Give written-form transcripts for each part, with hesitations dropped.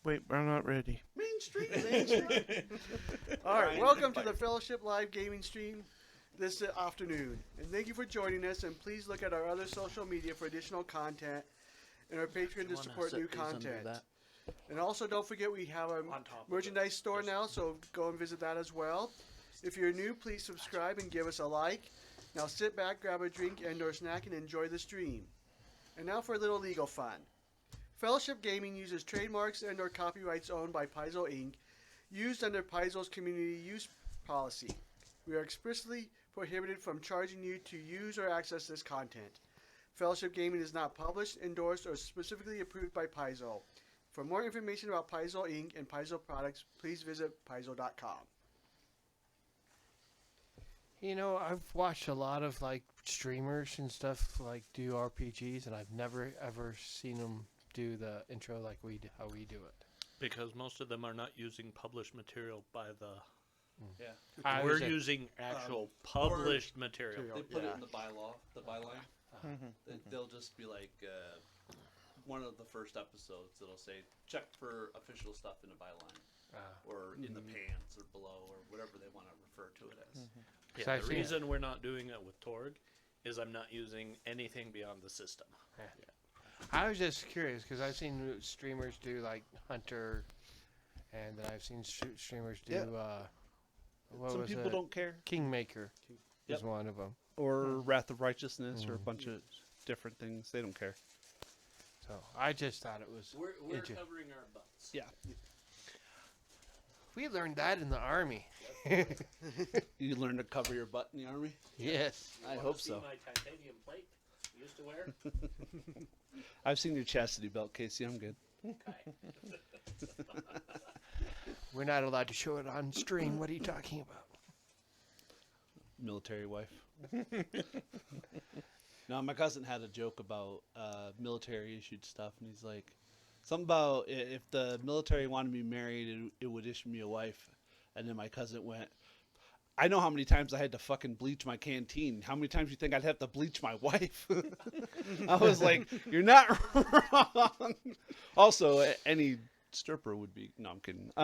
Wait, we're not ready. Mainstream. All right, welcome to the Fellowship Live Gaming Stream this afternoon. And thank you for joining us. And please look at our other social media for additional content and our Patreon to support new content. And also, don't forget we have a merchandise store now, so go and visit that as well. If you're new, please subscribe and give us a like. Now sit back, grab a drink and/or snack, and enjoy the stream. And now for a little legal fun. Fellowship Gaming uses trademarks and/or copyrights owned by Paizo Inc., used under Paizo's community use policy. We are explicitly prohibited from charging you to use or access this content. Fellowship Gaming is not published, endorsed, or specifically approved by Paizo. For more information about Paizo Inc. and Paizo products, please visit paizo.com. You know, I've watched a lot of like streamers and stuff like do RPGs, and I've never ever seen them do the intro like how we do it. Because most of them are not using published material by the. Yeah. We're using actual published material. They put it in the byline. They'll just be like, one of the first episodes, it'll say, check for official stuff in the byline. Or in the pants or below or whatever they want to refer to it as. Yeah, the reason we're not doing it with Torg is I'm not using anything beyond the system. Yeah. I was just curious because I've seen streamers do like Hunter, and then I've seen streamers do Some people don't care. Kingmaker is one of them. Or Wrath of Righteousness or a bunch of different things. They don't care. So I just thought it was. We're covering our butts. Yeah. We learned that in the army. You learn to cover your butt in the army? Yes. I hope so. My titanium plate I used to wear. I've seen your chastity belt, Casey. I'm good. We're not allowed to show it on stream. What are you talking about? Military wife. No, my cousin had a joke about military issued stuff, and he's like, something about if the military wanted me married, it would issue me a wife. And then my cousin went, I know how many times I had to fucking bleach my canteen. How many times do you think I'd have to bleach my wife? I was like, you're not wrong. Also, any stripper would be. No, I'm kidding. We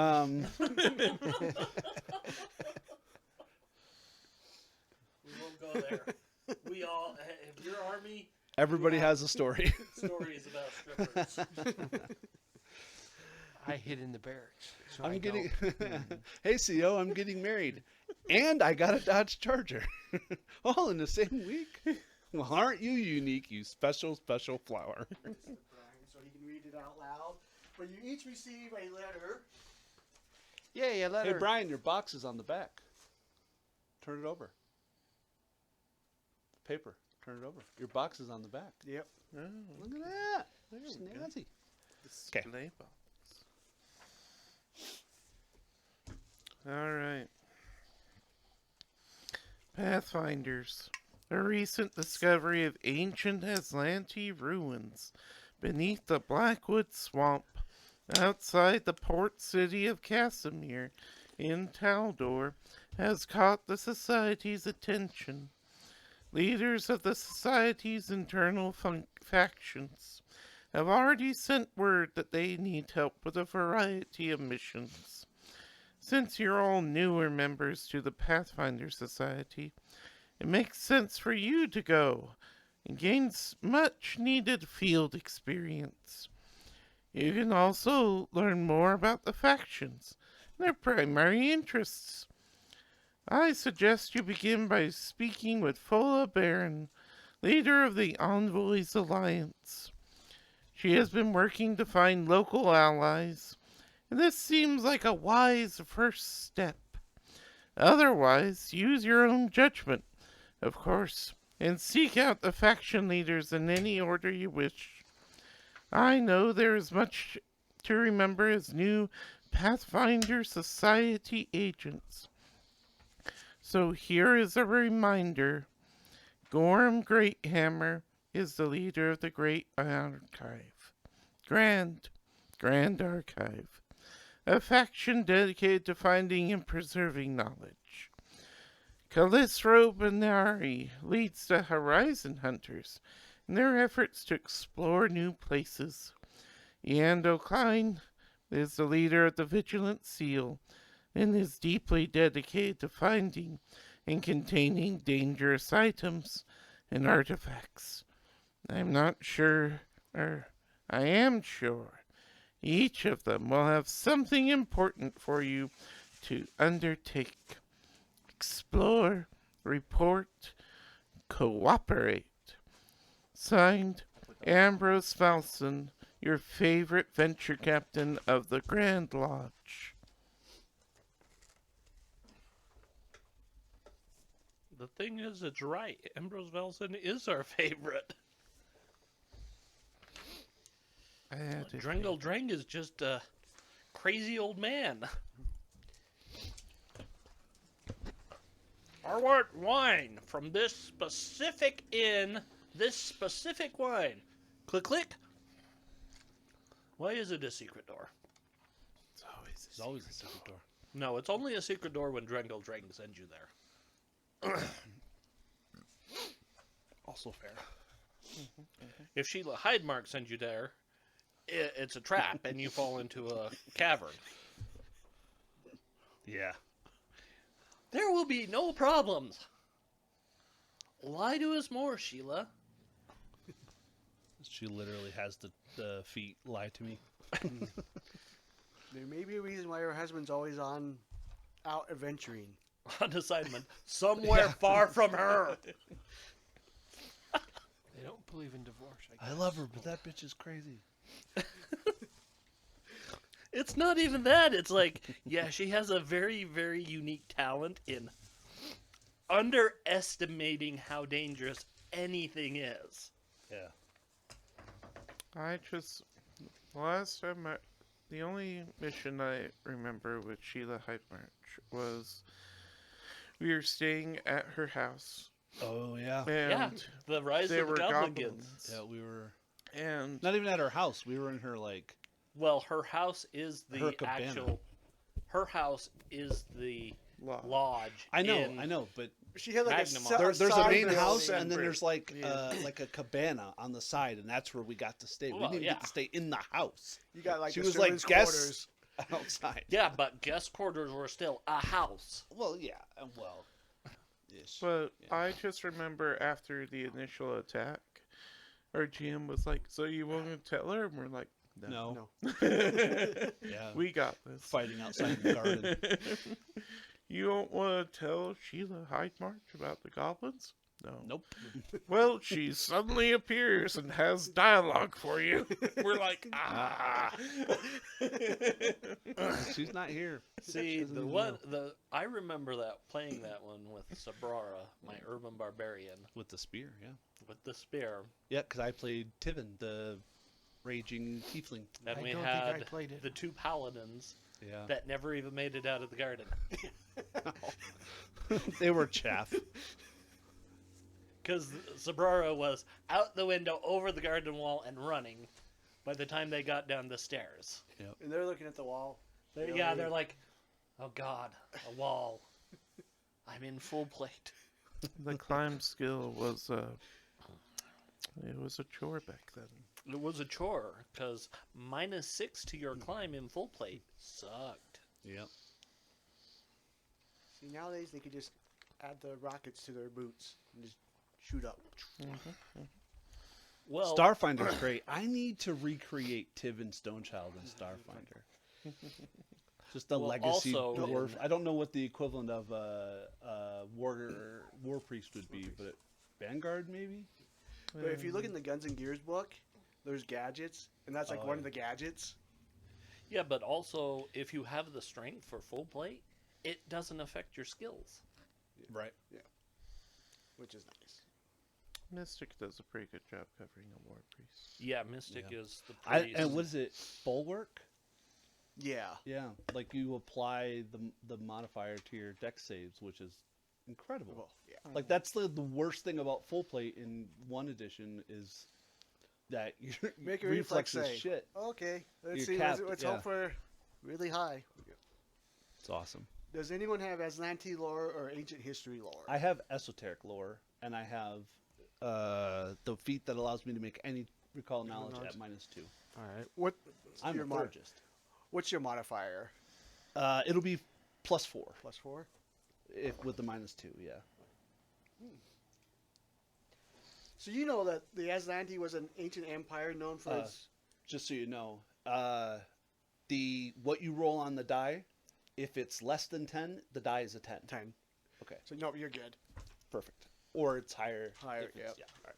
won't go there. We all, if your army. Everybody has a story. Stories about strippers. I hid in the barracks. So I'm getting. Hey, CO, I'm getting married, and I got a Dodge Charger, all in the same week. Well, aren't you unique, you special flower? So he can read it out loud. But you each receive a letter. Yeah, letter. Hey, Brian, your box is on the back. Turn it over. Paper. Turn it over. Your box is on the back. Yep. Oh, Look at that. There we go. Snazzy. Display box. All right. Pathfinders. A recent discovery of ancient Aslanti ruins beneath the Blackwood Swamp outside the port city of Casimir in Taldor has caught the Society's attention. Leaders of the Society's internal factions have already sent word that they need help with a variety of missions. Since you're all newer members to the Pathfinder Society, it makes sense for you to go and gain much needed field experience. You can also learn more about the factions and their primary interests. I suggest you begin by speaking with Fola Baron, leader of the Envoys Alliance. She has been working to find local allies, and this seems like a wise first step. Otherwise, use your own judgment, of course, and seek out the faction leaders in any order you wish. I know there is much to remember as new Pathfinder Society agents. So here is a reminder. Gorham Greathammer is the leader of the Great Archive. Grand Archive. A faction dedicated to finding and preserving knowledge. Calistro Benari leads the Horizon Hunters in their efforts to explore new places. Iando Klein is the leader of the Vigilant Seal and is deeply dedicated to finding and containing dangerous items and artifacts. I'm not sure, or I am sure, each of them will have something important for you to undertake. Explore, report, cooperate. Signed, Ambrose Falson, your favorite venture captain of the Grand Lodge. The thing is, it's right. Ambrose Velson is our favorite. Drengle Drang is just a crazy old man. I want wine from this specific inn, this specific wine. Click, click. Why is it a secret door? It's always a secret door. No, it's only a secret door when Drengle Drang sends you there. Also fair. If Sheila Hydemark sends you there, it's a trap and you fall into a cavern. Yeah. There will be no problems. Lie to us more, Sheila. She literally has the feet lie to me. There may be a reason why her husband's always out adventuring. On assignment somewhere far from her. They don't believe in divorce. I love her, but that bitch is crazy. It's not even that. It's like, yeah, she has a very, very unique talent in underestimating how dangerous anything is. Yeah. The only mission I remember with Sheila Hydemarch was we were staying at her house. Oh yeah. Yeah, And the rise there of the were Gobligans. goblins. Yeah, we were And not even at her house. We were in her like Well, her house is the Her cabana. actual. Her house is the lodge. lodge. I know, but She had like Magnum a, on. se- there's a side main building. house and then there's like Yeah. like a cabana on the side, and that's where we got to stay. We Well, didn't yeah. get to stay in the house You got like She the was like servants' guests. outside. Yeah, but guest quarters were still a house. Well, yeah, well, ish. But Yeah. I just remember after the initial attack, our GM was like, "So you want to tell her?" And we're like, "No, No, yeah, we got this." fighting outside the garden. You don't want to tell Sheila Hydemarch about the goblins? No. Nope. Well, she suddenly appears and has dialogue for you. We're like, ah. She's not here. See, Doesn't the even one, know. I remember that playing that one with Sabrara, my urban barbarian, With the spear, yeah. with the spear, Yeah, because I played Tivin, the raging tiefling. and I we don't think I had played it. the two paladins Yeah. that never even made it out of the garden. They were chaff. Because Sabrara was out the window, over the garden wall, and running by the time they got down the stairs. And they're looking at the wall. Yeah, they're like, oh god, a wall. I'm in full plate. The climb skill was it was a chore back then. It was a chore, because -6 to your climb in full plate sucked. Yep. See, nowadays they could just add the rockets to their boots and just shoot up. Well, Starfinder's great. I need to recreate Tivin Stonechild in Starfinder. Just a Well, legacy also dwarf. in- I don't know what the equivalent of war priest would be, but Vanguard maybe. But if you look in the Guns and Gears book, there's gadgets, and that's like Oh, one yeah. of the gadgets. yeah, but also, if you have the strength for full plate, it doesn't affect your skills. Right. Which is nice. Mystic does a pretty good job covering a war priest. Yeah, Mystic Yeah. is the priest. And what is it? Bulwark. Yeah. Yeah, like you apply the modifier to your dex saves, which is incredible. Well, yeah. Like that's the worst thing about full plate in 1 edition is that your Make your reflex reflex is save. shit. Okay, let's You're see. capped, Let's yeah. hope for really high. It's awesome. Does anyone have Aslanti lore or ancient history lore? I have esoteric lore, and I have the feat that allows me to make any recall knowledge knowledge. at -2. All right. What? I'm your a mod- Thorgist. What's your modifier? It'll be +4 +4. if with the -2. Yeah. So you know that the Aslanti was an ancient empire known for its... Just so you know, what you roll on the die, if it's less than 10, the die is a 10. 10. Okay, So no, you're good. perfect. Or it's higher. Higher, if it's- yep. Yeah. All right.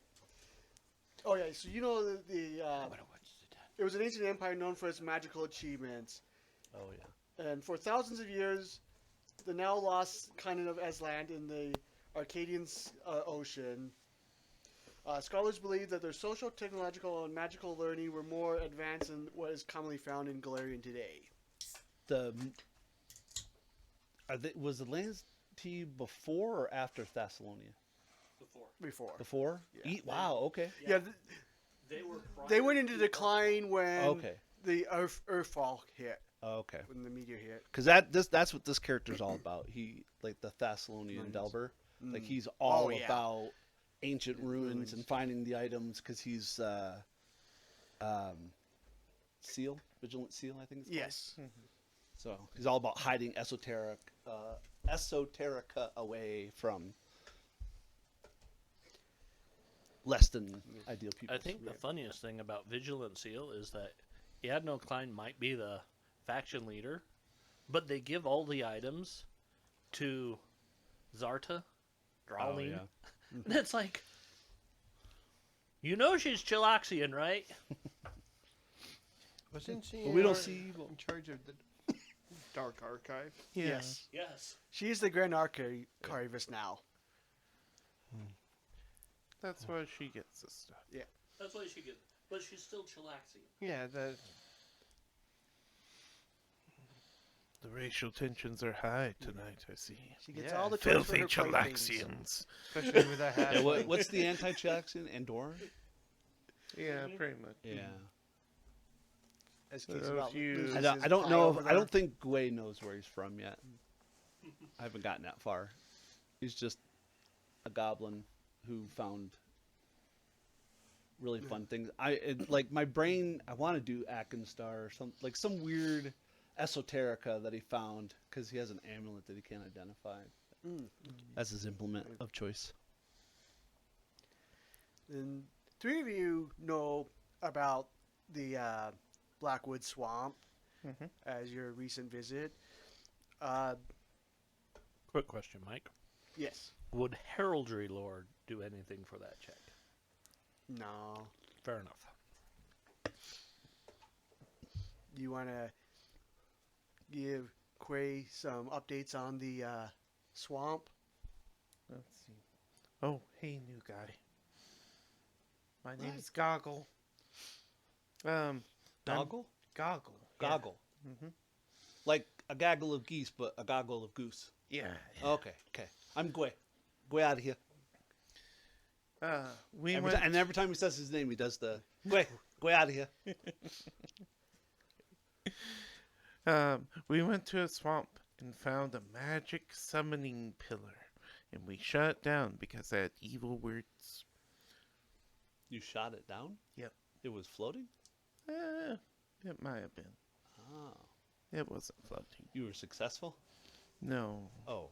Oh yeah, so you know it was an ancient empire known for its magical achievements. Oh yeah. And for thousands of years, the now lost continent of Aslan in the Arcadian Ocean, scholars believe that their social, technological, and magical learning were more advanced than what is commonly found in Galarian today. Was Atlantis before or after Thessalonia? Before. Before? Yeah. Wow. Okay. Yeah, They went into decline when Okay. the Earthfall hit, Okay. when the meteor hit. Because that's what this character's all about. He like the Thessalonian Delver. Like he's all yeah. about ancient ruins and finding the items. Because he's seal, vigilant seal, I think it's called. Yes. So he's all about hiding esoterica away from less than ideal people. I think the funniest thing about Vigilant Seal is that Yadno Klein might be the faction leader, but they give all the items to Zarta, Drawling. yeah. And it's like, you know she's Chiloxian, right? Wasn't she? But we don't see evil. in charge of the Dark Archive. Yeah. Yes. Yes. She's the Grand Archivist now. That's why she gets this stuff. That's why she gets, but she's still Chiloxian. Yeah, The racial tensions are high tonight, I see. She gets Yeah. all the credit for Filthy her playthings. Chilaxians. especially with that hat. Yeah, what's the anti-Chilaxian? Andorran? Yeah, pretty much. Yeah. As So Keith's if about you- loses I don't, his I don't pie know. over I there. don't think Gwei knows where he's from yet. I haven't gotten that far. He's just a goblin who found really fun things. Like my brain. I want to do Akenstar or some weird esoterica that he found because he has an amulet that he can't identify. That's his implement of choice. And 3 of you know about the Blackwood Swamp Mhm. as your recent visit. Quick question, Mike. Yes. Would Heraldry Lord do anything for that check? No. Fair enough. You want to give Quay some updates on the swamp? Let's see. Oh, hey, new guy. My name's Goggle. I'm- Goggle? Goggle. Goggle. Mhm. Like a gaggle of geese, but a goggle of goose. Yeah. Okay. I'm Gwei. Gwei out of here. We Every went. and every time he says his name, he does the Gwei out of here. We went to a swamp and found a magic summoning pillar, and we shut it down because it had evil words. You shot it down? Yep. It was floating? It might have been. Oh. It wasn't floating. You were successful? No, Oh.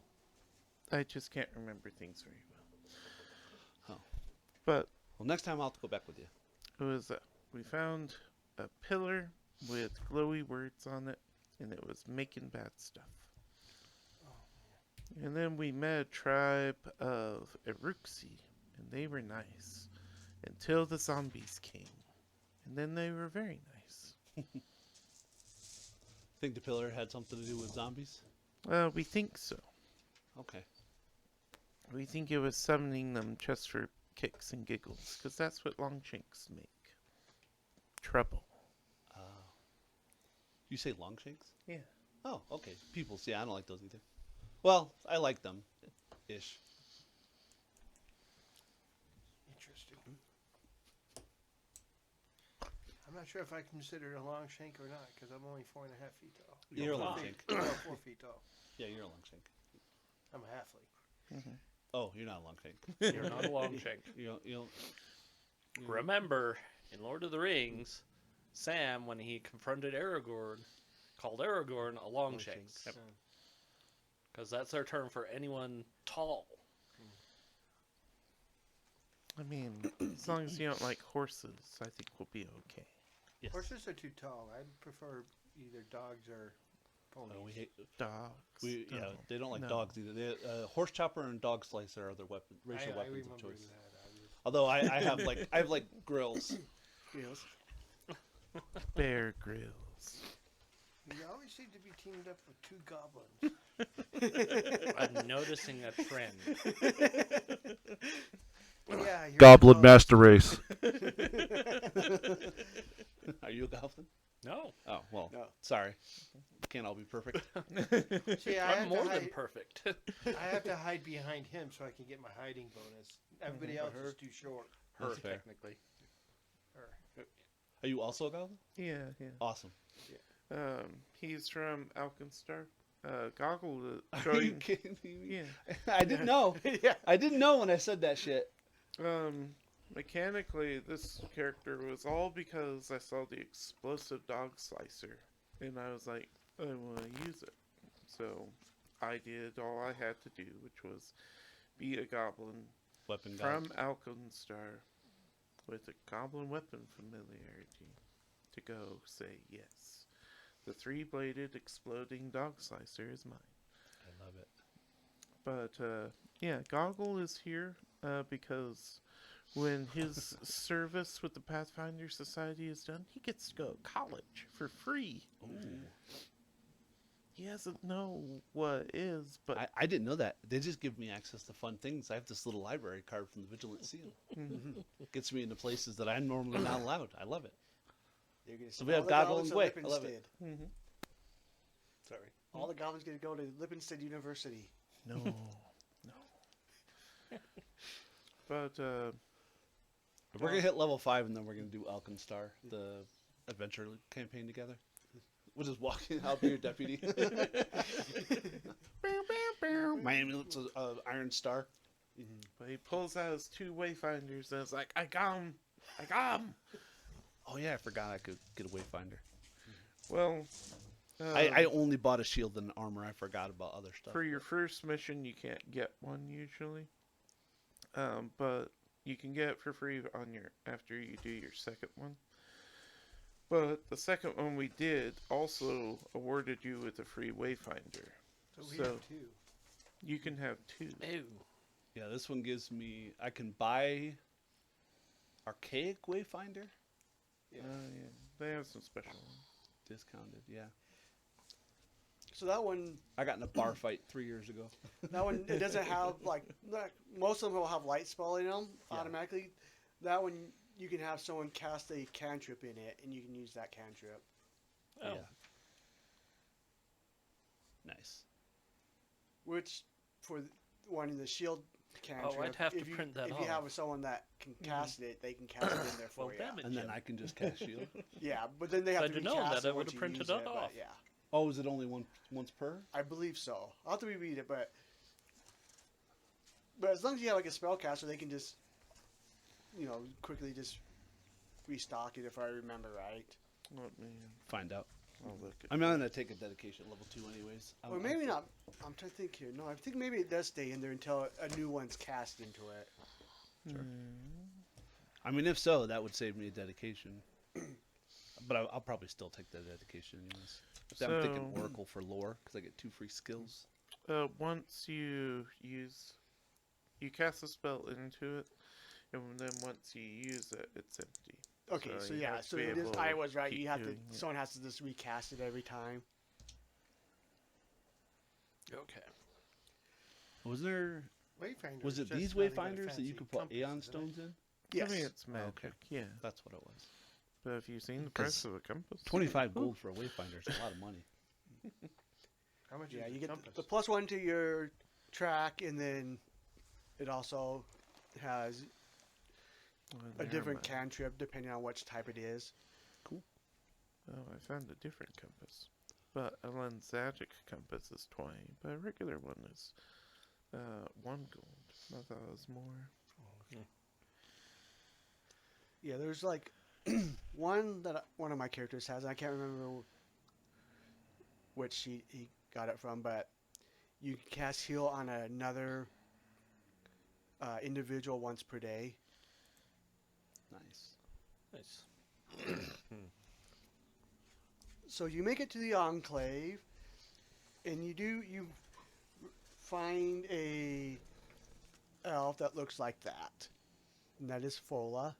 I just can't remember things very well. Oh. But Well, next time I'll have to go back with you. it was. We found a pillar with glowy words on it, and it was making bad stuff. And then we met a tribe of Eruxi, and they were nice until the zombies came, and then they were very nice. Think the pillar had something to do with zombies? We think so. Okay. We think it was summoning them just for kicks and giggles, because that's what longshanks make. Trouble. You say longshanks? Yeah. Oh, okay. Peoples. Yeah, I don't like those either. Well, I like them. Ish. Interesting. I'm not sure if I consider it a long shank or not because I'm only 4.5 feet tall. You're a No, longshank. 4 feet tall. Yeah, you're a longshank. I'm a halfling. Oh, you're not a longshank. You're not a longshank. You don't. Remember, in Lord of the Rings, Sam, when he confronted Aragorn, called Aragorn a Longshanks. Yep. Because that's their term for anyone tall. I mean, as long as you don't like horses, I think we'll be okay. Yes. Horses are too tall. I'd prefer either dogs or ponies. We hate. Dogs. Yeah, they don't like No. dogs either. Horse chopper and dog slicer are their racial I weapons remember of choice. that. Although I have like grills. Yes. Bear Grylls. You always seem to be teamed up with two goblins. I'm noticing a trend. Yeah, you're Goblin close. Master Race. Are you a goblin? No, Oh well. No. Sorry. Can't all be perfect. See, I'm more than perfect. I have to hide behind him so I can get my hiding bonus. Everybody else is too short. Her, That's fair. technically. Are you also a goblin? Yeah, yeah. Awesome. He's from Alkenstar. Goggle Are you kidding me? Yeah. I didn't know. Yeah. I didn't know when I said that shit. Mechanically, this character was all because I saw the explosive dog slicer, and I was like, I want to use it. So I did all I had to do, which was be a goblin Weapon guy. from Alkenstar with a goblin weapon familiarity to go say yes. The three-bladed exploding dog slicer is mine. I love it. But yeah, Goggle is here because when his service with the Pathfinder Society is done, he gets to go to college for free. Ooh. He doesn't know what it is, but I didn't know that. They just give me access to fun things. I have this little library card from the Vigilant Seal. Gets me into places that I'm normally not allowed. I love it. You're gonna So see we all have the Goggle goblins and at Gway. I love it. Lippenstead. Mhm. Sorry. All the goblins get to go to Lippenstead University. no, no. But We're gonna hit level 5 and then we're gonna do Alkenstar, the adventure campaign together. We'll just walk in. I'll be your deputy. My amulet's a iron star. but he pulls out his two wayfinders and is like, I got him. I got him. Oh yeah, I forgot I could get a wayfinder. Well, I only bought a shield and armor. I forgot about other stuff. for your first mission, you can't get one usually. But you can get it for free on your after you do your second one. But the second one we did also awarded you with a free wayfinder. So we So- have two. You can have two. Ew. Yeah, this one gives me. I can buy archaic wayfinder Yeah, they have some special ones. discounted. Yeah, So that one, I got in a bar fight 3 years ago. it doesn't have like most of them will have light spell in them Yeah. automatically. That one you can have someone cast a cantrip in it, and you can use that cantrip. Oh. Yeah. Nice. Which for wanting the shield cantrip, I'd have to if you, print that If you off. have someone that can cast it, they can cast it in there for Well, you. damn it, And then Jim. I can just cast shield. Yeah, but then they have If to I'd known recast that, I it would've once you printed use it it, but off. yeah, Oh, is it only once per? I believe so. I'll have to reread it, but as long as you have like a spellcaster, they can just quickly just restock it if I remember right. Oh man, Find out. I'll look at I'm not gonna take a dedication level 2 anyways. Or maybe not. I'm trying to think here. No, I think maybe it does stay in there until a new one's cast into it. Sure. I mean, if so, that would save me a dedication. But I'll probably still take that dedication anyways. So I'm thinking So- Oracle for lore because I get 2 free skills. Once you cast a spell into it, and then once you use it, it's empty. Okay, So so you yeah, have to so be it is, able I to was right. keep You have to. doing it. Someone has to just recast it every time. Okay. Was there? Wayfinder. Was is it just these nothing but a wayfinders that fancy you could put compass, Aeon isn't it? stones in? Yes. I mean, it's okay. magic, yeah. That's what it was. But have you seen the 'Cause price of a compass? 25 gold for a wayfinder is a lot of money. How much Yeah, is you the get compass? the +1 to your track, and then it also has Oh, a never different mind. cantrip depending on which type it is. Oh, I found a different compass. But a lensagic compass is 20, but a regular one is 1 gold. I thought it was more. Yeah, there's like one that one of my characters has, and I can't remember which he got it from, but you can cast heal on another individual once per day. Nice. Nice. So you make it to the Enclave, and you find a elf that looks like that, and that is Fola.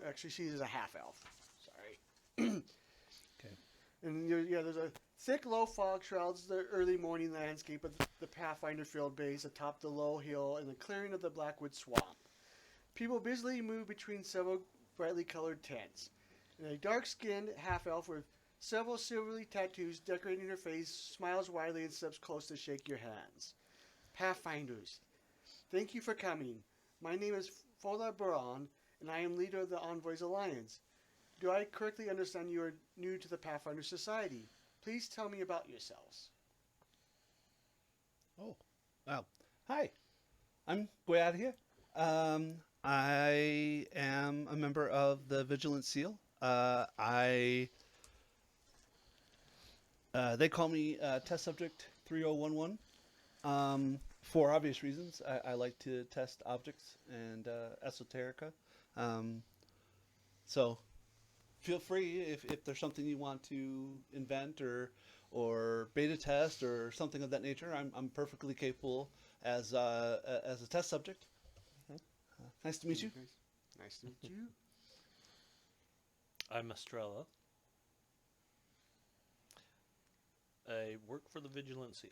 Actually, she is a half elf. Sorry. Okay. And there's a thick, low fog shrouds the early morning landscape of the Pathfinder field base atop the low hill in the clearing of the Blackwood Swamp. People busily move between several brightly colored tents. And a dark-skinned half-elf with several silvery tattoos decorating her face smiles widely and steps close to shake your hands. Pathfinders, thank you for coming. My name is Fola Baron, and I am leader of the Envoys Alliance. Do I correctly understand you are new to the Pathfinder Society? Please tell me about yourselves. Oh, wow. Hi, I'm Guayad here. I am a member of the Vigilant Seal. They call me Test Subject 3011 for obvious reasons. I like to test objects and esoterica. So feel free if there's something you want to invent or beta test or something of that nature. I'm perfectly capable as a test subject. Nice to meet you. Nice to meet you. I'm Estrella. I work for the Vigilant Seal.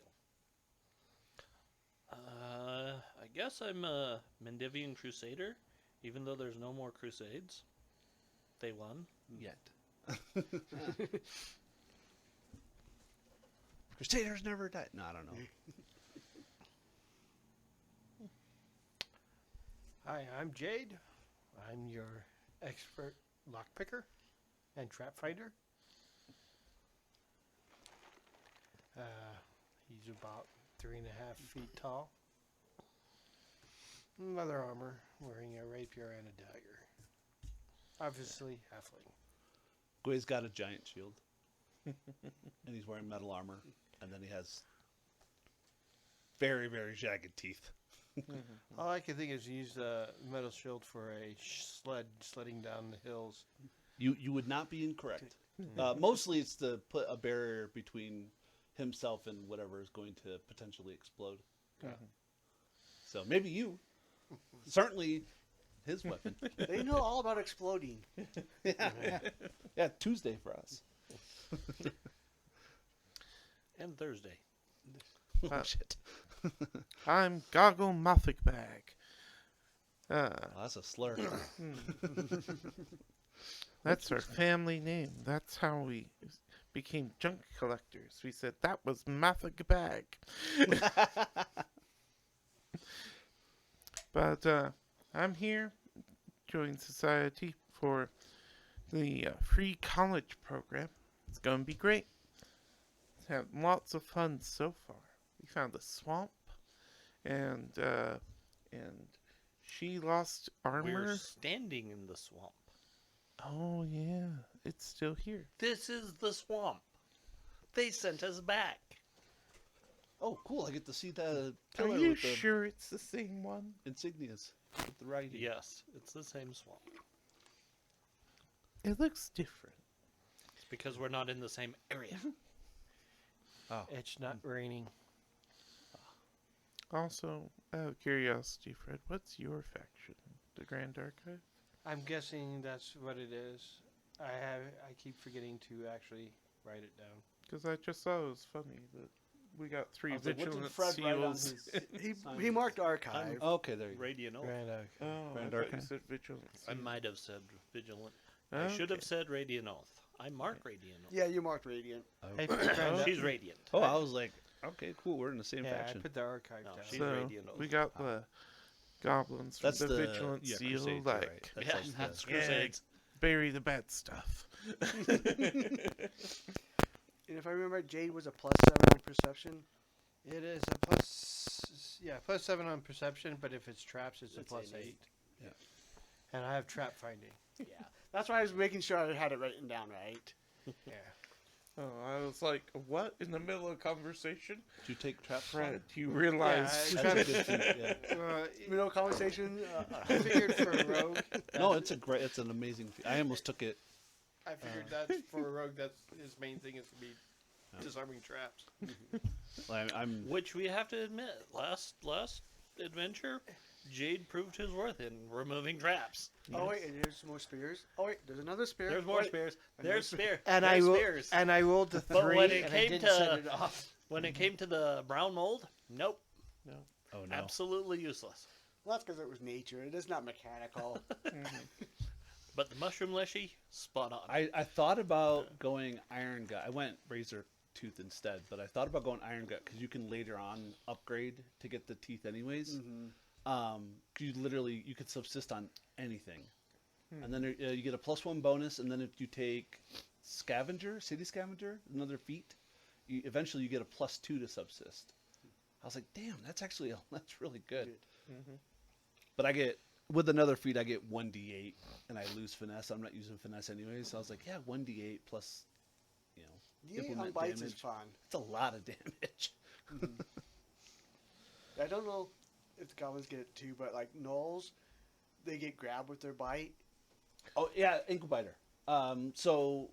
I guess I'm a Mendivian Crusader, even though there's no more Crusades. They won. Yet. Crusaders never died. No, I don't know. Hi, I'm Jade. I'm your expert lockpicker and trap finder. He's about 3.5 feet tall. Leather armor, wearing a rapier and a dagger. Obviously, halfling. Gway's got a giant shield. And he's wearing metal armor. And then he has very, very jagged teeth. All I can think is use a metal shield for a sledding down the hills. You would not be incorrect. Mostly it's to put a barrier between himself and whatever is going to potentially explode. So maybe you. Certainly his weapon. They know all about exploding. Yeah, Tuesday for us. And Thursday. Oh, shit. I'm Goggle Muffig Bag. Oh, that's a slur. That's our family name. That's how we became junk collectors. We said that was Muffig Bag. But I'm here, join society for the free college program. It's going to be great. It's had lots of fun so far. We found a swamp, and she lost armor. We're standing in the swamp. Oh yeah, it's still here. This is the swamp. They sent us back. Oh, cool. I get to see the Are pillar you with the sure it's the same one? insignias. With the writing. Yes, it's the same swamp. It looks different. It's because we're not in the same area. Oh. It's not raining. Also, out of curiosity, Fred, what's your faction? The Grand Archive? I'm guessing that's what it is. I keep forgetting to actually write it down. Because I just thought it was funny that we got three I was like, what did vigilant Fred write on seals. his He marked archive. Okay, there you go. Radiant Oath. Grand Archive. Oh, Grand I thought you Archive. said vigilant I seal. might have said Vigilant. I should have Okay. said Radiant Oath. I mark Radiant Oath. Yeah, you marked Radiant. I put Grand She's Radiant. Oh, I was like, okay, cool. We're in the same yeah, faction. I put the archive No, down. she's So, Radiant Oath. we got the goblins from That's the, the vigilant yeah, seal, Crusades, you're like, right. That's Yeah, like the- that's Crusades. bury the bad stuff. And if I remember, Jade was a +7 on perception. It is a +7 on perception, but if it's traps, it's a It's an +8. eight. And I have trap finding. Yeah, that's why I was making sure I had it written down right. Yeah. Oh, I was like, what? In the middle of conversation? Did you take traps? Fred, you realize. Yeah, That's a good feat, yeah. Middle conversation. I figured for a rogue. No, it's an amazing feat. I almost took it. I figured that's for a rogue. That's his main thing is to be disarming traps. I'm Which we have to admit, last adventure, Jade proved his worth in removing traps. Oh wait, and there's more spears. Oh wait, there's another spear. There's more spears. There's spear. And There's I spears. rolled the But 3 when it and I came didn't to- set it off. When it came to the brown mold, nope, oh no. absolutely useless. Well, that's because it was nature. It is not mechanical. But the mushroom leshy, spot on. I thought about going Iron Gut. I went Razor Tooth instead, but I thought about going Iron Gut because you can later on upgrade to get the teeth anyways. You could subsist on anything, and then you get a +1 bonus, and then if you take City Scavenger, another feat, eventually you get a +2 to subsist. I was like, damn, that's really good. But I get with another feat, I get 1d8, and I lose finesse. I'm not using finesse anyways, so I was like, yeah, 1d8 plus, Yeah, on implement bites damage. is fun. It's a lot of damage. I don't know if the goblins get it too, but like gnolls, they get grabbed with their bite. Oh yeah, ankle biter. So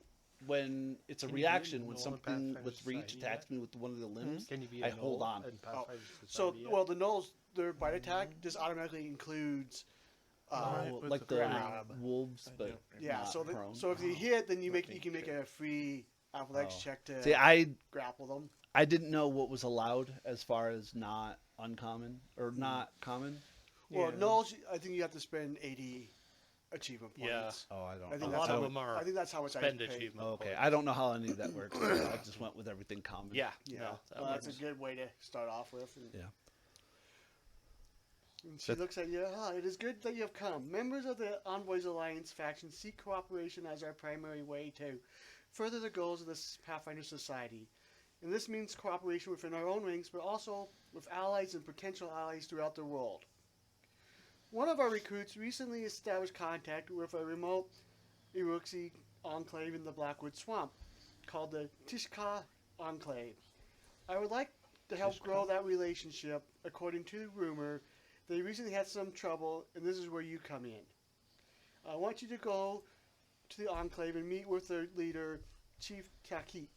when it's a Can you be reaction, a when gnoll in something Pathfinder with reach Society attacks me with one of the limbs, Can you be I a hold gnoll on. in Pathfinder So, Society? well, the gnolls, their bite attack just automatically includes. Right, Oh, with like the the grab. wolves, I but don't Yeah, not so prone. so if you hit, then you Let you me can make check. a free athletics Oh. check to See, I grapple them. didn't know what was allowed as far as not uncommon or not common. Well, Yeah. gnolls, I think you have to spend 80 achievement Yeah. points. Oh, I I don't. think A that's lot how of it- them are I think that's how much spend I pay. achievement. Okay, points. I don't know how any of that works. I just went with everything common. Yeah, Yeah, no, that well, that's a works. good way to start off with. And, Yeah. and she looks at you. It is good that you have come. Members of the Envoys Alliance faction seek cooperation as our primary way to further the goals of the Pathfinder Society. And this means cooperation within our own ranks, but also with allies and potential allies throughout the world. One of our recruits recently established contact with a remote Iruxi enclave in the Blackwood Swamp called the Tishka Enclave. I would like to help grow that relationship. According to rumor, they recently had some trouble, and this is where you come in. I want you to go to the Enclave and meet with their leader, Chief Takik.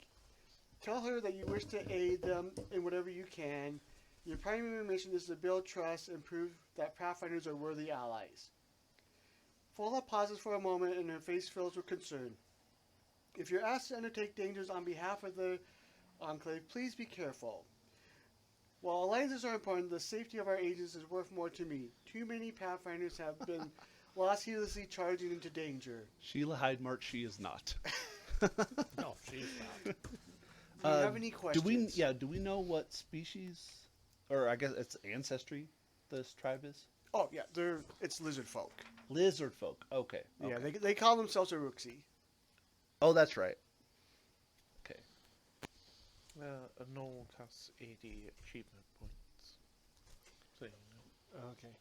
Tell her that you wish to aid them in whatever you can. Your primary mission is to build trust and prove that Pathfinders are worthy allies. Fola pauses for a moment and her face fills with concern. If you're asked to undertake dangers on behalf of the Enclave, please be careful. While alliances are important, the safety of our agents is worth more to me. Too many Pathfinders have been lost heedlessly charging into danger. Sheila Hyde-March, she is not. No, she's not. Do you have any questions? Do we know what species, or I guess it's ancestry, this tribe is? Oh yeah, it's lizard folk. Lizard folk. Okay. Yeah, okay. they call themselves Uruxi. Oh, that's right. Okay. A knoll costs 80 achievement points. So, Okay.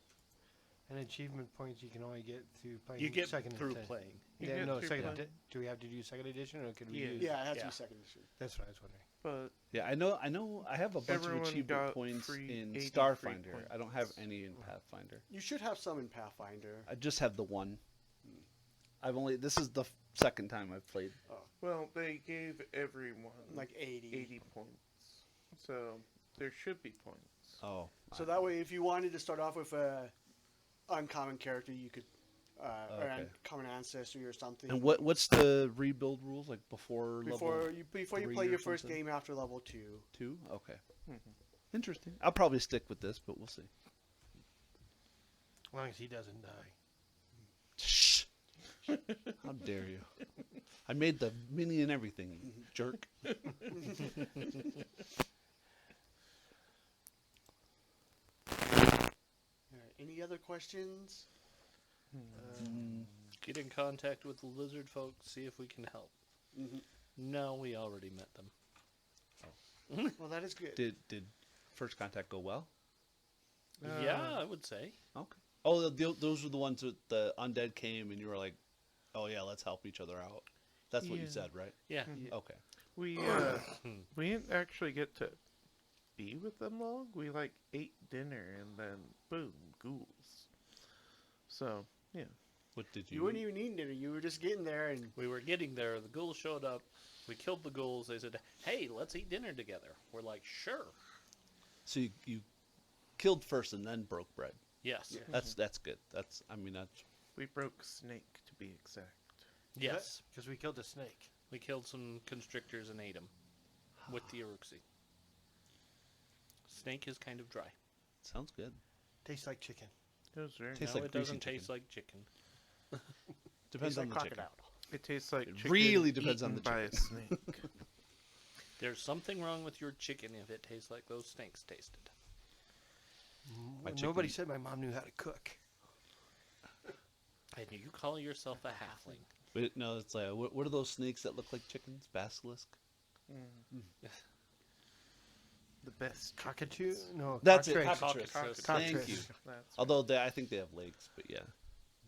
And achievement points you can only get through playing You get second through edition. playing. You Yeah, get no, through second playing. edition. Do we have to do second edition or could we Yeah. use? Yeah, it has to Yeah. be second edition. That's what I was wondering. but Yeah, I know. I have a bunch Everyone of achievement got points free in 80 free Starfinder. I don't have points. any in Pathfinder. You should have some in Pathfinder. I just have the one. This is the second time I've played. well, they gave everyone Like 80. 80 points. So there should be points. Oh. So that way, if you wanted to start off with a uncommon character, you could, or Okay. uncommon ancestry or something. And what's the rebuild rules like before before level you 3 play or your first something? game after level 2. 2? Okay. Mhm. Interesting. I'll probably stick with this, but we'll see. As long as he doesn't die. Shh. How dare you? I made the mini and everything, you jerk. Any other questions? Get in contact with the lizard folk, see if we can help. Mhm. No, we already met them. Well, that is good. Did first contact go well? Yeah, I would say. Okay. Oh, those were the ones that the undead came and you were like, oh yeah, let's help each other out. That's what you Yeah. said, right? Yeah. Okay. We we didn't actually get to be with them long. We like ate dinner and then boom, ghouls. So yeah, What did You weren't even eating dinner. You were just getting there, and We were getting there. The ghouls showed up. We killed the ghouls. They said, "Hey, let's eat dinner together." We're like, "Sure." So you killed first and then broke bread. Yes. That's good. That's we broke snake to be exact. Yes. Because we killed a snake. We killed some constrictors and ate them with the Uruxi. Snake is kind of dry. sounds good. Tastes like chicken. It was very Tastes No, like it greasy doesn't chicken. taste like chicken. Depends tastes on like the chicken. crocodile. It tastes like It chicken really depends on eaten the by a chicken. snake. There's something wrong with your chicken if it tastes like those snakes tasted. My Nobody chicken- said my mom knew how to cook. And you call yourself a halfling. Wait, no, it's like what are those snakes that look like chickens? Basilisk. The best Cockatoo? chickens. No, That's it. cockatrice. Cockatrice. Cockatrice. Thank Cockatrice. you. That's right. Although I think they have legs, but yeah.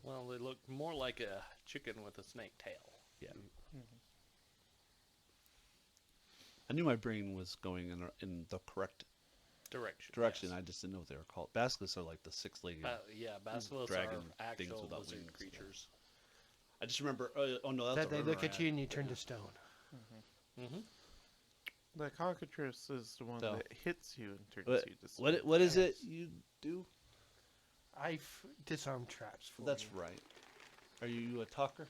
Well, they look more like a chicken with a snake tail. Yeah. I knew my brain was going in the correct direction. Yes. I just didn't know what they were called. Basilisks are like the six-legged. Yeah, basilisks dragon are things actual without lizard wings, yeah. creatures. I just remember. Oh no, that's That a they look at vermorad. you and you turn to stone. Mm-hmm. The cockatrice is the one So- that hits you and turns What you to stone. what is it you do? I disarm traps for That's you. right. Are you a talker?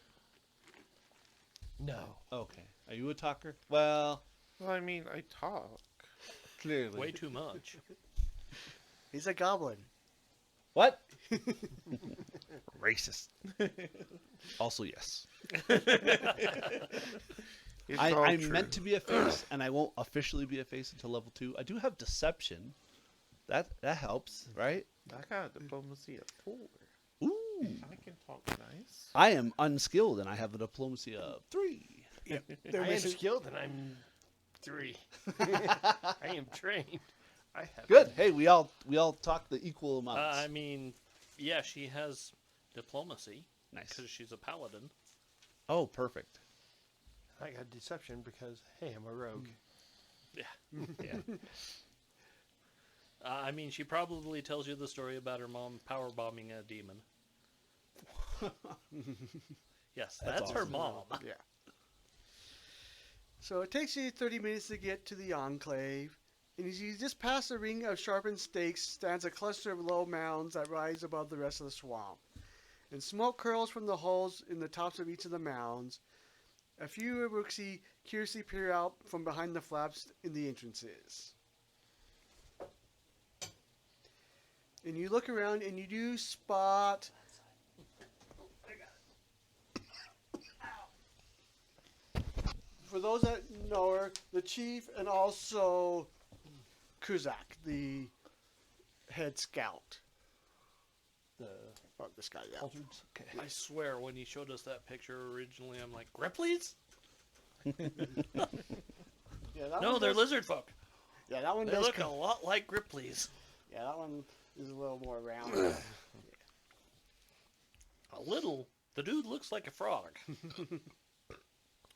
No. Okay. Are you a talker? Well, Well, I mean, I talk. clearly. Way too much. He's a goblin. What? Racist. Also, yes. It's all I'm true. meant to be a face, and I won't officially be a face until level 2. I do have deception. That helps, right? I got a diplomacy at 4. Ooh. I can talk nice. I am unskilled, and I have a diplomacy of 3. They're I am missing- skilled and I'm 3. I am trained. I have Good. Hey, we all talk the equal amounts. I mean, yeah, she has diplomacy Nice. because she's a paladin. Oh, perfect. I got deception because hey, I'm a rogue. Yeah. I mean, she probably tells you the story about her mom power bombing a demon. Yes, that's her awesome. mom. Yeah. So it takes you 30 minutes to get to the Enclave. And as you just pass a ring of sharpened stakes stands a cluster of low mounds that rise above the rest of the swamp. And smoke curls from the holes in the tops of each of the mounds. A few Uruxi curiously peer out from behind the flaps in the entrances. And you look around and you do spot for those that know her, the chief and also Kuzak, the head scout. This guy, yeah. Okay. I swear, when he showed us that picture originally, I'm like, Ripley's? Yeah, that No, one they're does- lizard folk. Yeah, that one They does. look a lot like Ripley's. Yeah, that one is a little more round. A little. The dude looks like a frog.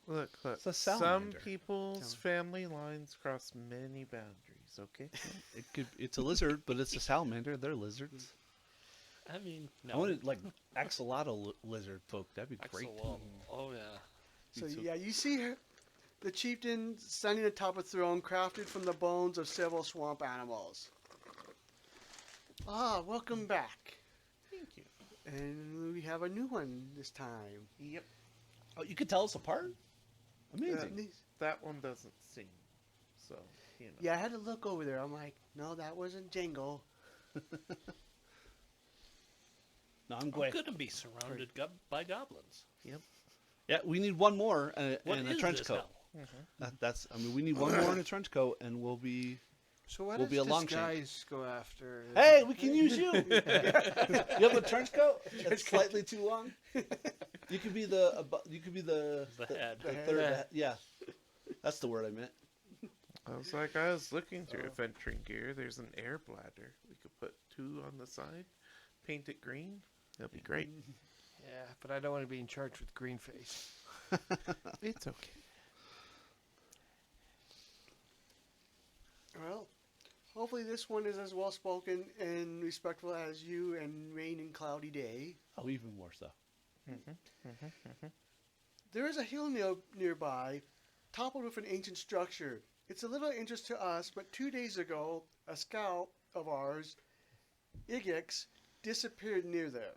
Look. It's a Some salamander. people's family lines cross many boundaries, okay? It's a lizard, but it's a salamander. They're lizards. I mean, no. I wanted like axolotl lizard folk. That'd be great. Axolotl. Oh, yeah. So So- yeah, you see her, the chieftain standing atop a throne crafted from the bones of several swamp animals. Ah, welcome back. Thank you. And we have a new one this time. Yep. Oh, you could tell us apart. Amazing. These- That one doesn't sing, so you know. Yeah, I had to look over there. I'm like, no, that wasn't Jingle. No, I'm I'm glad. going to be surrounded by goblins. Yeah, we need one more What and a is trench this coat. hell? That's. I mean, we need one more and a trench coat, and we'll be. So why We'll does be a this Longshank. guys go after? Hey, we can use you. You have a trench coat that's slightly too long. You could be the. You could be the. The head. The head. third. Yeah, that's the word I meant. I was looking through adventuring gear. There's an air bladder. We could put 2 on the side, paint it green. That'd be great. Yeah, but I don't want to be in charge with green face. It's okay. Well, hopefully this one is as well spoken and respectful as you and Rain and Cloudy Day. Oh, even more so. There is a hill nearby, toppled with an ancient structure. It's a little interest to us, but 2 days ago, a scout of ours, Igix, disappeared near there.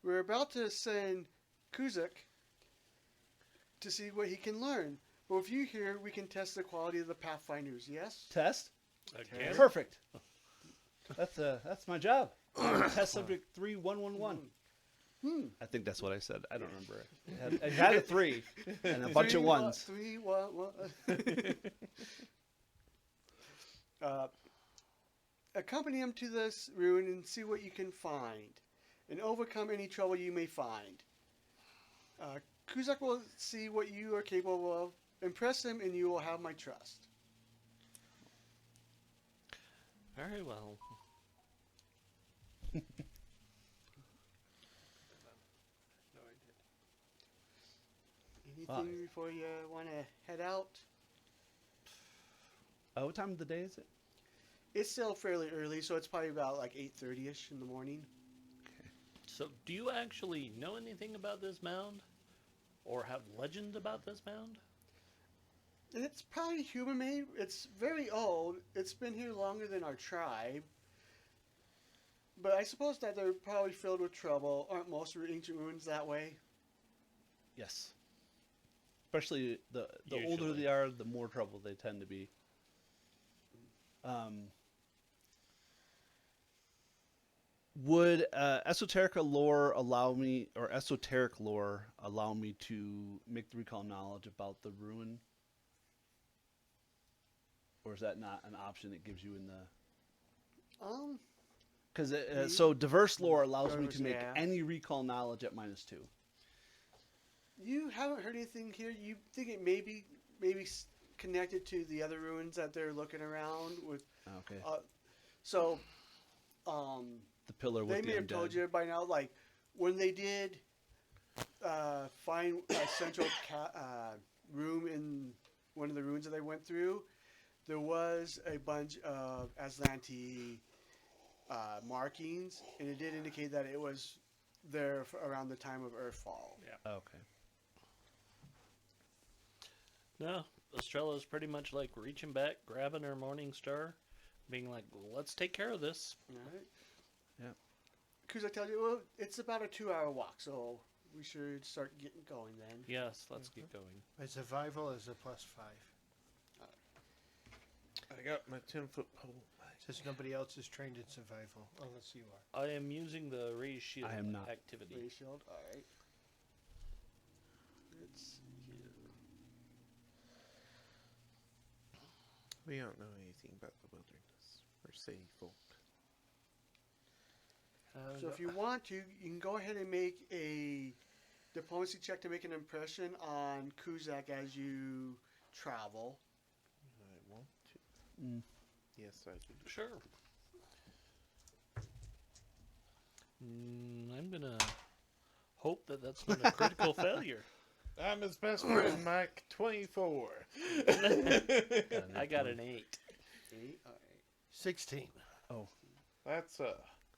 We're about to send Kuzak to see what he can learn. But with you here, we can test the quality of the Pathfinders, yes? Test. Again? Perfect. That's my job. Test subject 3111. I think that's what I said. I don't remember. I had a 3 and a bunch of ones. 3, 1, 1. Accompany him to this ruin and see what you can find, and overcome any trouble you may find. Kuzak will see what you are capable of. Impress him, and you will have my trust. Very well. Anything before you want to head out? What time of the day is it? It's still fairly early, so it's probably about like 8:30ish in the morning. So, do you actually know anything about this mound? Or have legend about this mound? It's probably human-made. It's very old. It's been here longer than our tribe. But I suppose that they're probably filled with trouble. Aren't most ancient ruins that way? Yes. Especially the older Usually. they are, the more trouble they tend to be. Would esoteric lore allow me to make the recall knowledge about the ruin? Or is that not an option it gives you in the... Because so diverse lore allows me to make yeah. any recall knowledge at -2. You haven't heard anything here. You think it may be connected to the other ruins that they're looking around with. Okay. So, The pillar with they the may have undead. told you by now. Like when they did find a central room in one of the ruins that they went through, there was a bunch of Aslanti markings, and it did indicate that it was there around the time of Earthfall. Yeah. Okay. No, Estrella's pretty much like reaching back, grabbing her morning star, being like, let's take care of this. All right. Yeah. Kuzak tells you, well, it's about a 2-hour walk, so we should start getting going then. Yes, let's get going. My survival is a +5. I got my 10-foot pole. Since nobody else is trained in survival, unless you are. I am using the raise shield I am not. activity. Ray shield, all right. Let's see here. We don't know anything about the wilderness. We're city folk. So if you want to, you can go ahead and make a diplomacy check to make an impression on Kuzak as you travel. I want to. Mm. Yes, I do. Sure. I'm gonna hope that that's not a critical failure. I'm his best friend, Mike. 24. I got an 8. 8, all right. 16. That's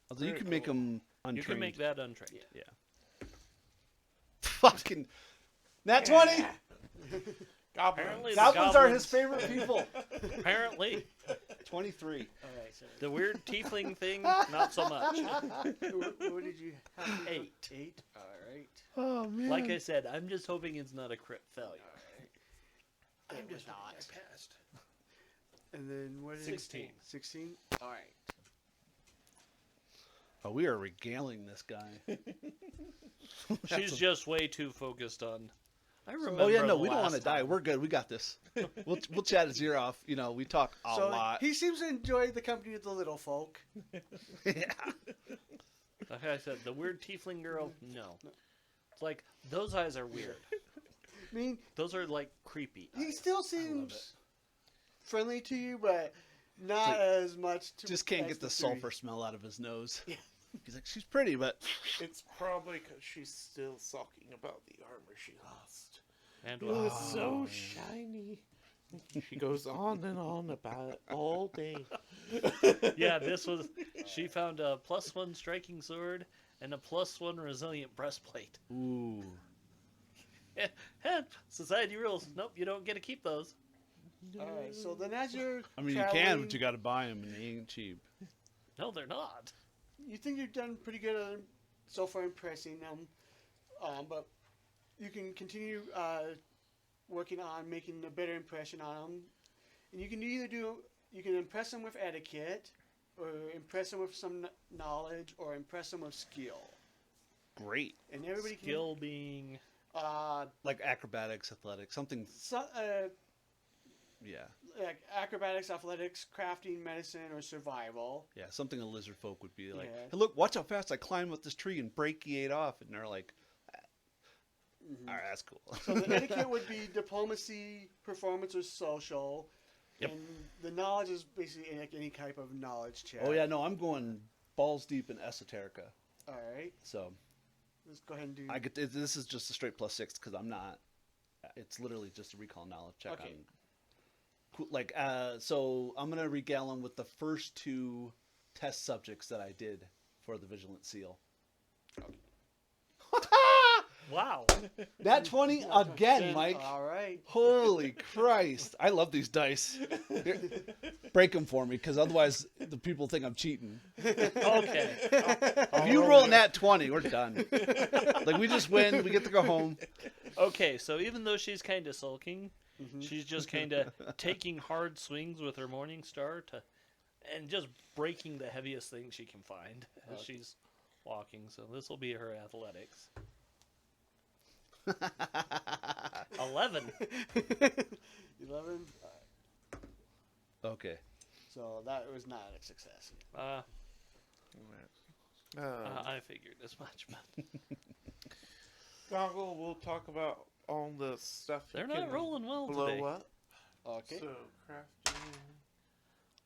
Although you can make them untrained. You can make that untrained. Yeah. Fucking Nat 20. Apparently, the Goblins are his goblins- favorite people. Apparently, 23. All right, so the weird tiefling thing, not so much. what did you have? 8. 8, all right. Oh man. Like I said, I'm just hoping it's not a crit failure. I'm It was just not. I passed. And then what is 16. 16? All right. Oh, we are regaling this guy. She's just way too focused on. I remember. Oh yeah, no, the we don't want to last die. time. We're good. We got this. We'll chat his ear off. You know, we talk a So lot. he seems to enjoy the company of the little folk. Yeah. Like I said, the weird tiefling girl. No, it's like those eyes are weird. I mean, Those are like creepy. he eyes. still I love seems it. friendly to you, but not like, as much. Just can't as get the three. sulfur smell out of his nose. He's like, she's pretty, but It's probably because she's still sulking about the armor she lost. And It was so shiny. She goes on and on about it all day. yeah, she found a +1 striking sword and a +1 resilient breastplate. ooh. And society rules. Nope, you don't get to keep those. All right. So then, as you're I mean, you can, but you got to buy them, and they ain't cheap. No, they're not. you think you've done pretty good so far impressing them, but you can continue working on making a better impression on them. And you can you can impress them with etiquette, or impress them with some knowledge, or impress them with skill. Great. And everybody Skill being Like acrobatics, athletics, something. Yeah. like acrobatics, athletics, crafting, medicine, or survival. Yeah, something a lizard folk would be like, Yeah. hey, look, watch how fast I climb up this tree and break E8 off. And they're like, all right, that's cool. So the etiquette would be diplomacy, performance, or social. Yep. And the knowledge is basically like any type of knowledge check. Oh, yeah, no, I'm going balls deep in esoterica. All right. So Let's go ahead and do. this is just a straight +6 because I'm not. It's literally just a recall knowledge check. Okay. Like, so I'm going to regale them with the first 2 test subjects that I did for the Vigilant Seal. wow. That 20 again, Then- Mike. All right. Holy Christ. I love these dice. Here, break them for me, because otherwise the people think I'm cheating. Okay. If you roll in that 20, we're done. Like, we just win. We get to go home. Okay, so even though she's kind of sulking, she's just kind of taking hard swings with her Morning Star and just breaking the heaviest thing she can find as she's walking. So this will be her athletics. 11. 11. Okay. So that was not a success. I figured as much, but Goggle, we'll talk about all the stuff you they're not can rolling well blow today. up. Okay. So, crafting.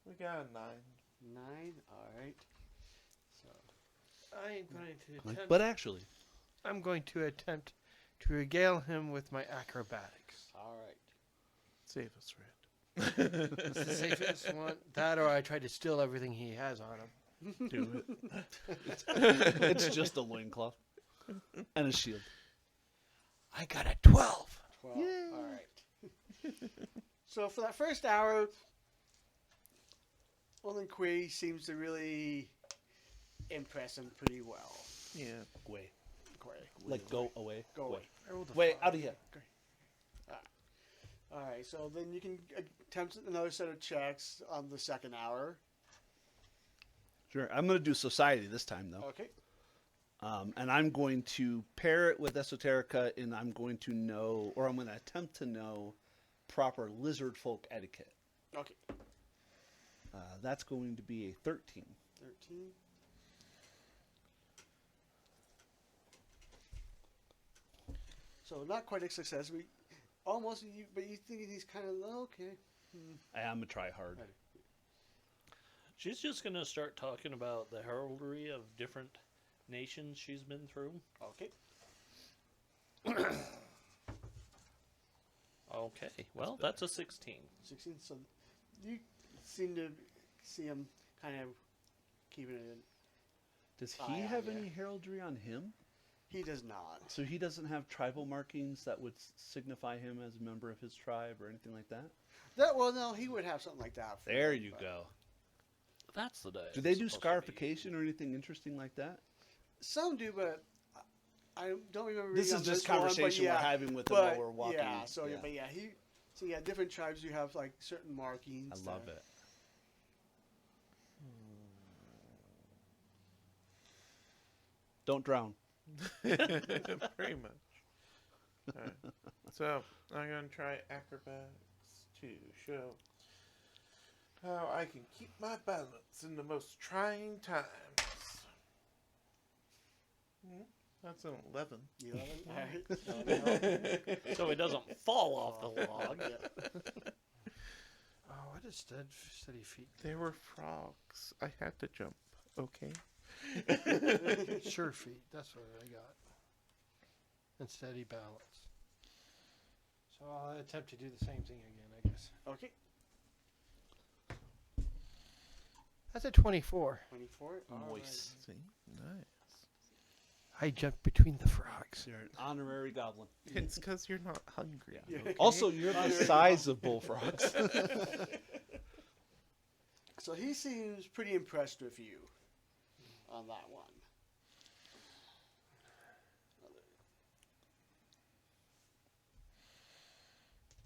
We got a 9. 9. All right. So I'm going to attempt. But actually, I'm going to attempt to regale him with my acrobatics. all right. Save us, Red. It's the safest one. That, or I try to steal everything he has on him. Do it. it's just a loincloth and a shield. I got a 12. 12. All right. So for that first hour, Olin Quay seems to really impress him pretty well. Yeah. Away. Quay. Like, go away. Go away. I rolled a Wait, 5. out of here. All right. So then you can attempt another set of checks on the second hour. Sure. I'm going to do society this time, though. Okay. And I'm going to pair it with esoterica, and I'm going to know, or I'm going to attempt to know, proper lizard folk etiquette. Okay. That's going to be a 13. 13. So not quite a success. But you think he's kind of okay. I'm going to try hard. She's just going to start talking about the heraldry of different nations she's been through. Okay. Okay, well, that's a 16. 16. So you seem to see him kind of keeping it in. Does Oh, he yeah, have yeah. any heraldry on him? He does not. So he doesn't have tribal markings that would signify him as a member of his tribe or anything like that? No, he would have something like that. for There him, you but- go. That's the day. Do they it's do supposed to be. scarification or anything interesting like that? Some do, but I don't remember. This reading is on just one, but conversation yeah, we're having with them but while we're walking. yeah. So yeah, different tribes you have like certain markings. I love it. Don't drown. Pretty much. Alright. So, I'm going to try acrobatics to show how I can keep my balance in the most trying times. That's an 11. 11. All right. So he doesn't fall off the log. Oh, what is steady feet? They were frogs. I had to jump. Okay. Sure feet. That's what I got. And steady balance. So I'll attempt to do the same thing again, I guess. Okay, That's a 24. 24. All right. Moist. See? Nice. I jumped between the frogs. You're an honorary goblin. It's because you're not hungry. Yeah. okay? Also, you're the size of bullfrogs. So he seems pretty impressed with you on that one.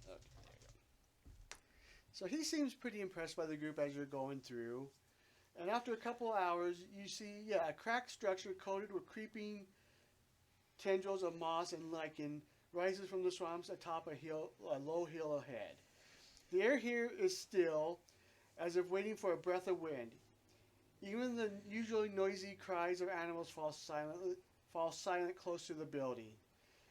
Okay, there you go. So he seems pretty impressed by the group as you're going through. And after a couple hours, you see, a cracked structure coated with creeping tendrils of moss and lichen rises from the swamps atop a low hill ahead. The air here is still, as if waiting for a breath of wind. Even the usually noisy cries of animals fall silent close to the building.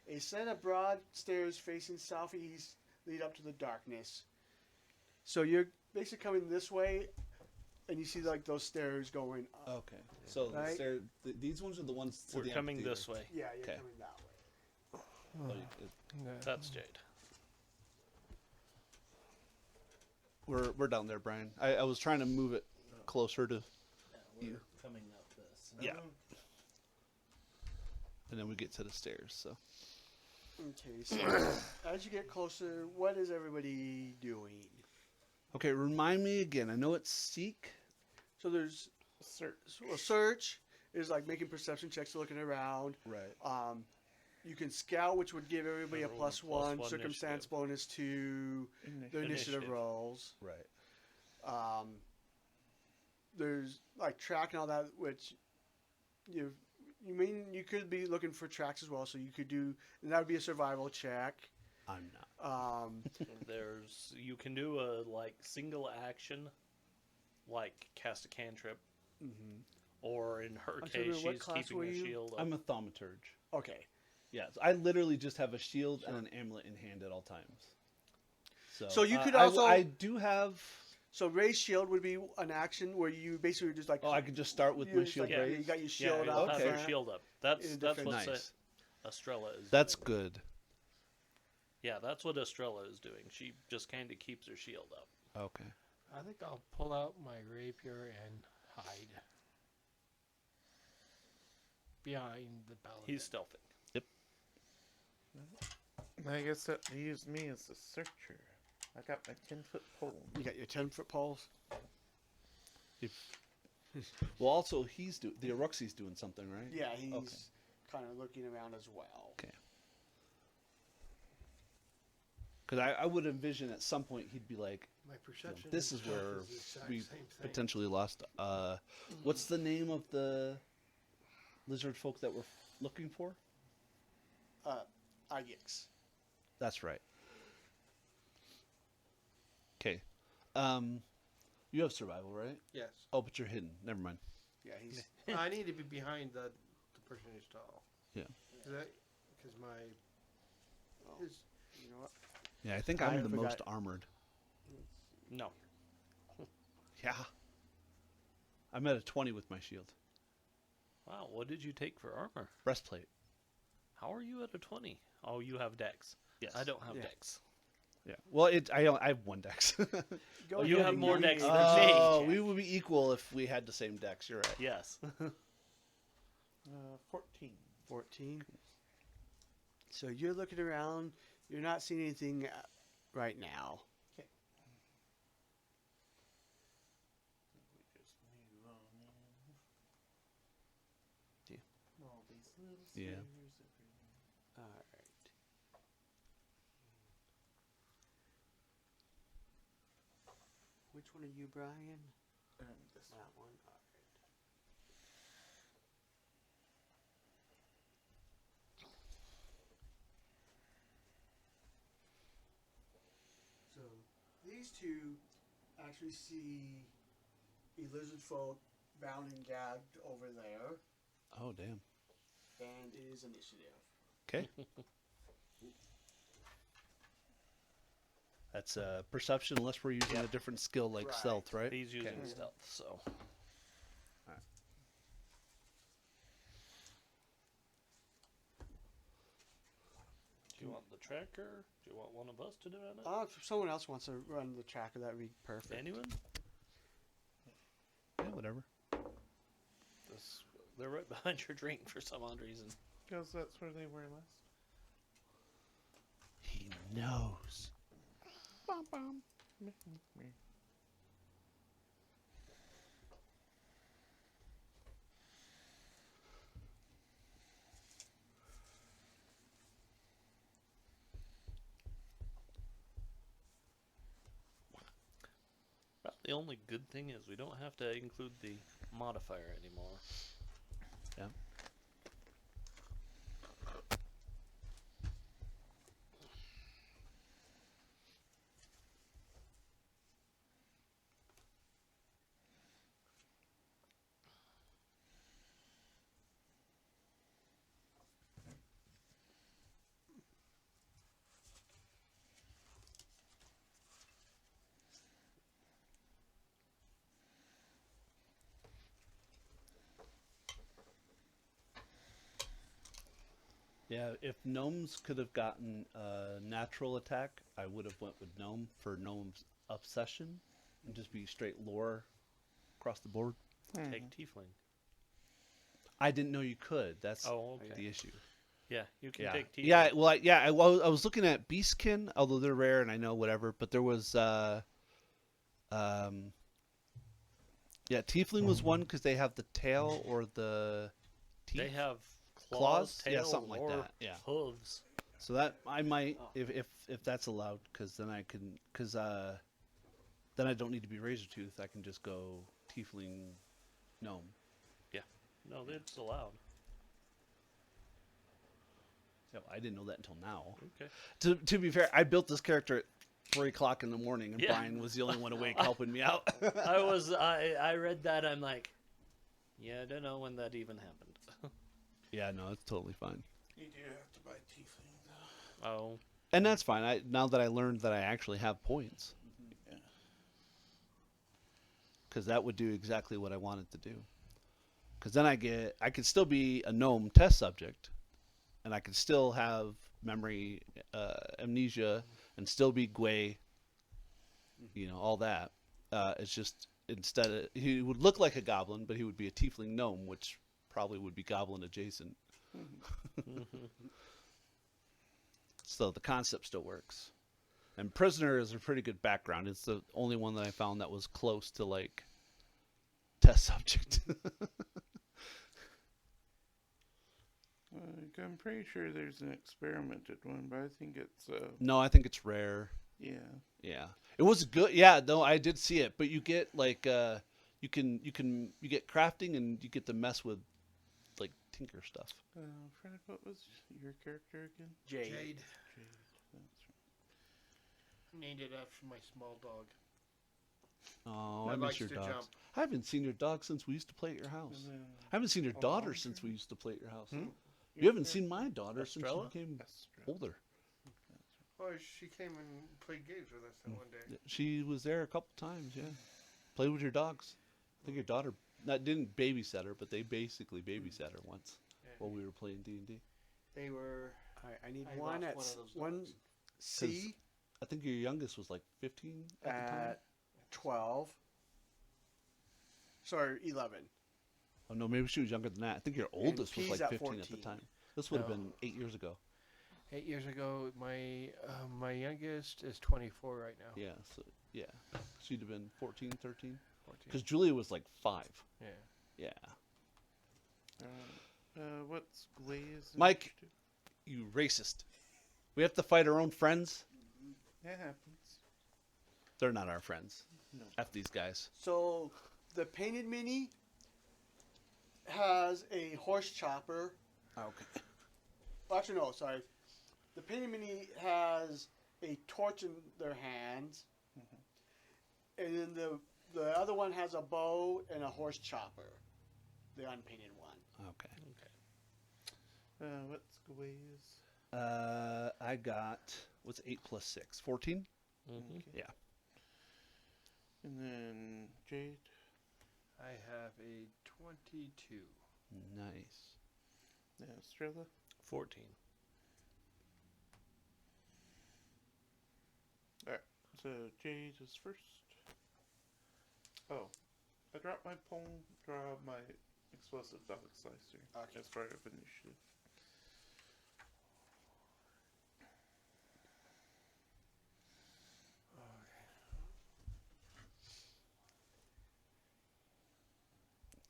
A set of broad stairs facing southeast lead up to the darkness. So you're basically coming this way, and you see like those stairs going up. Okay. So Right. these ones are the ones to We're the coming amphitheater. this way. Yeah, you're Okay. coming that way. Oh, you- That's Jade. We're down there, Brian. I was trying to move it closer to, We're coming up this. yeah. And then we get to the stairs. So Okay, so as you get closer, what is everybody doing? okay, remind me again. I know it's seek. So there's search is like making perception checks, looking around. Right. You can scout, which would give everybody a Everyone +1 +1 circumstance initiative. bonus to their initiative Initiative. rolls. Right. There's like track and all that, which you could be looking for tracks as well. So you could do, and that would be a survival check. I'm not. You can do a single action, like cast a cantrip, Mm-hmm. or in her I'm sorry, case, what she's class keeping were her you? shield up. I'm a thaumaturge. Okay. Yes, I literally just have a shield and an amulet in hand at all times. So you could I also- I do have. So raise shield would be an action where you basically just like. Oh, I could just start with you my just, shield like, raised. You got your Yeah, shield you'll up. have Okay. her shield up. That's In a that's different- what Nice. Estrella is. That's doing. good. Yeah, that's what Estrella is doing. She just kind of keeps her shield up. Okay. I think I'll pull out my rapier and hide behind the paladin. He's stealthing. I guess that leaves me as the searcher. I got my 10-foot pole. You got your 10-foot poles. Well, also the Aruxi's doing something, right? Yeah, he's Okay. kind of looking around as well. Okay. Because I would envision at some point he'd be like, My perception. this and is stealth where the exact we same thing. potentially lost. What's the name of the lizard folk that we're looking for? Igix. That's right. Okay. You have survival, right? Yes. Oh, but you're hidden. Never mind. Yeah, he's. I need to be behind the person who's tall. Yeah. Because my. Oh, His, you know what? Yeah, I think I I'm the forgot. most armored. No. Yeah. I'm at a 20 with my shield. Wow, what did you take for armor? Breastplate. How are you at a 20? Oh, you have dex. Yes. I don't have Yeah. dex. Yeah. Well, I have one dex. Go you ahead have and more give me decks a than dex me. Oh, check. we would be equal if we had the same dex. You're right. Yes. 14. 14. So you're looking around. You're not seeing anything right now. Yeah. All these little Yeah. stairs everywhere. All right. Which one are you, Brian? This That one. All right. So these two actually see a lizard folk bound and gagged over there, Oh, damn. and it is initiative. Okay. That's perception unless we're using a different skill like Right. stealth, right? He's using Okay. stealth, so. tracker? Do you want one of us to do it? If someone else wants to run the tracker, that would be perfect. Anyone? Yeah, whatever. They're right behind your drink for some odd reason. Because that's where they were last. He knows. Bum, bum. Well, the only good thing is we don't have to include the modifier anymore. Yeah. Yeah, if gnomes could have gotten a natural attack, I would have went with gnome for gnome's obsession and just be straight lore across the board. Take tiefling. I didn't know you could. That's Oh, okay. the issue. Yeah, you can Yeah, take tiefling. yeah. Well, I was looking at beastkin, although they're rare and I know whatever. But there was, yeah, tiefling was one because they have the tail or the teeth. They have Claws? tail, Yeah, something like or that, yeah. hooves. So that I might, if that's allowed, because then I can, then I don't need to be razor tooth. I can just go tiefling, gnome. Yeah. No, it's allowed. Yeah, I didn't know that until now. Okay. To be fair, I built this character at 3:00 in the morning, and Yeah. Brian was the only one awake helping me out. I read that. I'm like, yeah, I don't know when that even happened. Yeah, no, it's totally fine. You do have to buy tiefling, though. Oh. And that's fine. Now that I learned that I actually have points, Yeah. because that would do exactly what I wanted to do. Because then I could still be a gnome test subject, and I could still have memory, amnesia, and still be Gwei. You know, all that. It's just he would look like a goblin, but he would be a tiefling gnome, which probably would be goblin adjacent. So the concept still works. And prisoner is a pretty good background. It's the only one that I found that was close to like test subject. I'm pretty sure there's an experimented one, but I think it's No, I think it's rare. yeah. Yeah, it was good. Yeah, no, I did see it, but you get like you get crafting and you get to mess with like tinker stuff. Frank, what was your character again? Jade. Jade. That's Named it after my small dog. Oh, That I miss likes your to dogs. jump. I haven't seen your dog since we used to play at your house. right. I haven't seen your Oh, daughter I'm since sure. we used to play at your house. Hmm? You haven't seen my daughter since Estrella? she became older. Oh, she came and played games with us that one day. She was there a couple times. Yeah, played with your dogs. I think your daughter didn't babysit her, but they basically babysat her once Yeah. while we were playing D&D. They were. All right, I need I one lost at one of those one dogs. C I think your youngest was like 15 at the time. at 12. Sorry, 11. Oh no, maybe she was younger than that. I think your oldest was P's like at 15 at the 14. time. This would have No. been 8 years ago. 8 years ago, my youngest is 24 right now. Yeah, so yeah, she'd have been 14, 13. 14. Because Julia was like 5. Yeah. Yeah. What's Glaze? Mike. You racist. We have to fight our own friends. That happens. They're not our friends. No. F these guys. So the painted mini has a horse chopper. Okay. Actually, no, sorry. The painted mini has a torch in their hands, and then the other one has a bow and a horse chopper. The unpainted one. Okay. What's Glaze? I got what's 8 plus 6? 14. Mm-hmm. Okay. Yeah. And then Jade. I have a 22. Nice. Estrella. 14. So Jade is first. Oh, I dropped my pole, draw my explosive dog slicer Okay. as part of initiative.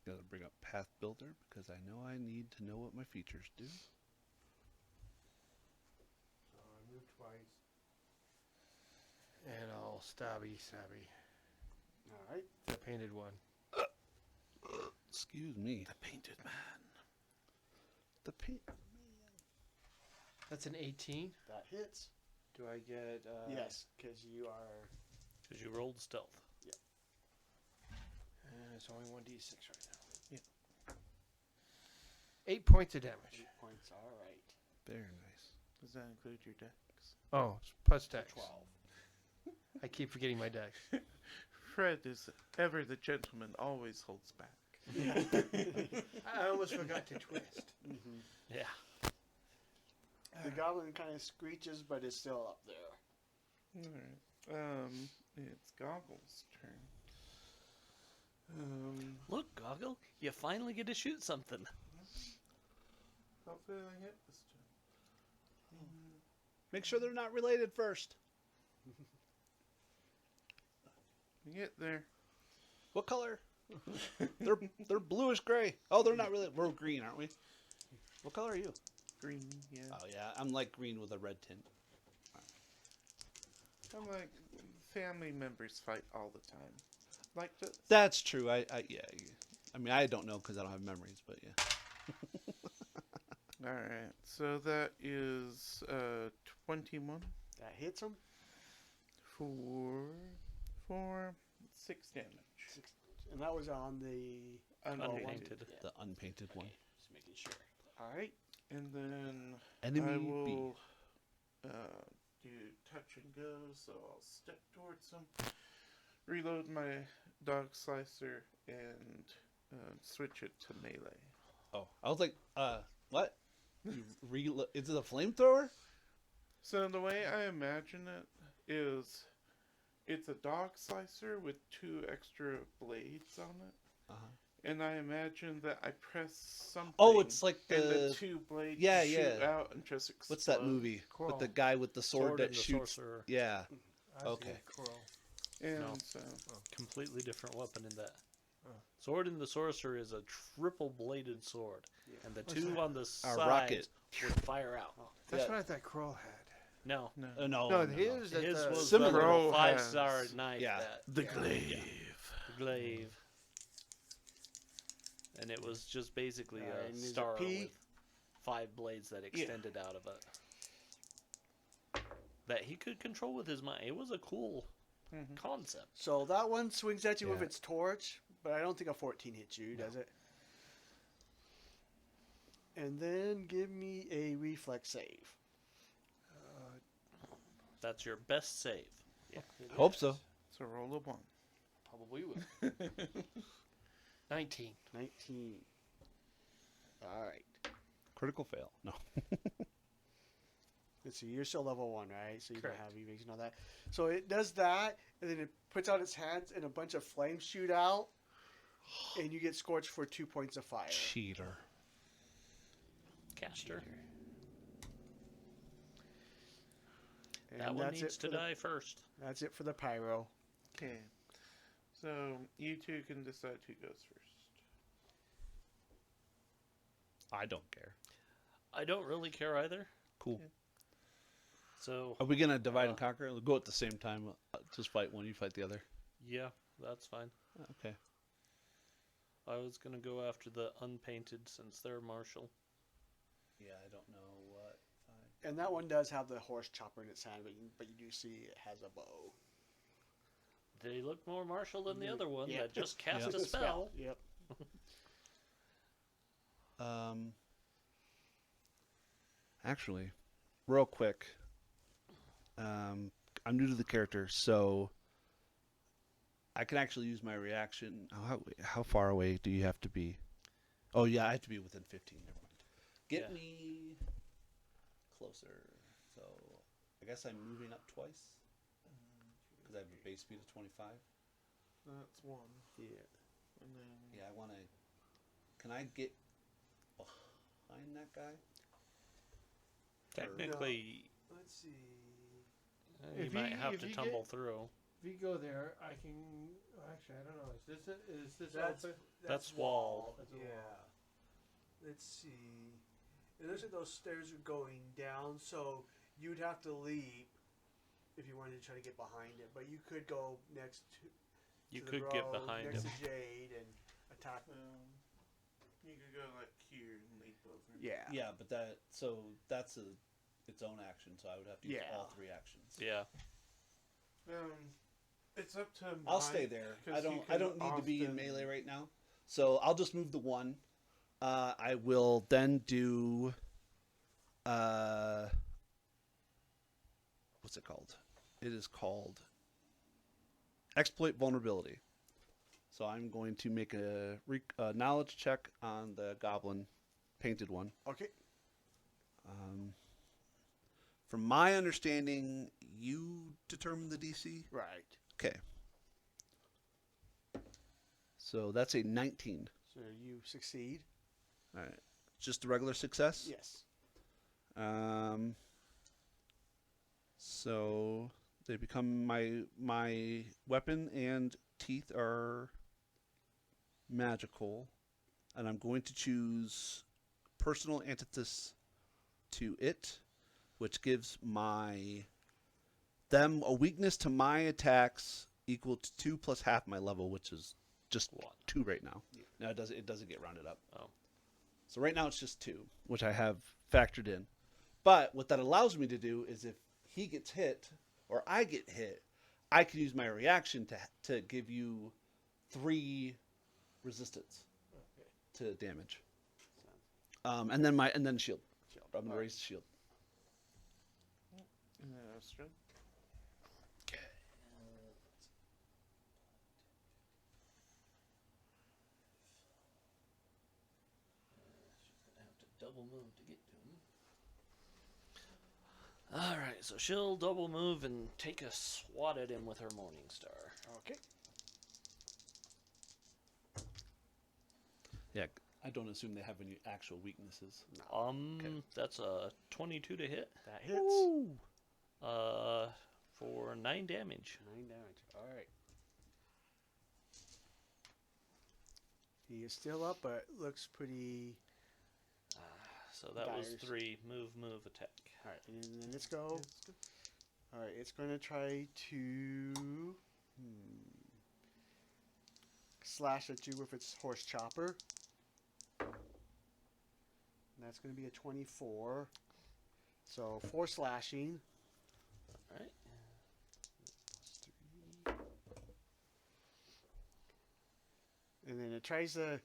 Gotta bring up Path Builder because I know I need to know what my features do. So I move twice. And I'll stabby. All right. The painted one. Excuse me. The painted man. The paint. That's an 18. That hits. Do I get... Yes, because you are. Because you rolled stealth. It's only 1d6 right now. Yeah. 8 points of damage. 8 points. All right. Very nice. Does that include your dex? Oh, plus dex. 12. I keep forgetting my dex. Fred is ever the gentleman, always holds back. I almost forgot to twist. Mm-hmm. Yeah. The goblin kind of screeches, but is still up there. Alright. It's Goggle's turn. Look, Goggle, you finally get to shoot something. Hopefully I hit this time. Make sure they're not related first. You get there. What color? they're bluish gray. Oh, they're not really. We're green, aren't we? What color are you? Green, yeah. Oh yeah, I'm like green with a red tint. I'm like, family members fight all the time. Like this. That's true. Yeah. I mean, I don't know because I don't have memories, but yeah. Alright, so that is 21 That hits him. for 6 damage. And that was on the Unpainted. Yeah. The unpainted one. Okay, just making sure. All right. And then Enemy I B. will do touch and go, so I'll step towards him, reload my dog slicer, and switch it to melee. Oh, I was like, what? Is it a flamethrower? So the way I imagine it is, it's a dog slicer with 2 extra blades on it. Uh-huh. And I imagine that I press something. Oh, it's like and the the 2 blades yeah, shoot yeah. out and just explode. what's that movie with the Crawl. guy with the sword that and the shoots? sorcerer. Yeah. I see Okay. a Coral. And No. so Completely different weapon in that. Oh. Sword in the Sorcerer is a triple-bladed sword, and the What's two that? on the sides rocket. would fire out. That's Yeah. what I thought Coral had. No, no. No, No, his is his the was Similar. the little Crow 5-star has- knife. yeah. That The Yeah. glaive. glaive, and it was just basically Alright, a and is it star P? with 5 blades that extended out of it. That he could control with his mind. It was a cool Mhm. concept. So that one swings at you with Yeah. its torch, but I don't think a 14 hits you, does it? And then give me a reflex save. That's your best save. Hope so. So roll a 1. Probably will. 19. 19. All right. Critical fail. No. Let's see, you're still level 1, right? So you Correct. don't have evasion and all that. So it does that, and then it puts out its hands, and a bunch of flames shoot out, and you get scorched for 2 points of fire. Cheater. Caster. And That one that's needs it to for the- die first. That's it for the pyro. Okay. So you two can decide who goes first. I don't care. I don't really care either. Cool. So, Are we gonna divide and conquer? We'll go at the same time. Just fight one. You fight the other. yeah, that's fine. Okay. I was going to go after the unpainted since they're martial. Yeah, I don't know what. And that one does have the horse chopper in its hand, but you do see it has a bow. They look more martial than the Yeah. other one Yeah. that just cast Yeah. a spell. Yep. Actually, real quick. I'm new to the character, so I can actually use my reaction. How far away do you have to be? Oh yeah, I have to be within 15. Never mind. Get Yeah. me closer. So I guess I'm moving up twice. Because because I have a base speed of 25. That's one. Yeah. And then Yeah, I want to. Can I get behind that guy? Technically, Let's see. you If might you- have if to you tumble get- through. If you go there, I can. Actually, I don't know. Is this That's open? That's wall. That's a Yeah. wall. Let's see. It looks like those stairs are going down, so you'd have to leap if you wanted to try to get behind it. But you could go next to. You to the could get road, behind next him. to Jade and attack. you could go like here and leap over. Yeah. Yeah, but that's its own action, so I would have to use all 3 actions. Yeah. It's up to. I'll stay there. 'cause I you don't can need to be in often- melee right now, so I'll just move the 1. I will then do. What's it called? It is called exploit vulnerability. So I'm going to make a knowledge check on the goblin painted one. Okay. From my understanding, you determine the DC. Right. Okay. So that's a 19. So you succeed. All right. Just a regular success? Yes. So they become my weapon and teeth are magical, and I'm going to choose personal antithesis to it, which gives them a weakness to my attacks equal to 2 plus half my level, which is just 2 right now. Now it doesn't get rounded up. Oh. So right now it's just 2, which I have factored in. But what that allows me to do is if he gets hit or I get hit, I can use my reaction to give you 3 resistance to damage. And then shield. I'm gonna raise the shield. Astrid. Okay. She's gonna have to double move to get to him. All right, so she'll double move and take a swat at him with her Morning Star. Okay. Yeah, I don't assume they have any actual weaknesses. Okay. That's a 22 to hit. That hits. For 9 damage. 9 damage. All right. He is still up, but looks pretty. So that was Dyers. 3 move, attack. All right, and then let's go. All right, it's going to try to slash at you with its horse chopper. And that's going to be a 24. So 4 slashing. All right. Plus 3. And then it tries to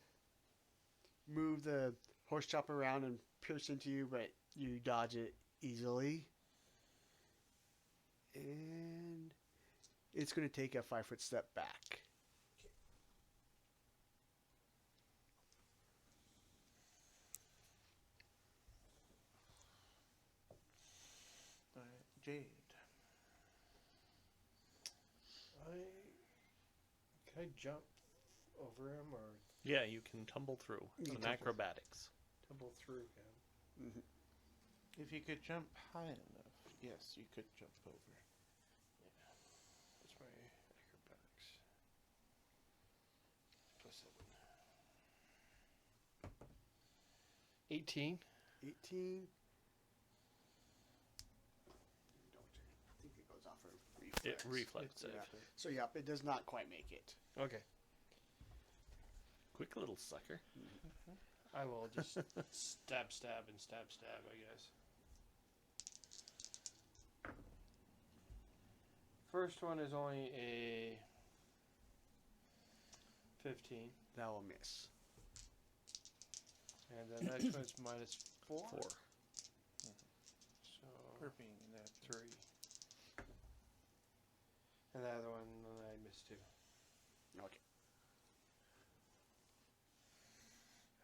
move the horse chopper around and pierce into you, but you dodge it easily. And it's going to take a 5-foot step back. Jade. Can I jump over him or Yeah, you can tumble through. You It's can an tumble. acrobatics. tumble through him? If you could jump high enough, yes, you could jump over. What's my acrobatics? +7. 18. 18. I think it goes off of reflex. It reflex save. Yeah. So, yep, it does not quite make it. Okay. Quick little sucker. I will just stab, I guess. First one is only a 15. That will miss. And the next one's -4. 4. So For being that 3. And the other one I missed 2. Okay.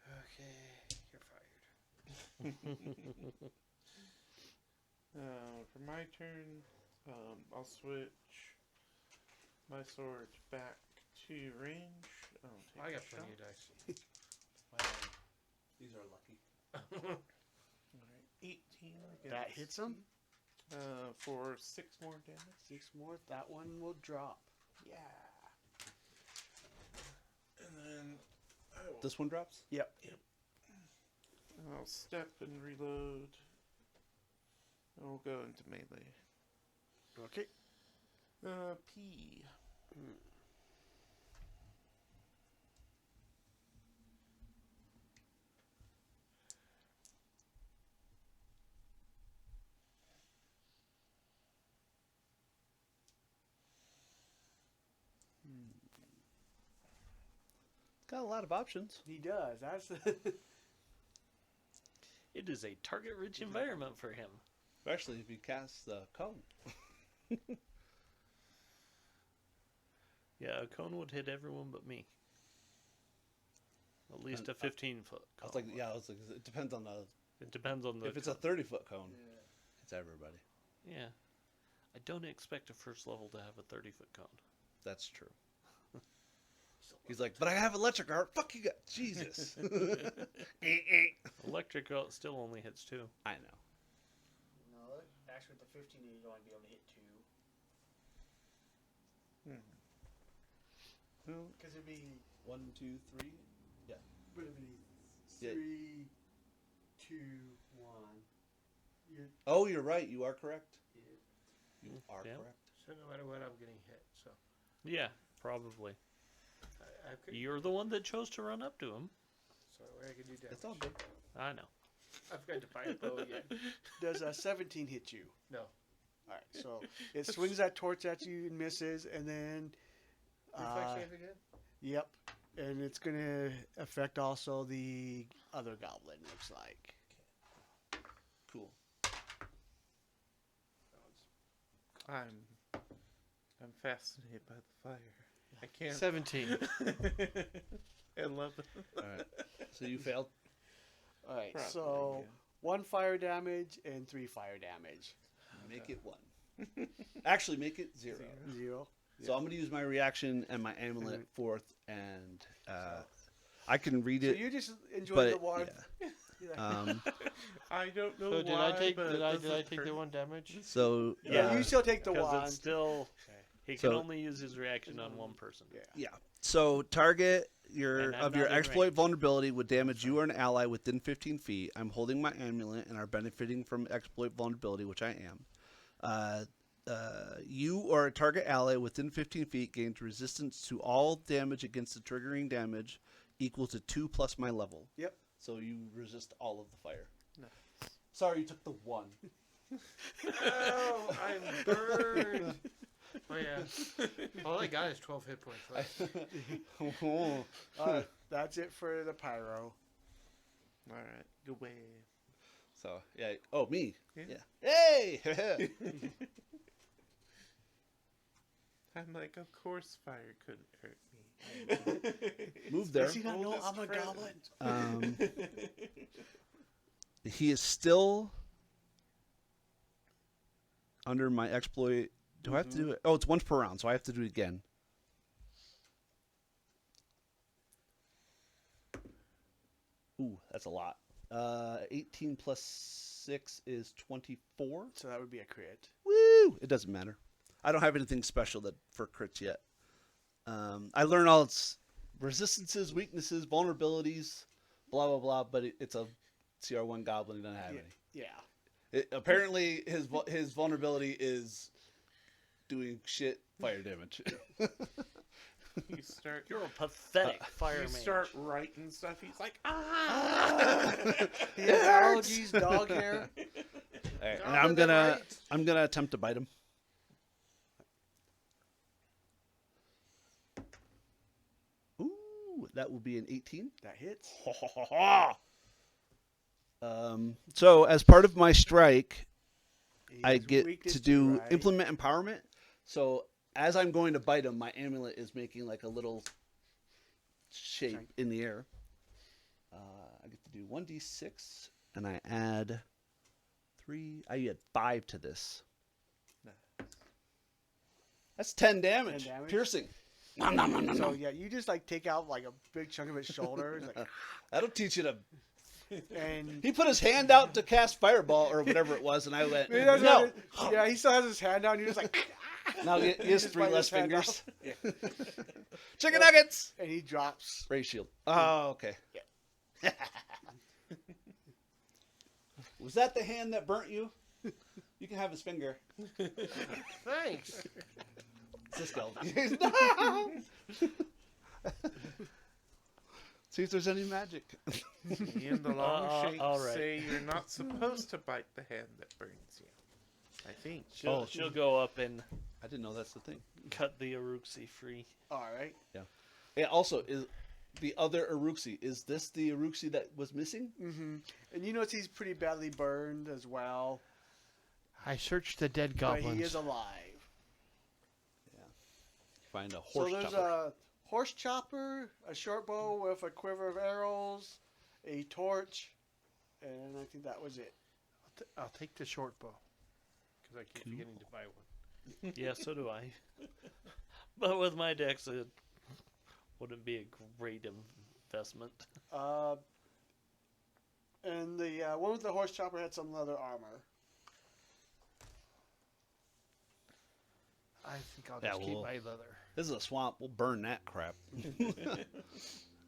Okay, you're fired. For my turn, I'll switch my sword back to range. I'll take I a got shot. plenty of dice. These are lucky. Alright, 18 against That hits him. for 6 more damage. 6 more. That one will drop. Yeah. And then I will, This one drops? Yep. I'll step and reload. And we'll go into melee. Okay. P. Got a lot of options. He does. That's It is a target-rich environment for him. Especially if you cast the cone. Yeah, a cone would hit everyone but me. At least a 15-foot cone. I was like, yeah, I was like, it depends on the. It depends on the. If it's a 30-foot cone, it's everybody. Yeah. I don't expect a first level to have a 30-foot cone. That's true. He's like, but I have electric art. Fuck you, guys. Jesus. Electric still only hits 2. I know. no. Actually, with the 15, you'd only be able to hit 2. Because it'd be 1, 2, 3. would it be Yeah. 3, 2, 1. Oh, you're right. You are correct. You are Yeah. correct. So no matter what, I'm getting hit. So Yeah, probably. I could. You're the one that chose to run up to him. So I can do damage. It's all good. I know. I've got to buy a bow again. Does a 17 hit you? No. All right. So it swings that torch at you and misses, and then. Reflex save again. Yep. And it's going to affect also the other goblin, looks like. Cool. I'm fascinated by the fire. I can't. 17. I love it. All right. So you failed. All right. Probably, So yeah. 1 fire damage and 3 fire damage. Make it 1. Actually, make it 0. 0. So I'm going to use my reaction and my amulet fourth, and I can read So it. you just enjoy but the water. yeah. Yeah. I don't know So why. did I take? but Did I this is take the per- 1 damage? So Yeah, you still take the Because wand. it's still. He can So- only use his reaction on one person. Yeah. yeah. So target And your I'm of your not in exploit range. vulnerability would damage you or an ally within 15 feet. I'm holding my amulet and are benefiting from exploit vulnerability, which I am. You or a target ally within 15 feet gains resistance to all damage against the triggering damage equal to 2 plus my level. Yep. So you resist all of the fire. Nice. Sorry, you took the 1. Oh, I'm burned. Oh yeah. All I got is 12 hit points left. All right. That's it for the pyro. All right, go away. So yeah. Oh, me. Yeah. Yeah. Hey. I'm like, of course, fire couldn't hurt me. Move there. Does he not know Oldest I'm a friend. goblin? He is still under my exploit. Do I have to do it? Oh, it's once per round, so I have to do it again. Ooh, that's a lot. 18 plus 6 is 24. So that would be a crit. Woo! It doesn't matter. I don't have anything special that for crits yet. I learn all its resistances, weaknesses, vulnerabilities, blah blah blah. But it's a CR1 goblin. He doesn't have Yeah. any. Yeah. Apparently, his vulnerability is doing shit fire damage. You start. You're a pathetic fire You mage. start writing stuff. He's like, ah. He has allergies, dog hair. All right, and Goblin that I'm gonna attempt to bite him. Ooh, that will be an 18. That hits. So as part of my strike, He I has get weakness to do right? implement empowerment. So as I'm going to bite him, my amulet is making like a little shape Sorry. in the air. I get to do 1d6, and I add 3. I add 5 to this. That's 10 damage. 10 damage. Piercing. Nom, nom, nom, nom, So nom. yeah, you just like take out like a big chunk of his shoulder, it's like, That'll teach you to. and He put his hand out to cast fireball or whatever it was, and I went, he doesn't no. have it- yeah, he still has his hand down. You're just like, Now he has just 3 bite less his hand fingers. off. Chicken nuggets. and he drops. Ray shield. Oh, okay. Was that the hand that burnt you? You can have his finger. Thanks. It's a skeleton. No! See if there's any magic. Me and the long shakes all right. say you're not supposed to bite the hand that burns you. I think. She'll go up and I didn't know that's the thing. cut the Uruxi free. All right. Yeah. Also, is the other Uruxi, is this the Uruxi that was missing? Mm-hmm. And you notice he's pretty badly burned as well, I searched the dead but goblins. he is alive. Find a horse so there's chopper. a horse chopper, a short bow with a quiver of arrows, a torch, and I think that was it. I'll take the short bow because I keep forgetting to buy one. Yeah, so do I. But with my decks, it wouldn't be a great investment. And the one with the horse chopper had some leather armor. I think I'll Yeah, just keep well, my leather. This is a swamp. We'll burn that crap.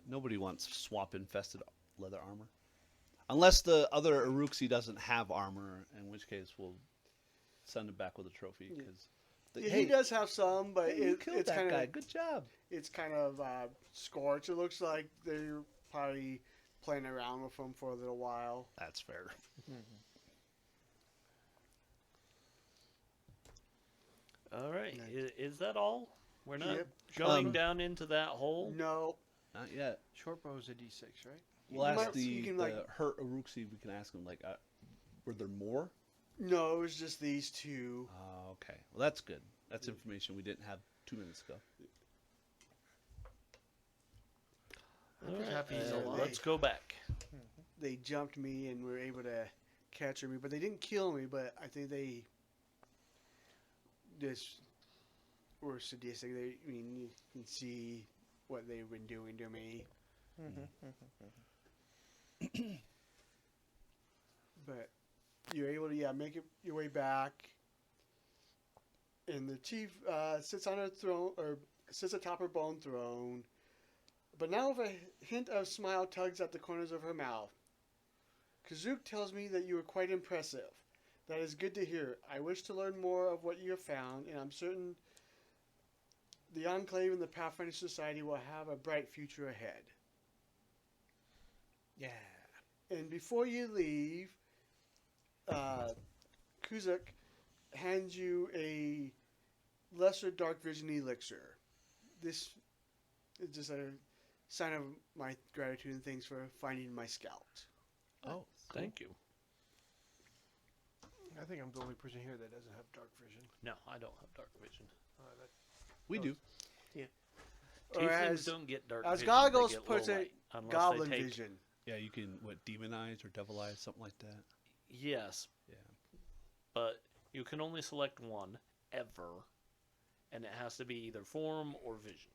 Nobody wants swamp-infested leather armor. Unless the other Uruxi doesn't have armor, in which case we'll send him back with a trophy. Cause Yeah, he does have some, but hey, you killed it's that kind guy. of Good job. it's kind of scorched. It looks like they're probably playing around with him for a little while. That's fair. All right, Nice. is that all? We're not Yep. going down into that hole. No, Not yet. Short bow is a D6, right? We'll You ask might- the, you can, like- hurt Uruxi. We can ask him, like, were there more? no, it was just these two. Oh, okay. Well, that's good. That's information we didn't have 2 minutes ago. All just right, happy he's alive. let's go back. They jumped me and were able to capture me, but they didn't kill me. But I think they just were sadistic. I mean, you can see what they've been doing to me. But you're able to make your way back, and the chief sits on a throne or sits atop her bone throne, but now with a hint of smile tugs at the corners of her mouth. Kazook tells me that you are quite impressive. That is good to hear. I wish to learn more of what you have found, and I'm certain the Enclave and the Pathfinder Society will have a bright future ahead. Yeah. And before you leave, Kuzuk hands you a lesser dark vision elixir. This is just a sign of my gratitude and thanks for finding my scout. Oh, Thank you. I think I'm the only person here that doesn't have dark vision. No, I don't have dark vision. we do. Or Tieflings as, don't get dark as vision. Goggles they get puts low it, light, unless goblin they take, vision. Yeah, you can, demon eyes or devil eyes, something like that. Yes, Yeah. but you can only select one ever, and it has to be either form or vision.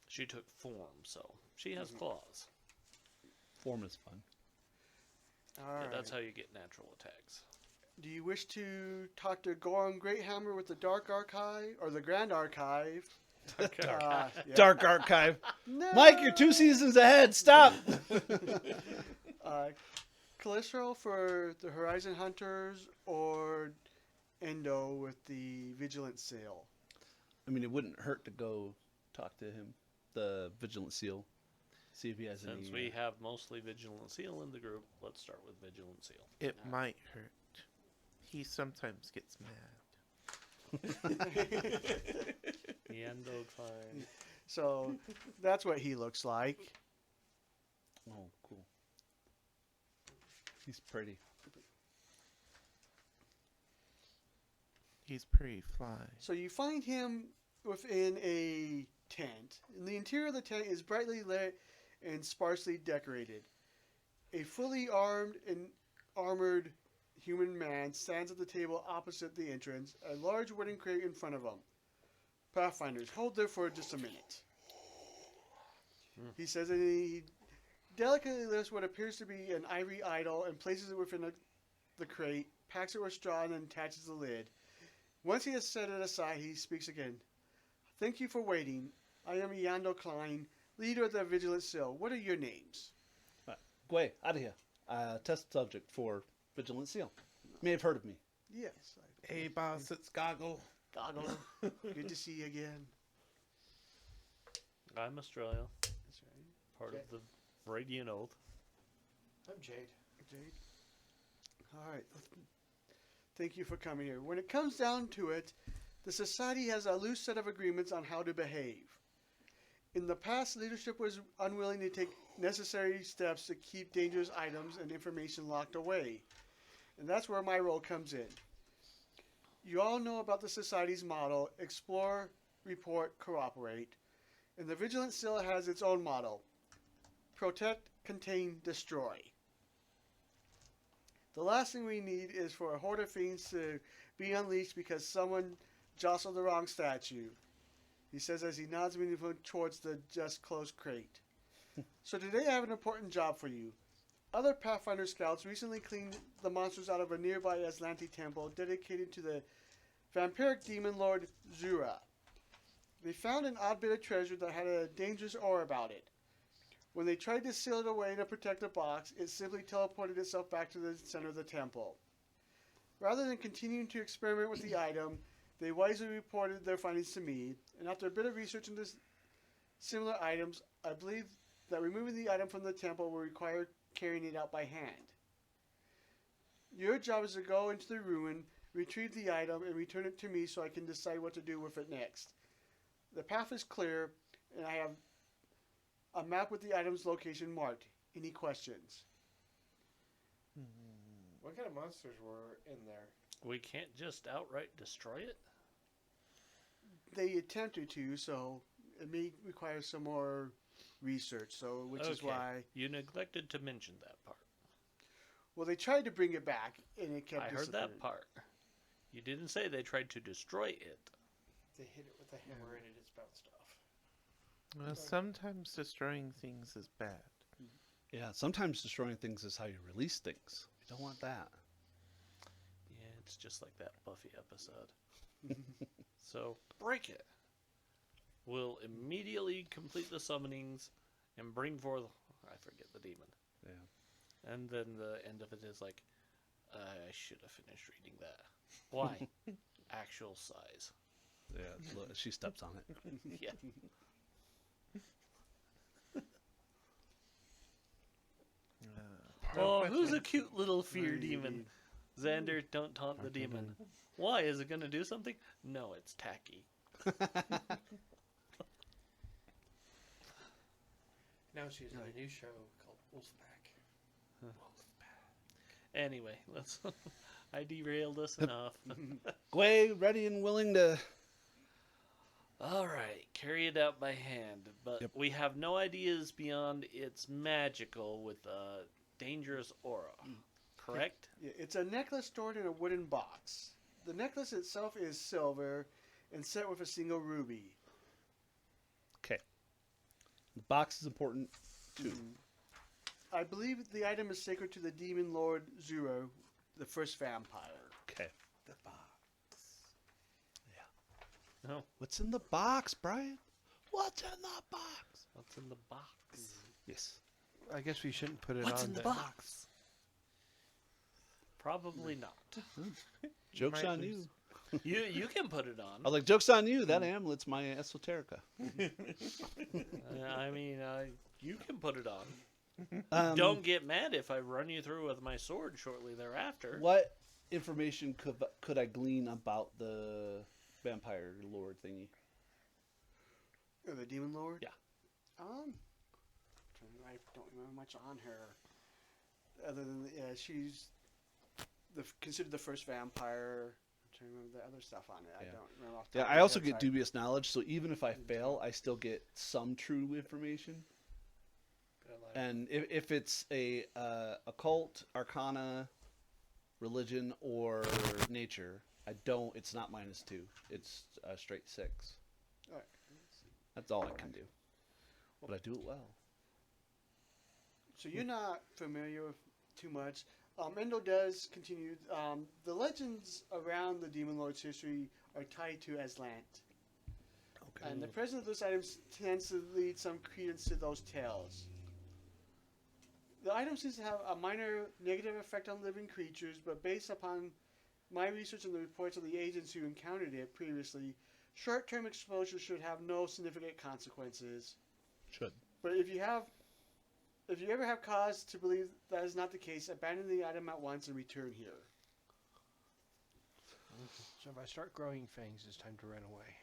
She took form, so she has claws. Form is fun. All Yeah, right. that's how you get natural attacks. Do you wish to talk to Goron Greathammer with the Dark Archive or the Grand Archive? Yeah. Dark Archive. No. Mike, you're 2 seasons ahead. Stop. Calistro for the Horizon Hunters or Endo with the Vigilant Sail? I mean, it wouldn't hurt to go talk to him, the Vigilant Seal. See if he has Since any. we have mostly Vigilant Seal in the group, let's start with Vigilant Seal. It might hurt. He sometimes gets mad. The Endo climb. So that's what he looks like. Oh, cool. He's pretty. He's pretty fly. So you find him within a tent. And the interior of the tent is brightly lit and sparsely decorated. A fully armed and armored human man stands at the table opposite the entrance, a large wooden crate in front of him. Pathfinders, hold there for just a minute. He says that he delicately lifts what appears to be an ivory idol and places it within the crate, packs it with straw, and then attaches the lid. Once he has set it aside, he speaks again. Thank you for waiting. I am Yando Klein, leader of the Vigilant Seal. What are your names? Gway, out of here. Test subject for Vigilant Seal. May have heard of me. Yes. Hey, boss, it's Goggle. Goggle. Good to see you again. I'm Australia, That's right. part of the Radiant Oath. I'm Jade. Jade. All right. Thank you for coming here. When it comes down to it, the society has a loose set of agreements on how to behave. In the past, leadership was unwilling to take necessary steps to keep dangerous items and information locked away. And that's where my role comes in. You all know about the society's motto, explore, report, cooperate. And the Vigilant Seal has its own motto, protect, contain, destroy. The last thing we need is for a horde of fiends to be unleashed because someone jostled the wrong statue. He says as he nods me towards the just closed crate. So today I have an important job for you. Other Pathfinder scouts recently cleaned the monsters out of a nearby Aslanti temple dedicated to the vampiric demon lord Zura. They found an odd bit of treasure that had a dangerous aura about it. When they tried to seal it away in a protective box, it simply teleported itself back to the center of the temple. Rather than continuing to experiment with the item, they wisely reported their findings to me, and after a bit of research into similar items, I believe that removing the item from the temple will require carrying it out by hand. Your job is to go into the ruin, retrieve the item, and return it to me so I can decide what to do with it next. The path is clear, and I have a map with the item's location marked. Any questions? What kind of monsters were in there? We can't just outright destroy it? They attempted to, so it may require some more research, so which is Okay. why... You neglected to mention that part. Well, they tried to bring it back, and it kept I heard that part. You didn't say they tried to destroy it. They hit it with a hammer and it just bounced off. Well, sometimes destroying things is bad. Yeah, sometimes destroying things is how you release things. You don't want that. Yeah, it's just like that Buffy episode. So, break it. We'll immediately complete the summonings and bring forth... I forget the demon. Yeah. And then the end of it is like, I should have finished reading that. Why? Actual size. Yeah, look, she steps on it. Yeah. Oh, who's a cute little fear demon? Xander, don't taunt the demon. Why? Is it going to do something? No, it's tacky. Now she's in a new show called Wolfpack. Anyway, let's... I derailed us enough. Gway, ready and willing to... All right, carry it out by hand. But Yep. we have no ideas beyond it's magical with a dangerous aura. Correct? Yeah, it's a necklace stored in a wooden box. The necklace itself is silver and set with a single ruby. Okay. The box is important, too. I believe the item is sacred to the demon lord Zuro, the first vampire. Okay. The box. No. What's in the box, Brian? What's in the box? What's in the box? Yes. I guess we shouldn't put it What's on in the there. box? Probably not. Joke's might on lose. you. You can put it I on. was like, joke's on you. That amulet's my esoterica. I mean, you can put it on. Don't Don't get mad if I run you through with my sword shortly thereafter. What information could I glean about the vampire lord thingy? The demon lord? Yeah. I don't remember much on her. Other than, she's considered the first vampire. I'm trying to remember the other stuff on it. I Yeah. don't remember off the Yeah, top I of my also head, get sorry. dubious knowledge, so even if I fail, I still get some true information. But like, And if it's a occult, arcana religion or nature, I don't. It's not -2. It's a straight 6. All right. That's all I can do. But I do it well. So you're not familiar with too much. Endo does continue. The legends around the Demon Lord's history are tied to Aslant. Okay. And the presence of this item tends to lead some credence to those tales. The item seems to have a minor negative effect on living creatures, but based upon my research and the reports of the agents who encountered it previously, short-term exposure should have no significant consequences. Should. But if you ever have cause to believe that is not the case, abandon the item at once and return here. So if I start growing fangs, it's time to run away.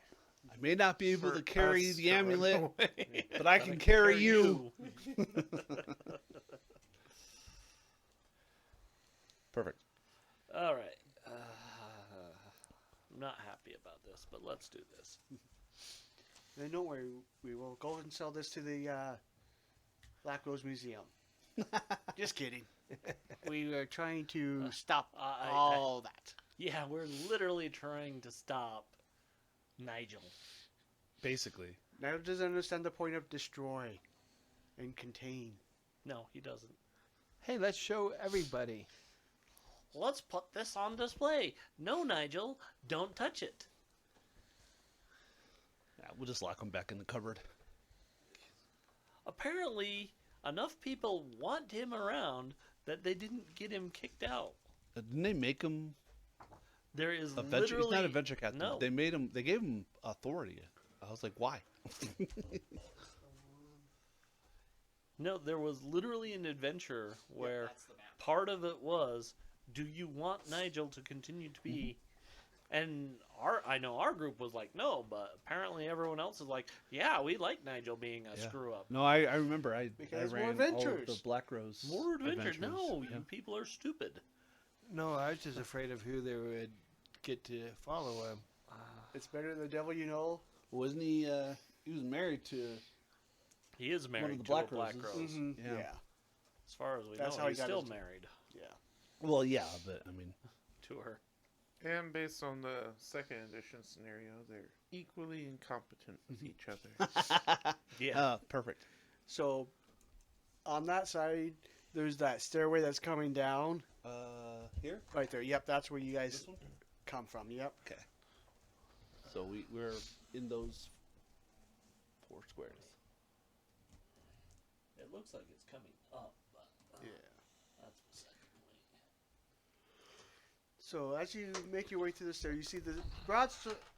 I may not be able to For carry us the to run amulet, away. but I can carry you. Perfect. All right. I'm not happy about this, but let's do this. Then don't worry, we will go and sell this to the Black Rose Museum. Just kidding. We are trying to stop all that. Yeah, we're literally trying to stop Nigel. Basically. Now doesn't understand the point of destroy and contain. No, he doesn't. Hey, let's show everybody. Let's put this on display. No, Nigel, don't touch it. Yeah, we'll just lock him back in the cupboard. Apparently, enough people want him around that they didn't get him kicked out. Didn't they make him There is a venture? literally He's not a venture captain. No. They made him. They gave him authority. I was like, why? No, there was literally an adventure where part of it was, do you want Nigel to continue to be? And I know our group was like, no, but apparently everyone else is like, yeah, we like Nigel being a Yeah. screw up. No, I remember. I Because more ran all of adventures. the Black Rose. More adventure. adventures. No, Yeah. you people are stupid. No, I was just afraid of who they would get to follow him. It's better the devil you know. Wasn't he? He was married to. He is married of the to a Black Black Roses. Rose. Mhm, Yeah. yeah. As far as we That's know, how he he's got still his- married Well, yeah, but I mean, to her. And based on the second edition scenario, they're equally incompetent with each other. Yeah. perfect. So, on that side, there's that stairway that's coming down. Here. Right there. Yep, that's where you guys This one. come from. Yep. Okay. So we're in those 4 squares. It looks like it's coming up, but Yeah. that's beside the point. So as you make your way through the stair, you see the broad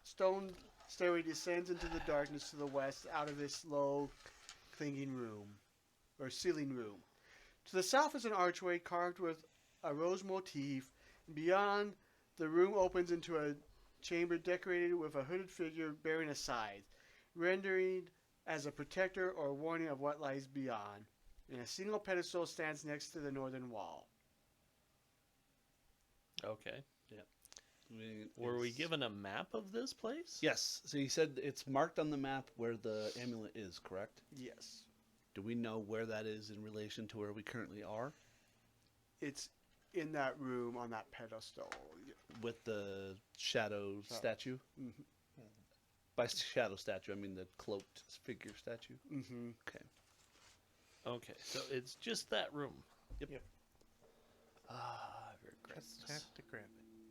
stone stairway descends into the darkness to the west out of this low, clinging room, or ceiling room. To the south is an archway carved with a rose motif. Beyond, the room opens into a chamber decorated with a hooded figure bearing a scythe, rendering as a protector or warning of what lies beyond. And a single pedestal stands next to the northern wall. Okay. I mean, Were we it's- given a map of this place? Yes. So you said it's marked on the map where the amulet is, correct? Yes. Do we know where that is in relation to where we currently are? It's in that room on that pedestal. With the shadow statue? Mhm. By shadow statue, I mean the cloaked figure statue. Mm-hmm. Okay. Okay, so it's just that room. Yep. Ah, I regret Just this. have to grab it.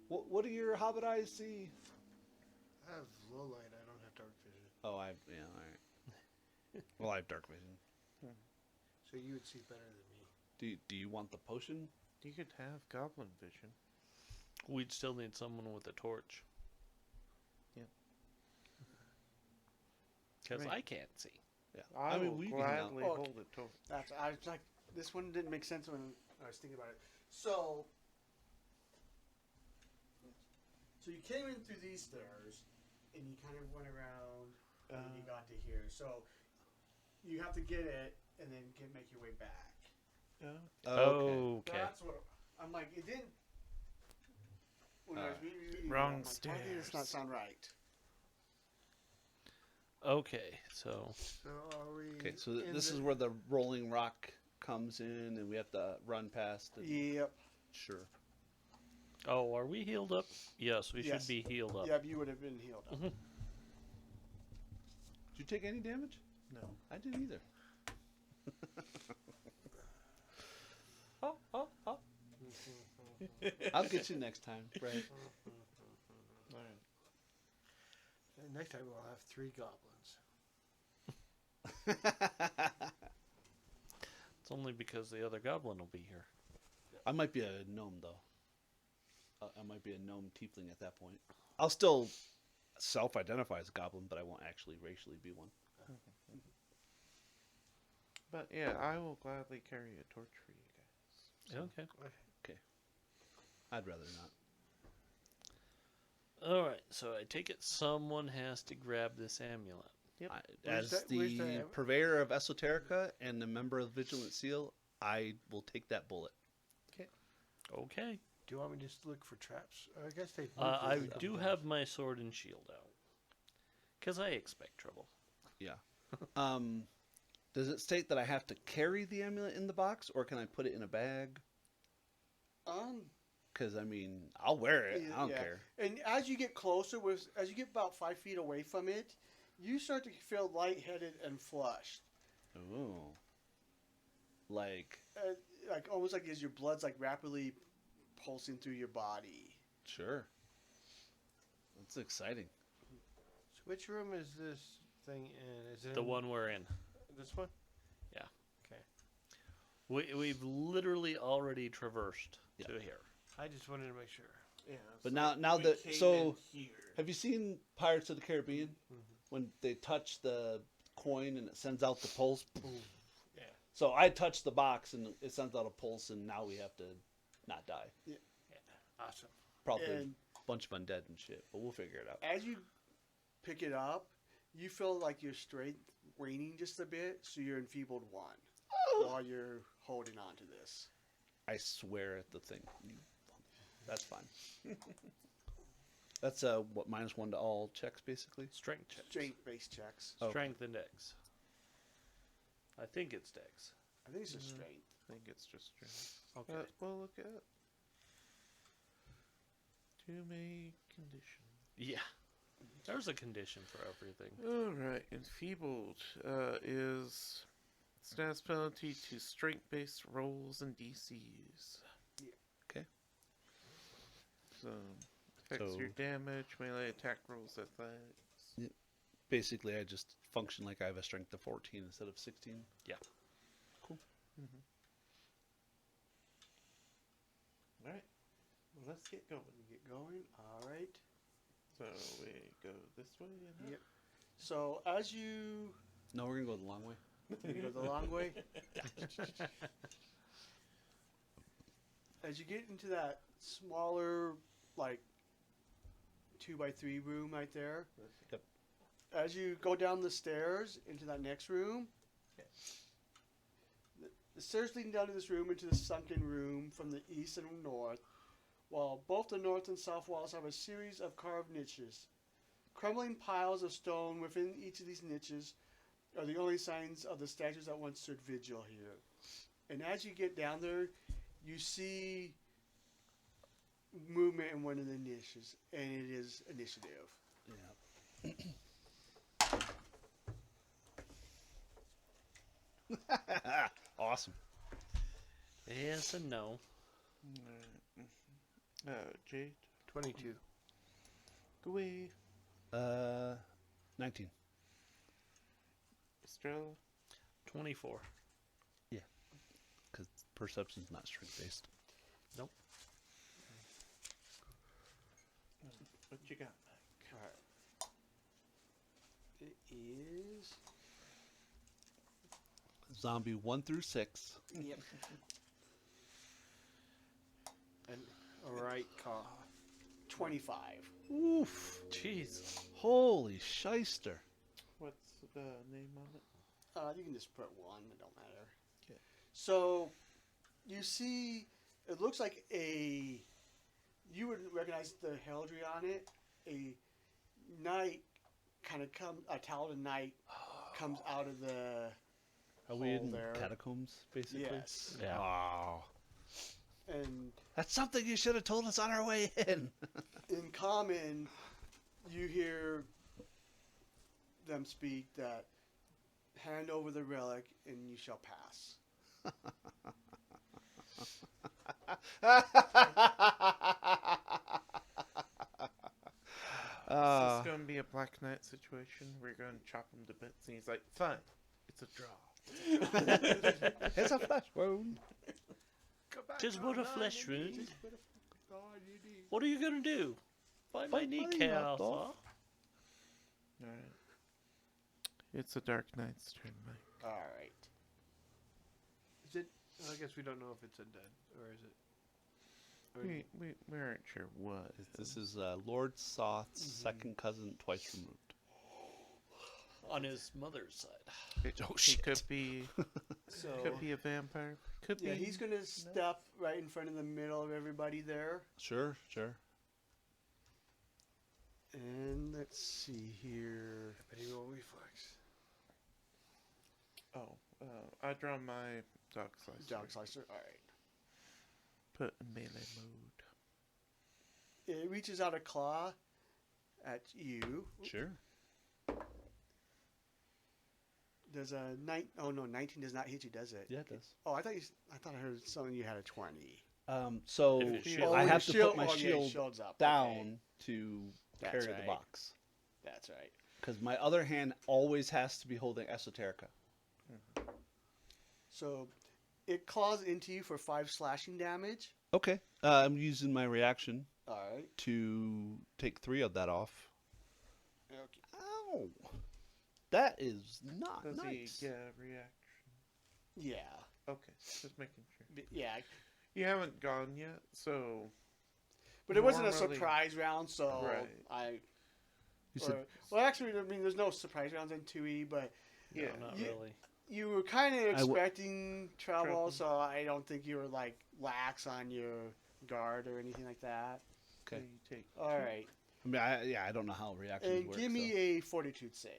What do your hobbit eyes see? I have low light. I don't have dark vision. Oh, all right. Well, I have dark vision. So you would see better than me. Do you want the potion? You could have goblin vision. We'd still need someone with a torch. Yep. Because Right. I can't see. Yeah. I mean, will we can gladly Oh, hold it to That's I was like, this one didn't make sense when I was thinking about it. So you came in through these stairs, and you kind of went around, and you got to here. So you have to get it, and then make your way back. Okay. That's what I'm like. It didn't. When I was reading, Wrong I'm like, why did this not stairs. sound right? Okay, so So are we? Okay, so in this the- is where the rolling rock comes in, and we have to run past. And Yep. Sure. Oh, are we healed up? Yes, we Yes. should be healed up. Yep, you would have been healed up. Did you take any damage? No. I didn't either. I'll get you next time, Brad. All right. And next time we'll have 3 goblins. It's only because the other goblin will be here. I might be a gnome, though. I might be a gnome tiefling at that point. I'll still self-identify as a goblin, but I won't actually racially be one. But yeah, I will gladly carry a torch for you guys. Okay. I'd rather not. All right. So I take it someone has to grab this amulet. Yep. As Where's the the- purveyor of Esoterica and the member of Vigilant Seal, I will take that bullet. Okay. Do you want me to just look for traps? I guess they. I do have my sword and shield out. Because I expect trouble. Yeah. Does it state that I have to carry the amulet in the box, or can I put it in a bag? Because, I mean, I'll wear it. I don't Yeah. care. And as you get closer, as you get about 5 feet away from it, you start to feel lightheaded and flushed. Ooh. Like, Like almost like as your blood's like rapidly pulsing through your body. sure. That's exciting. So which room is this thing in? Is it The in one we're in. This one? Yeah. Okay. We've literally already traversed Yeah. to here. I just wanted to make sure. Yeah. But now we that- came so- in here. Have you seen Pirates of the Caribbean? Mm-hmm. When they touch the coin and it sends out the pulse? Yeah. So I touched the box and it sends out a pulse, and now we have to not die. Awesome. Probably And a bunch of undead and shit, but we'll figure it out. as you pick it up, you feel like your strength waning just a bit, so you're enfeebled 1 while you're holding on to this. I swear at the thing. That's fine. That's what, -1 to all checks, basically? Strength checks. Strength-based checks. Oh. Strength and dex. I think it's dex. I think it's just strength. I think it's just strength. Okay. But we'll look at to make condition. Yeah. There's a condition for everything. Alright, enfeebled is stats penalty to strength-based rolls and DCs. Yeah. Okay. So, affects So- your damage, melee attack rolls, athletics. Basically, I just function like I have a strength of 14 instead of 16. Alright, well, let's get going. Get going. All right. So, we go this way and up. Yep. So as you No, we're going to go the long way. go the long way, as you get into that smaller, like 2x3 room right there. Yep. As you go down the stairs into that next room, the stairs leading down to this room into the sunken room from the east and north, while both the north and south walls have a series of carved niches. Crumbling piles of stone within each of these niches are the only signs of the statues that once stood vigil here. And as you get down there, you see movement in one of the niches, and it is initiative. Yeah. Awesome. Yes and no. Jade, 22. go away. 19. Estrella, 24. Because perception's not strength-based. what you got, Mike? Alright. It is. Zombie 1 through 6. Yep. And a right call. 25. Oof. Jeez. Holy shyster. What's the name on it? You can just put 1, it don't matter. 'Kay. So, you see, it looks like you would recognize the heraldry on it. A knight kind of a talented knight comes out of the Are we hole in there. catacombs, basically? Yes. Yeah. Oh. And That's something you should have told us on our way in. in common, you hear them speak that hand over the relic and you shall pass. Is this going to be a Black Knight situation? We're going to chop him to bits, and he's like, "Fine, it's a draw." It's a flesh wound. Tis but a flesh wound. What are you gonna do? Fight my kneecap off? All right. It's a Dark Knight's turn, Mike. All right. Is it? I guess we don't know if it's a dead or is it? Or We aren't sure what. This is Lord Soth's second cousin, twice removed. On his mother's side. He could be So could be a vampire. Could yeah, be. he's gonna step right in front of the middle of everybody there. Sure. And let's see here. but he will reflex. I draw my dog slicer. Dog slicer. All right. Put in melee mode. It reaches out a claw at you. Sure. Does a 19 does not hit you, does it? Yeah, it does. Oh, I thought I heard something. You had a 20. So If it's shield. I Oh, have your to put my yeah, your shield shield's up. down Okay. to That's carry the right. box. That's right. Because my other hand always has to be holding Esoterica. So it claws into you for 5 slashing damage. Okay. I'm using my reaction All right. to take 3 of that off. Okay. Ow. That is not Does nice. he get a reaction? Yeah. Okay, just making sure. Yeah. You haven't gone yet, so But it wasn't a Normally- surprise round, so Right. You said, well, actually, I mean, there's no surprise rounds in 2E, but yeah. No, not You- really. you were kind of expecting trouble, Trouble. so I don't think you were like lax on your guard or anything like that. Okay. So you take All right, I mean, I don't know how reactions and work. give me so. a fortitude save.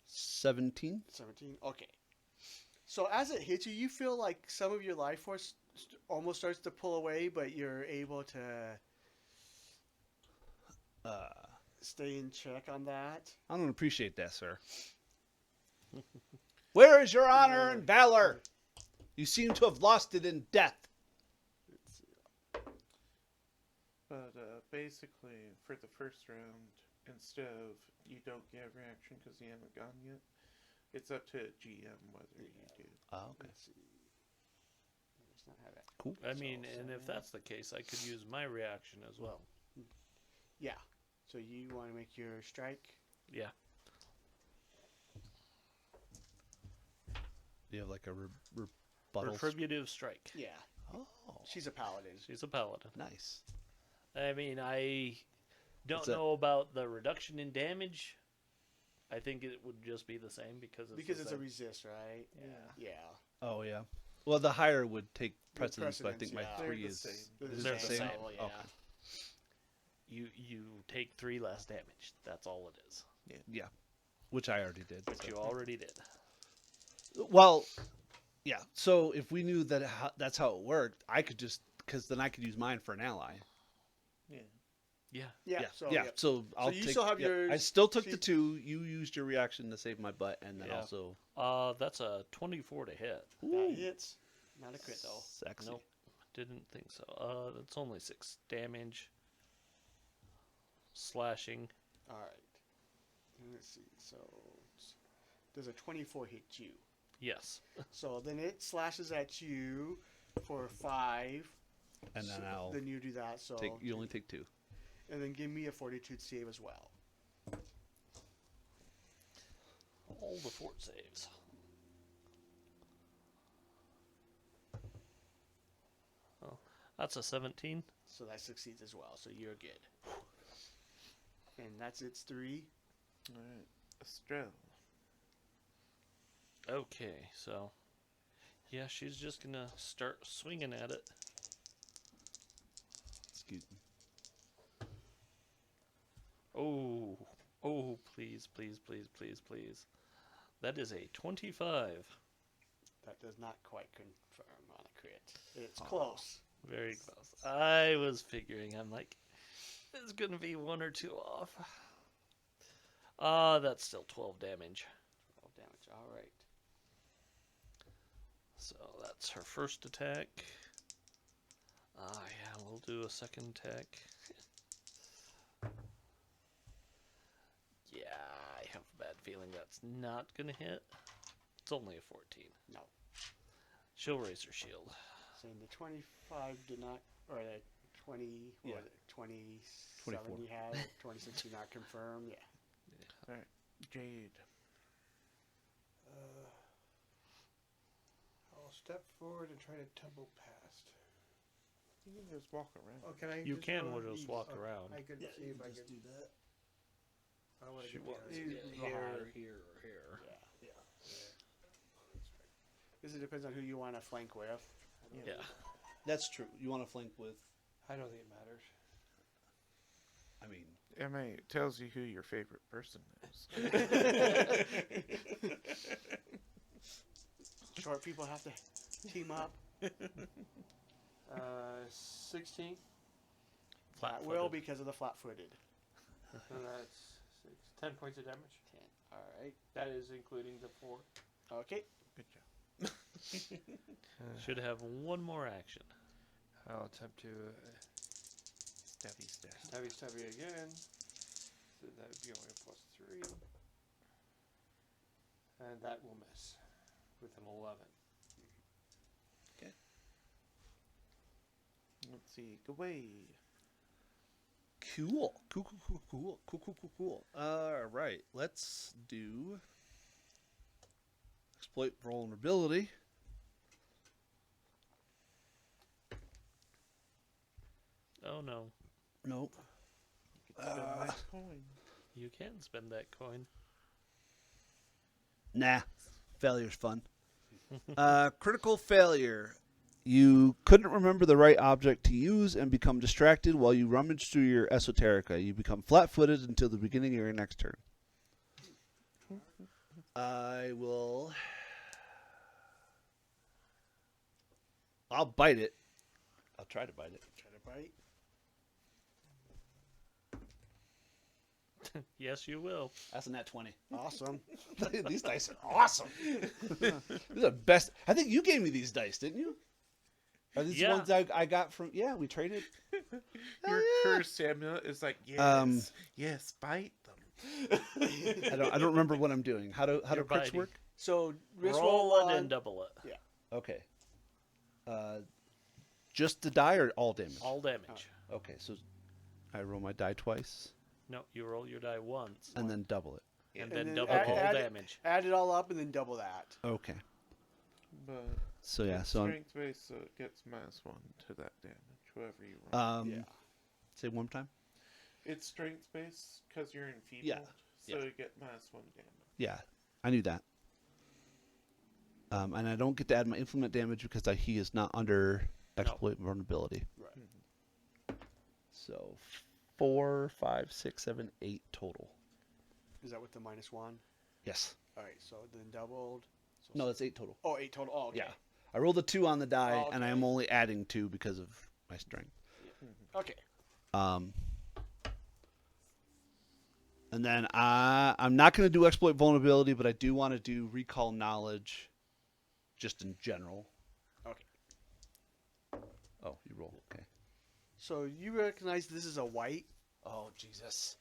17. 17. Okay. So as it hits you, you feel like some of your life force almost starts to pull away, but you're able to stay in check on that. I don't appreciate that, sir. Where is your honor and valor? You seem to have lost it in death. But basically, for the first round, instead of you don't get a reaction because you haven't gone yet, it's up to GM whether you do. Oh, okay. Let's see. Let's not have that. Cool. I mean, and if that's the case, I could use my reaction as well. Yeah. So you want to make your strike? Yeah. Do you have like a rebuttal? Retributive strike. Yeah. Oh, She's a paladin. She's a paladin. nice. I mean, I don't It's a- know about the reduction in damage. I think it would just be the same because Because it's a resist, right? Yeah. Yeah. Oh yeah. Well, the higher would take The precedence, but I think precedence, my yeah. 3 They're the is. same. They're Is the it the same same? level, yeah. Okay. You take 3 less damage. That's all it is. Yeah, which I already did. Which so. you already did. Well, yeah. So if we knew that that's how it worked, I could just because then I could use mine for an ally. Yeah. Yeah. Yeah. yeah. So, yeah. yeah. So I'll you take. still have yeah, your- I still took she- the 2. You used your reaction to save my butt, and then Yeah. also. That's a 24 to hit. That hits. Not a crit, though. Sexy. Nope. Didn't think so. That's only 6 damage. Slashing. All right. Let's see. So, does a 24 hit you? Yes. So then it slashes at you for 5. And then So I'll then you do that. So take. You only take 2. and then give me a fortitude save as well. All the fort saves. Oh, that's a 17. So that succeeds as well. So you're good. And that's its 3. All right. Estrella. Okay, so yeah, she's just gonna start swinging at it. Excuse me. Oh, Oh, please, please, please, please, please. That is a 25. That does not quite confirm on a crit. It's close. Very close. I was figuring. I'm like, it's going to be 1 or 2 off. That's still 12 damage. 12 damage. All right. So that's her first attack. Yeah, we'll do a second attack. Yeah, I have a bad feeling that's not going to hit. It's only a 14. No. She'll raise her shield. Saying the 25 did not, or the 20, Yeah. what was it, 27 24. you had, 26 did not confirm. Yeah. Alright, Jade. I'll step forward and try to tumble past. You can just walk around. Oh, can I? You just can go just east? walk Okay, around. I could see if I could do that. I want to She get was behind. here, here, or here. Yeah. This depends on who you want to flank with. Yeah. That's true. You want to flank with? I don't think it matters. I mean, It tells you who your favorite person is. Short people have to team up. 16. That will because of the flat-footed. And that's 10 points of damage. 10. All right. That is including the 4. Okay. Good job. Should have one more action. I'll attempt to Stabby stab. stabby again. So that would be only a +3. And that will miss with an 11. Let's see. Go away. cool. All right, let's do exploit vulnerability. Oh no. Nope. Spend that coin. You can spend that coin. Nah. Failure's fun. Critical failure. You couldn't remember the right object to use and become distracted while you rummage through your esoterica. You become flat-footed until the beginning of your next turn. I'll bite it. I'll try to bite it. Try to bite. Yes, you will. That's a nat 20. Awesome. These dice are awesome. These are the best. I think you gave me these dice, didn't you? Are these the Yeah. ones I got from? Yeah, we traded. Your curse amulet is like, yes, yes, bite them. I don't remember what I'm doing. How do You're crits biting. work? So wrist Roll it one. and double it. Okay. Just the die or all damage? All damage. Okay, so I roll my die twice No, you roll your die once and then double it. and And then then double add- all add it- damage. Add it all up and then double that. Okay. But So yeah, it's so strength based, so it gets -1 to that damage, whoever you roll. Yeah. say one more time. It's strength based because you're enfeebled, Yeah, so yeah. you get -1 damage. Yeah, I knew that. And I don't get to add my implement damage because he is not under exploit vulnerability. Right. So 4, 5, 6, 7, 8 total. Is that with the -1? Yes. All right. So then doubled. So No, that's 8 total. Oh, 8 total. Oh, okay. Yeah. I rolled a 2 on the die, Oh, and I okay. am only adding 2 because of my strength. Okay. And then I'm not going to do exploit vulnerability, but I do want to do recall knowledge, just in general. Okay. Oh, you roll. Okay. So you recognize this is a white. Oh, Jesus.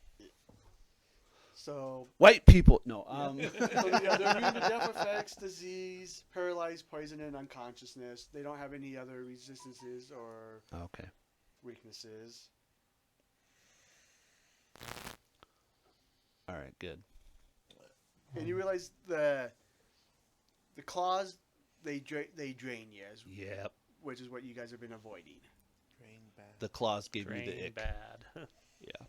So, White people. No. so yeah, they're immune to death effects, disease, paralyzed, poison, and unconsciousness. They don't have any other resistances or Okay. weaknesses. All right. Good. And you realize the claws they drain you, Yep. which is what you guys have been avoiding. Drain bad. The claws gave me the Drain ick. bad. Yeah.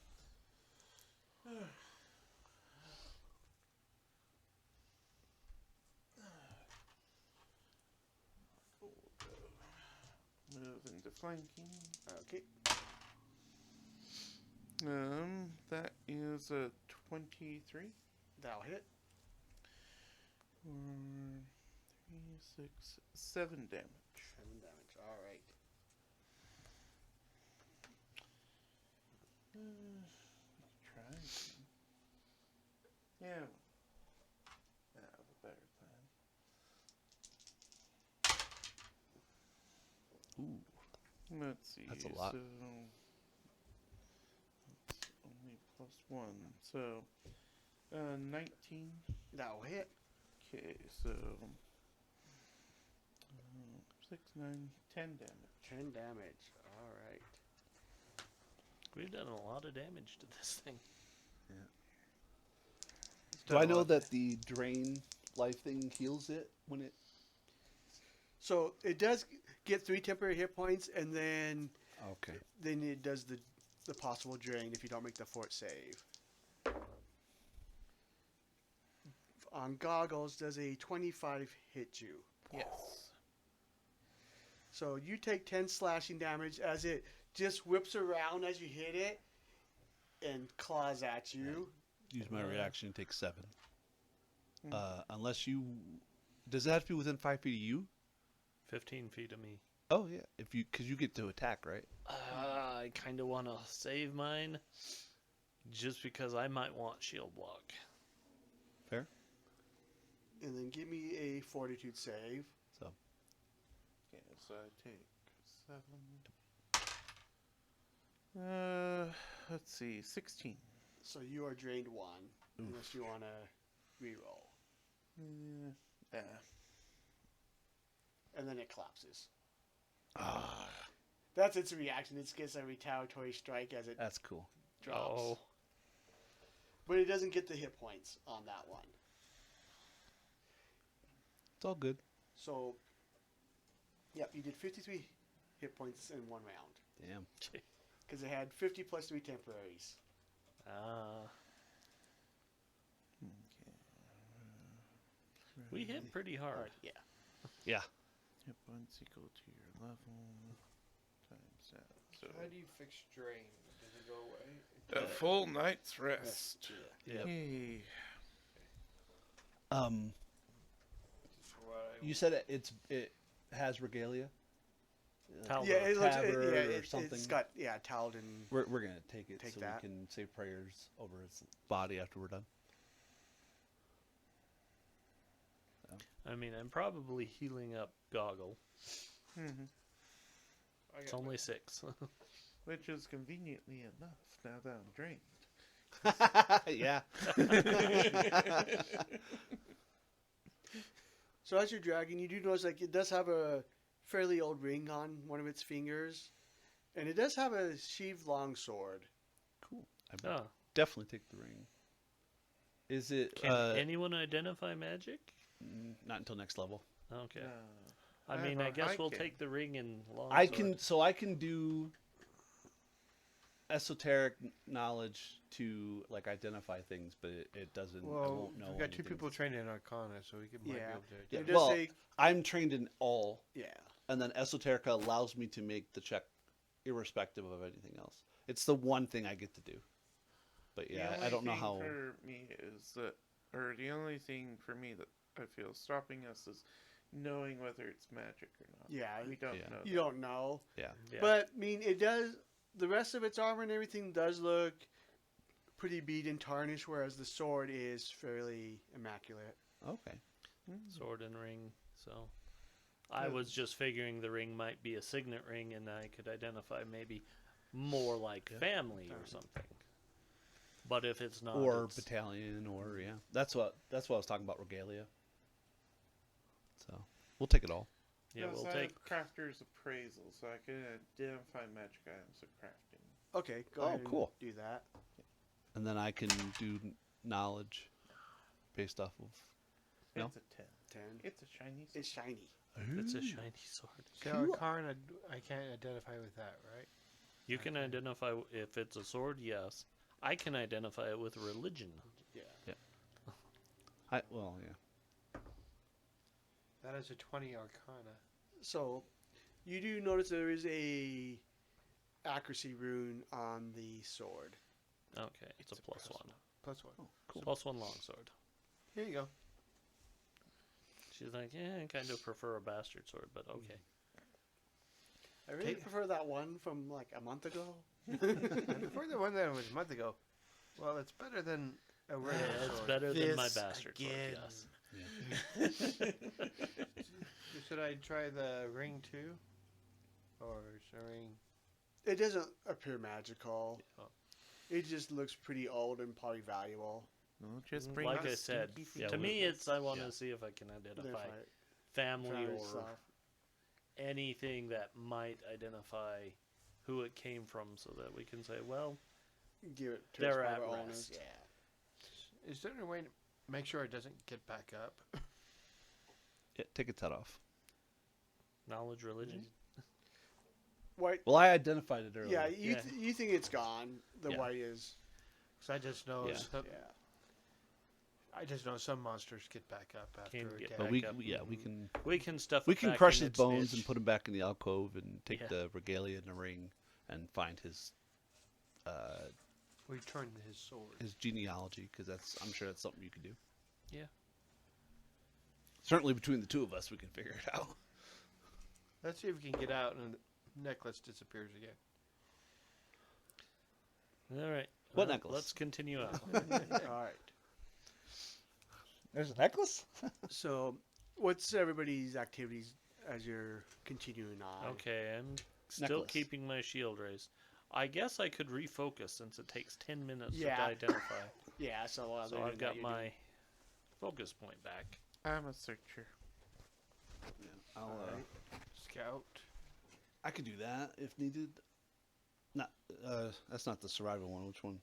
Move into flanking. Okay. That is a 23. That'll hit. 4, 3, 6, 7 damage. 7 damage. All right. Try again. Yeah. I have a better plan. Ooh, Let's see. That's a lot. So it's only +1. So 19. That'll hit. Okay, so 6, 9, 10 damage. 10 damage. All right. We've done a lot of damage to this thing. do I know that the drain life thing heals it when it? So it does get 3 temporary hit points, and then Okay. it does the possible drain if you don't make the fort save. On goggles, does a 25 hit you? Yes. So you take 10 slashing damage as it just whips around as you hit it and claws at you. Use my reaction. Take 7. Mm. Unless you. Does it have to be within 5 feet of you? 15 feet of me. Oh yeah, because you get to attack, right? I kind of want to save mine, just because I might want shield block. Fair. And then give me a fortitude save. So. Okay, so I take 7. Let's see, 16. So you are drained 1, unless you want to reroll. Yeah. And then it collapses. Ah, That's its reaction. It gets a retaliatory strike as it that's cool. drops. Oh, But it doesn't get the hit points on that one. It's all good. So, yep, you did 53 hit points in 1 round. Damn. Because it had 50 plus 3 temporaries. we hit pretty hard. Yeah. Yeah. Hit points equal to your level times that. So How do you fix drain? Does it go away? a full night's rest. Yep. Yay. You said it has regalia. Talbot. Yeah, it looks, Tabard or it's something. got, Talbot and We're gonna take it Take so that. we can say prayers over its body after we're done. I mean, I'm probably healing up Goggle. Mhm. It's only 6. Which is conveniently enough now that I'm drained. Yeah. So as you're dragging, you do notice like it does have a fairly old ring on one of its fingers, and it does have a sheathed longsword. Cool. I Oh, definitely take the ring. Is it can anyone identify magic? not until next level? Okay. I I mean, have I a guess high we'll kick. take the ring and long I sword. can do esoteric knowledge to like identify things, but it doesn't. I Well, won't know. we've got 2 anything. people trained in Arcana, so we might be Yeah. able to. Yeah, It does well, say, I'm trained in all, yeah. and then esoterica allows me to make the check irrespective of anything else. It's the one thing I get to do. But The yeah, only I don't know thing how. For me is that, or the only thing for me that I feel stopping us is knowing whether it's magic or not. Yeah, We don't Yeah. know. You don't know. Yeah. Yeah. But, I mean, it does, the rest of its armor and everything does look pretty beat and tarnished, whereas the sword is fairly immaculate. Okay. Sword and ring. So I was just figuring the ring might be a signet ring, and I could identify maybe more like family or something. But if it's not, Or it's- battalion, or yeah, that's what I was talking about, regalia. So we'll take it all. yeah, Plus, we'll I take. have crafter's appraisal, so I can identify magic items at crafting. Okay, go Oh, ahead and cool. do that. And then I can do knowledge based off of. No? It's a 10. 10. It's a shiny sword. It's shiny. It's a shiny sword. So Cool. Arcana, I can't identify with that, right? You can identify if it's a sword. Yes, I can identify it with religion. Yeah. Well, yeah. That is a 20 Arcana. So, you do notice there is a accuracy rune on the sword. Okay, it's a plus 1. +1. Oh, cool. +1 longsword. Here you go. She's like, yeah, I kind of prefer a bastard sword, but okay. I really prefer that one from like a month ago. I prefer the one that was a month ago. Well, it's better than a regular It's sword. better than my This bastard again. sword, yes. Should I try the ring too? Or is the ring... It doesn't appear magical. Oh. It just looks pretty old and probably valuable. Well, just bring Like the I said, stinky Yeah, to feet. me, it's I want to yeah. see if I can identify Identify family family or stuff. anything that might identify who it came from, so that we can say, well, Give it to they're its at proper owners. rest. Is there any way to make sure it doesn't get back up? Yeah, take its head off. knowledge, religion. White. Well, I identified it earlier. Yeah, Yeah. you think it's gone. The Yeah. white is. Because I just know Yeah. some, Yeah. I just know some monsters get back up after Can a get day. But back we, up. yeah, we can We can stuff. we it can back crush in his its bones niche. and put him back in the alcove and take Yeah. the regalia and the ring and find his Return his sword. genealogy, because I'm sure that's something you could do. Yeah. Certainly between the two of us, we can figure it out. Let's see if we can get out and the necklace disappears again. All right. What necklace? Let's continue on. All right. There's a necklace? So, what's everybody's activities as you're continuing on? Okay, I'm still Necklace. keeping my shield raised. I guess I could refocus since it takes 10 minutes Yeah. to identify. Yeah. So, while So they're I've doing that, got you're my focus point back. I'm a searcher. I'll, Alright. Scout. I could do that if needed. Not, that's not the survival one. Which one?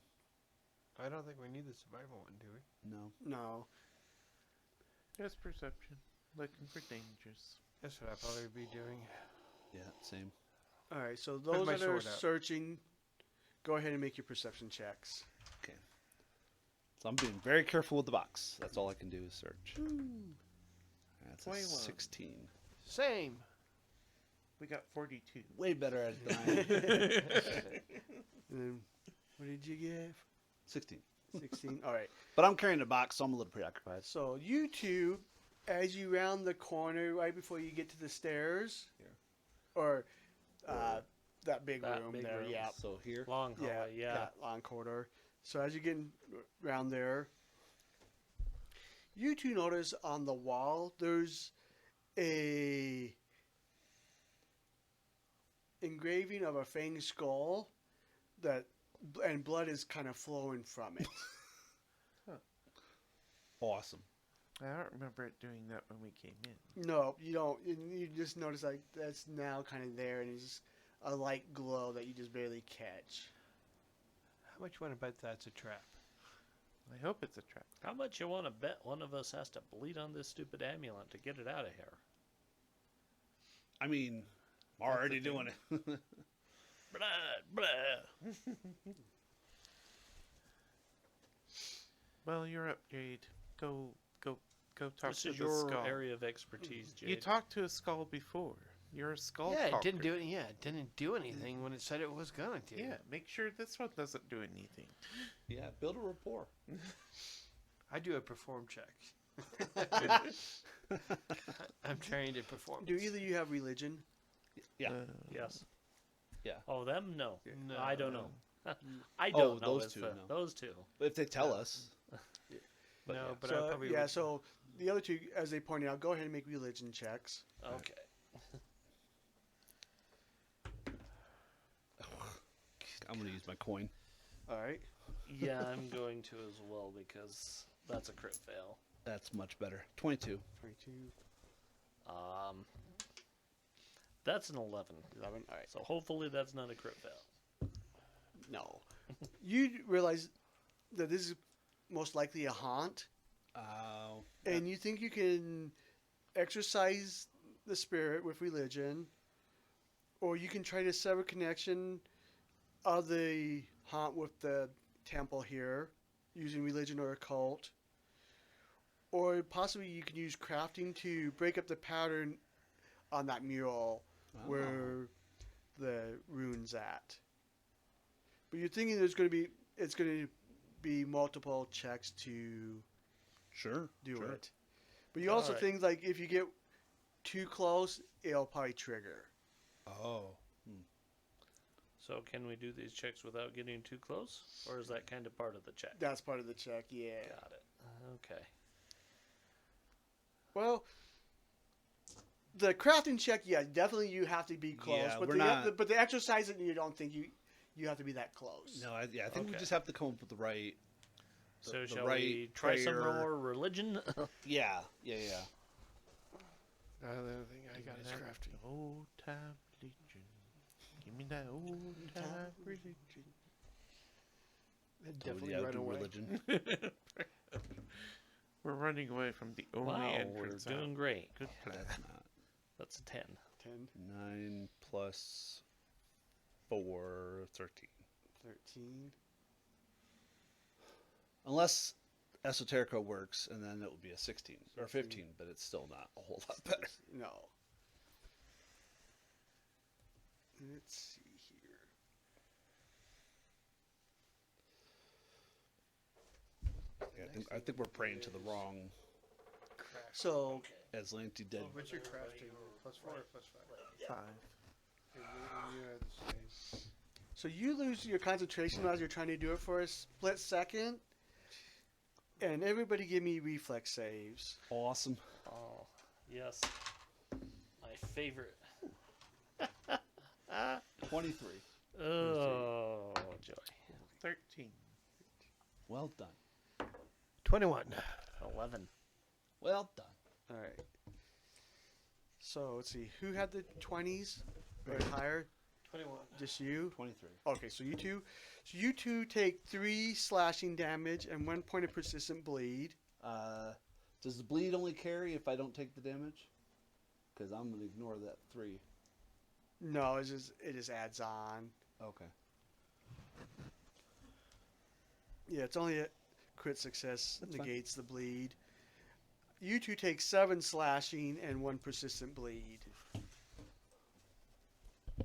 I don't think we need the survival one, do we? No. doing- No. Just perception. Looking for dangers. That's what I'd probably be doing. Yeah, same. All right. So Where's those my that are sword at? searching, go ahead and make your perception checks. Okay. So I'm being very careful with the box. That's all I can do is search. That's a 21. 16. Same. We got 42. Way better at it than I am. And then, what did you give? 16. 16. All right. But I'm carrying the box, so I'm a little preoccupied. So you two, as you round the corner right before you get to the stairs, or that big That room big there, room. yeah, So here. Long hallway, yeah. that long corridor. So as you get around there, you two notice on the wall there's a engraving of a fanged skull and blood is kind of flowing from it. Awesome. I don't remember it doing that when we came in. No, you don't. You just notice like that's now kind of there, and it's just a light glow that you just barely catch. How much you want to bet that's a trap? I hope it's a trap. How much you want to bet one of us has to bleed on this stupid amulet to get it out of here? I mean, I'm already doing it. Blood, blood. Well, you're up, Jade. Go talk This to is the your skull. area of expertise, Jade. You talked to a skull before. You're a skull Yeah, it talker. didn't do it. Yeah, it didn't do anything when it said it was gonna do. Yeah, make sure this one doesn't do anything. Yeah, build a rapport. I do a perform check. I'm trained in performance. Do either of you have religion? Yeah. Yes. Yeah. Oh, them? No. No. I don't know. I Oh, don't know. those if two, the- no. Those two. But if they tell us. But no, yeah. but I So, probably yeah. would- So the other two, as they pointed out, go ahead and make religion checks. Okay. I'm going to use my coin. All right. Yeah, I'm going to as well because that's a crit fail. That's much better. 22. 22, That's an 11. 11. All right. So hopefully that's not a crit fail. No. You realize that this is most likely a haunt, and you think you can exorcise the spirit with religion, or you can try to sever connection of the haunt with the temple here using religion or occult, or possibly you can use crafting to break up the pattern on that mural where the rune's at. But you're thinking it's going to be multiple checks to Sure. do sure. it. But you also Alright. think like if you get too close, it'll probably trigger. Oh. So can we do these checks without getting too close, or is that kind of part of the check? That's part of the check, yeah. Got it. Okay. Well, the crafting check, yeah, definitely you have to be close. Yeah, but we're the not- but the exercising, you don't think you have to be that close. No, I think we Okay. just have to come up with the right. So the shall right we try some prayer. more religion? Yeah. The other thing I got is That crafting. Old time religion. Give me that old time religion. They'd Totally definitely run outdo away. religion. We're running away from the only Wow, we're entrance out. doing great. Good plan. That's not. That's a 10. 10, 9 plus 4, 13. 13. Unless Esoterica works, and then it would be a 16 or 15, but it's still not a whole lot better. No. Let's see here. Yeah, I think we're praying to the wrong So, Aslanti dead. What's your crafting? +4 or +5? 5. Okay, you are the same. so you lose your concentration as you're trying to do it for a split second. And everybody give me reflex saves. Awesome. Oh, yes. My favorite. 23. Oh, joy. 13. Well done. 21. 11. Well done. All right. So let's see. Who had the 20s or higher? 21. Just you? 23. Okay, so you two. So you two take 3 slashing damage and 1 point of persistent bleed. Does the bleed only carry if I don't take the damage? Because I'm going to ignore that 3. No, it just adds on. Okay. Yeah, it's only a crit success That's fine. negates the bleed. You two take 7 slashing and 1 persistent bleed.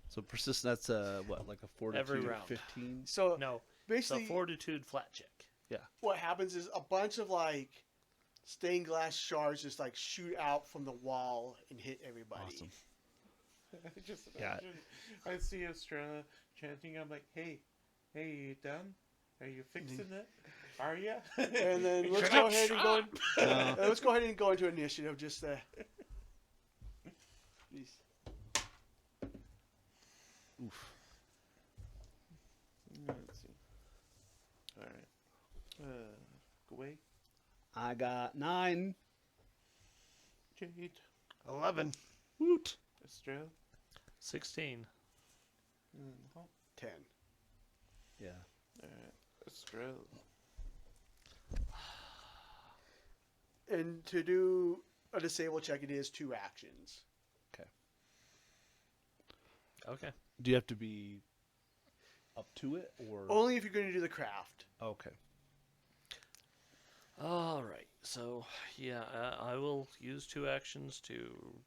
So persistent, that's what, like a 42 Every or round. 15? So No, basically, it's a fortitude flat check. what happens is a bunch of like stained glass shards just like shoot out from the wall and hit everybody. Awesome. I just Yeah. imagine, I see Estrella chanting, I'm like, hey, you done? Are you fixing it? Are you? And then let's Shut go up, ahead and shut go. up. Let's go ahead and go into initiative. Just Oof. Let's see. Alright. Gway, I got 9. Jade, 11. Woot. Estrella, 16. and Hop. 10. Yeah. Alright, Estrella. And to do a disable check, it is 2 actions. Okay. Do you have to be up to it, or? Only if you're going to do the craft. Okay. All right. So, yeah, I will use 2 actions to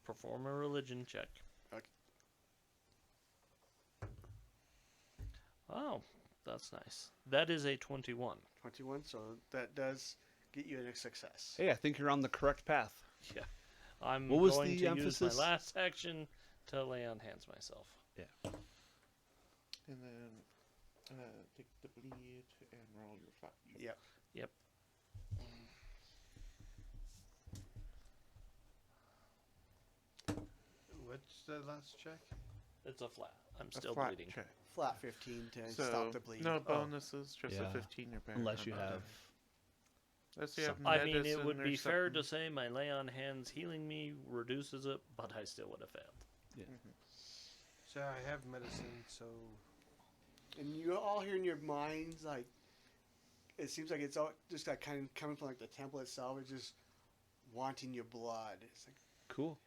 perform a religion check. Okay. Oh, that's nice. That is a 21. 21, so that does get you a success. Hey, I think you're on the correct path. Yeah. I'm What was going the to emphasis? use my last action to lay on hands myself. And then take the bleed and roll your flat check. Yep. Yep. What's the last check? It's a flat. I'm A still flat bleeding. check. Flat 15 to So, stop the bleed. no bonuses, just Yeah. a 15 or better. Unless you How about have. that? Unless you have I mean, it medicine would or be fair to something. say my lay on hands healing me reduces it, but I still would have failed. So I have medicine, so And you all hear in your minds, like, it seems like it's all just like kind of coming from like the temple itself. It's just wanting your blood. It's like, Cool.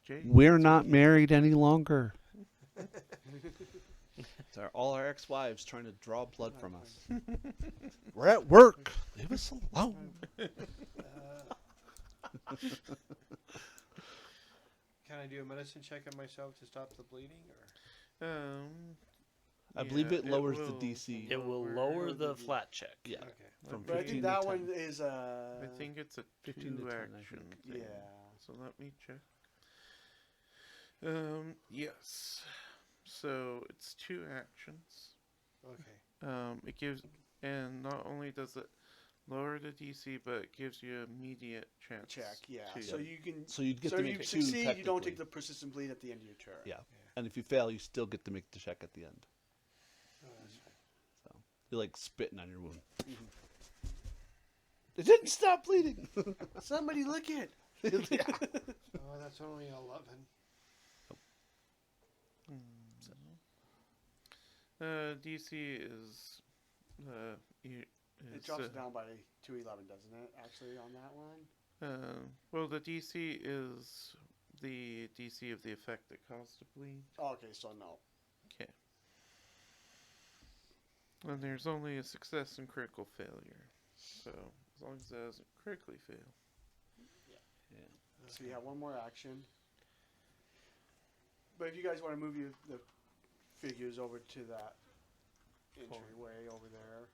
Jade, We're not married any longer. All our ex-wives trying to draw blood from us. We're at work. Leave us alone. can I do a medicine check on myself to stop the bleeding? Or I believe it lowers the will DC. It will lower the flat check. Yeah. Okay. From But I 15 think to that 10. one is I think it's a 15 to 10, I two-action think. thing. yeah. So let me check. Yes. So it's 2 actions. Okay. It gives, and not only does it lower the DC, but it gives you immediate chance. Check, yeah. to- So you can. So you'd get So to if make you 2 succeed, you don't technically. take the persistent bleed at the end of your turn. Yeah. And if you fail, you still get to make the check at the end. Oh, that's fine. So you're like spitting on your wound. Mhm. It didn't stop bleeding. Somebody look it. Yeah. Oh, that's only 11. DC is It drops it down by 211, doesn't it? Actually, on that one. well, the DC is the DC of the effect that caused the bleed. Oh, okay, so no. Okay. And there's only a success and critical failure. So as long as it doesn't critically fail. So you have one more action. But if you guys want to move the figures over to that entryway over there.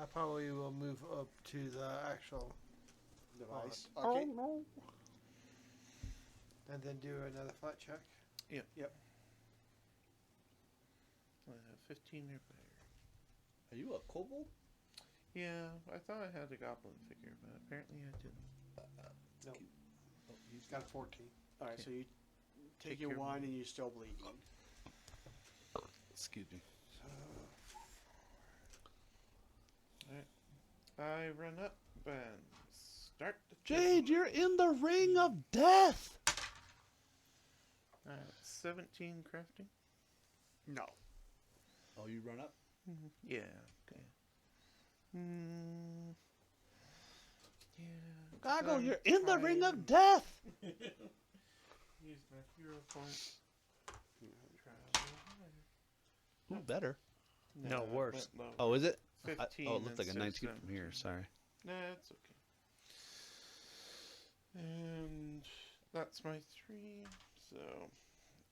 I probably will move up to the actual, Device. Oh Okay. no. and then do another flat check. Yep. 15 or better. Are you a kobold? Yeah, I thought I had a goblin figure, but apparently I didn't. No, Oh, he's got a 14. All right, Okay. so you take Take your your- one and you're still bleeding. Excuse me. I run up and start the Jade, you're in the ring of death. 17 crafting. No. Oh, you run up? Yeah. Okay. Yeah. Goggle, you're in the ring of death. Use my hero points. Ooh, better. No, I worse. went lower. Oh, is it? 15 Oh, it looked like a instead of 19 from here. 17. Sorry. Nah, it's okay. And that's my 3, so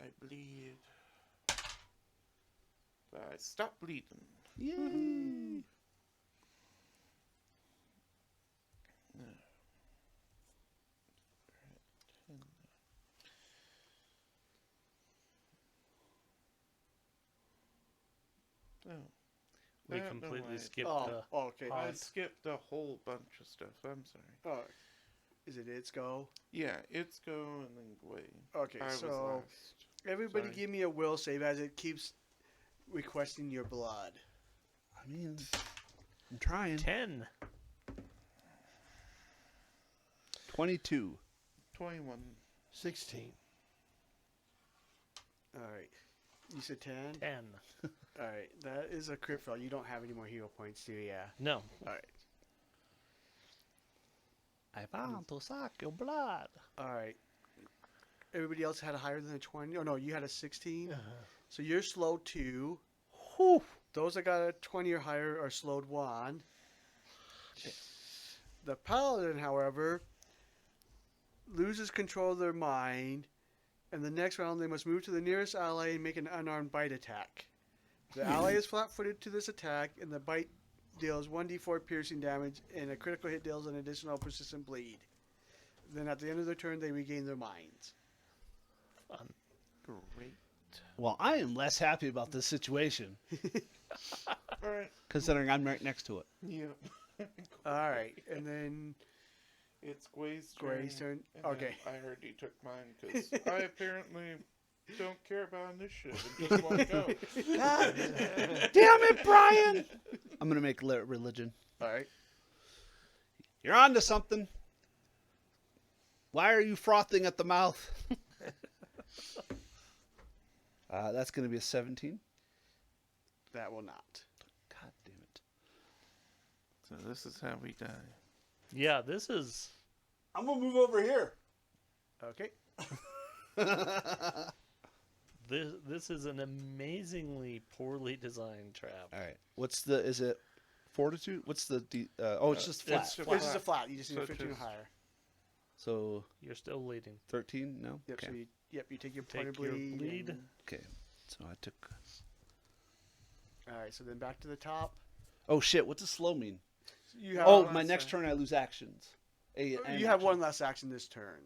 I bleed. But I stop bleeding. Yay! Oh. We I don't know completely why. skipped Oh, okay. I skipped a whole bunch of stuff. I'm sorry. Oh, is it its go? Yeah, it's go and then Gway. Okay, I was so last. everybody Sorry. give me a will save as it keeps requesting your blood. I mean, I'm trying. 10. 22. 21. 16. All right. You said 10? 10. All right. That is a crit fail. You don't have any more hero points, do you? Yeah. No. All right. I want to suck your blood. All right. Everybody else had a higher than a 20. Oh, no, you had a 16. Uh-huh. So you're slowed 2. Whew. Those that got a 20 or higher are slowed 1. The paladin, however, loses control of their mind, and the next round they must move to the nearest ally and make an unarmed bite attack. The ally is flat-footed to this attack, and the bite deals 1d4 piercing damage, and a critical hit deals an additional persistent bleed. Then at the end of their turn, they regain their minds. Fun. Great. Well, I am less happy about this situation, Alright. considering I'm right next to it. Yep. All right, and then It's Gway's turn. Gray's turn. and Okay. then I already took mine because I apparently don't care about initiative and just want to go. God damn it, Brian! I'm gonna make religion. All right. You're on to something. Why are you frothing at the mouth? That's gonna be a 17. That will not. God damn it! So this is how we die. Yeah, this is. I'm gonna move over here. Okay. This is an amazingly poorly designed trap. All right. What's the? Is it fortitude? What's the? Oh, it's just flat. it's just This is a flat. You just need So a 15 or just- higher. So You're still bleeding. 13? No. Yep. Okay. So you, you take your Take point of your bleed. bleed. and- Okay. So I took. All right, so then back to the top. Oh shit! What's a slow mean? You have, Oh, my next turn I lose actions. you have one less action this turn.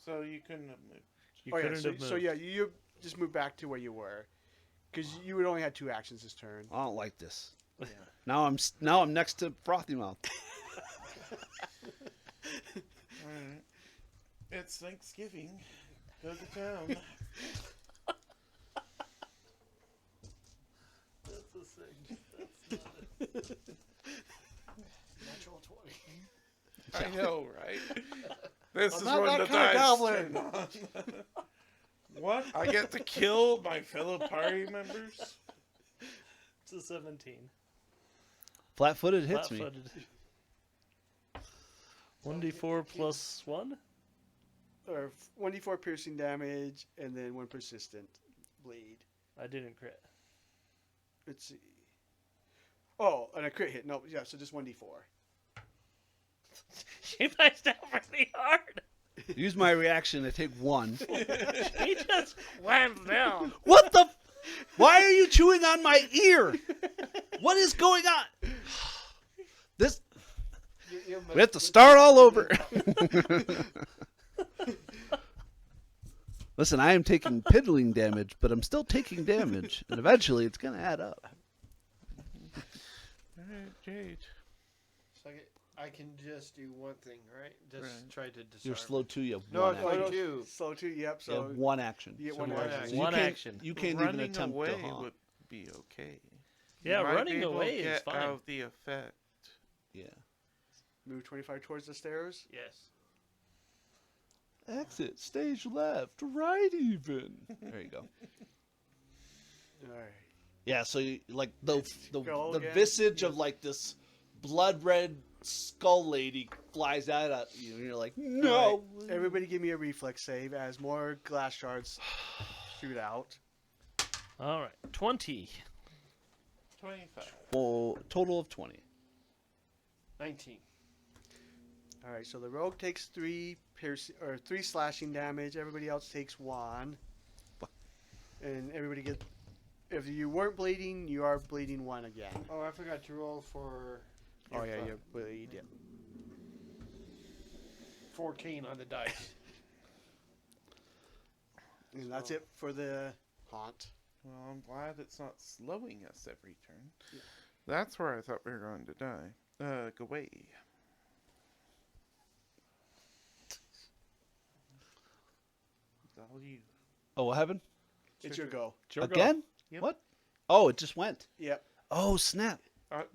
So you couldn't have moved. You Oh, yeah, couldn't so, have moved. so yeah, you just move back to where you were, because you would only had 2 actions this turn. I don't like this. Yeah. Now I'm next to Frothy Mouth. Alright. It's Thanksgiving. Go to town. That's a six. That's not Natural 20. I know, right? This I'm is not when that the kind of dice goblin. turn on. What? I get to kill my fellow party members? It's a 17. Flat-footed hits me. Flat-footed. 1d4 plus 1? Or 1d4 piercing damage, and then 1 persistent bleed. I didn't crit. Let's see. Oh, and a crit hit. No, yeah, so just 1d4. She passed down really hard. Use my reaction to take 1. He just went down. What the? Why are you chewing on my ear? What is going on? This. We have to start all over. Listen, I am taking piddling damage, but I'm still taking damage, and eventually it's gonna add up. Alright, Jade. So I can just do one thing, right? Just Right. try to disarm. You're slow too. You have No, one I action. thought two. Slow 2, yep, You so have one action. you get So one one action. action. So you One can't- action. You can't even Running attempt away to haunt. would be okay. Yeah, You might running be able to away is get fine. out of the effect. Yeah. Move 25 towards the stairs. Yes. Exit, stage left, right even. There you go. All right. Yeah, so you, like the Go the again. visage of like this blood red skull lady flies out at you, and you're like, no. Everybody give me a reflex save as more glass shards shoot out. All right. 20. 25. Well, total of 20. 19. All right, so the rogue takes 3 slashing damage. Everybody else takes 1. And everybody gets. If you weren't bleeding, you are bleeding 1 again. Oh, I forgot to roll for. Oh yeah, your you bleed. Yeah. 14 on the dice. And that's it for the haunt. Well, I'm glad it's not slowing us every turn. That's where I thought we were going to die. Go away. It's all you. Oh, what happened? It's your go. Again? Yep. What? Oh, it just went. Yep. Oh, snap.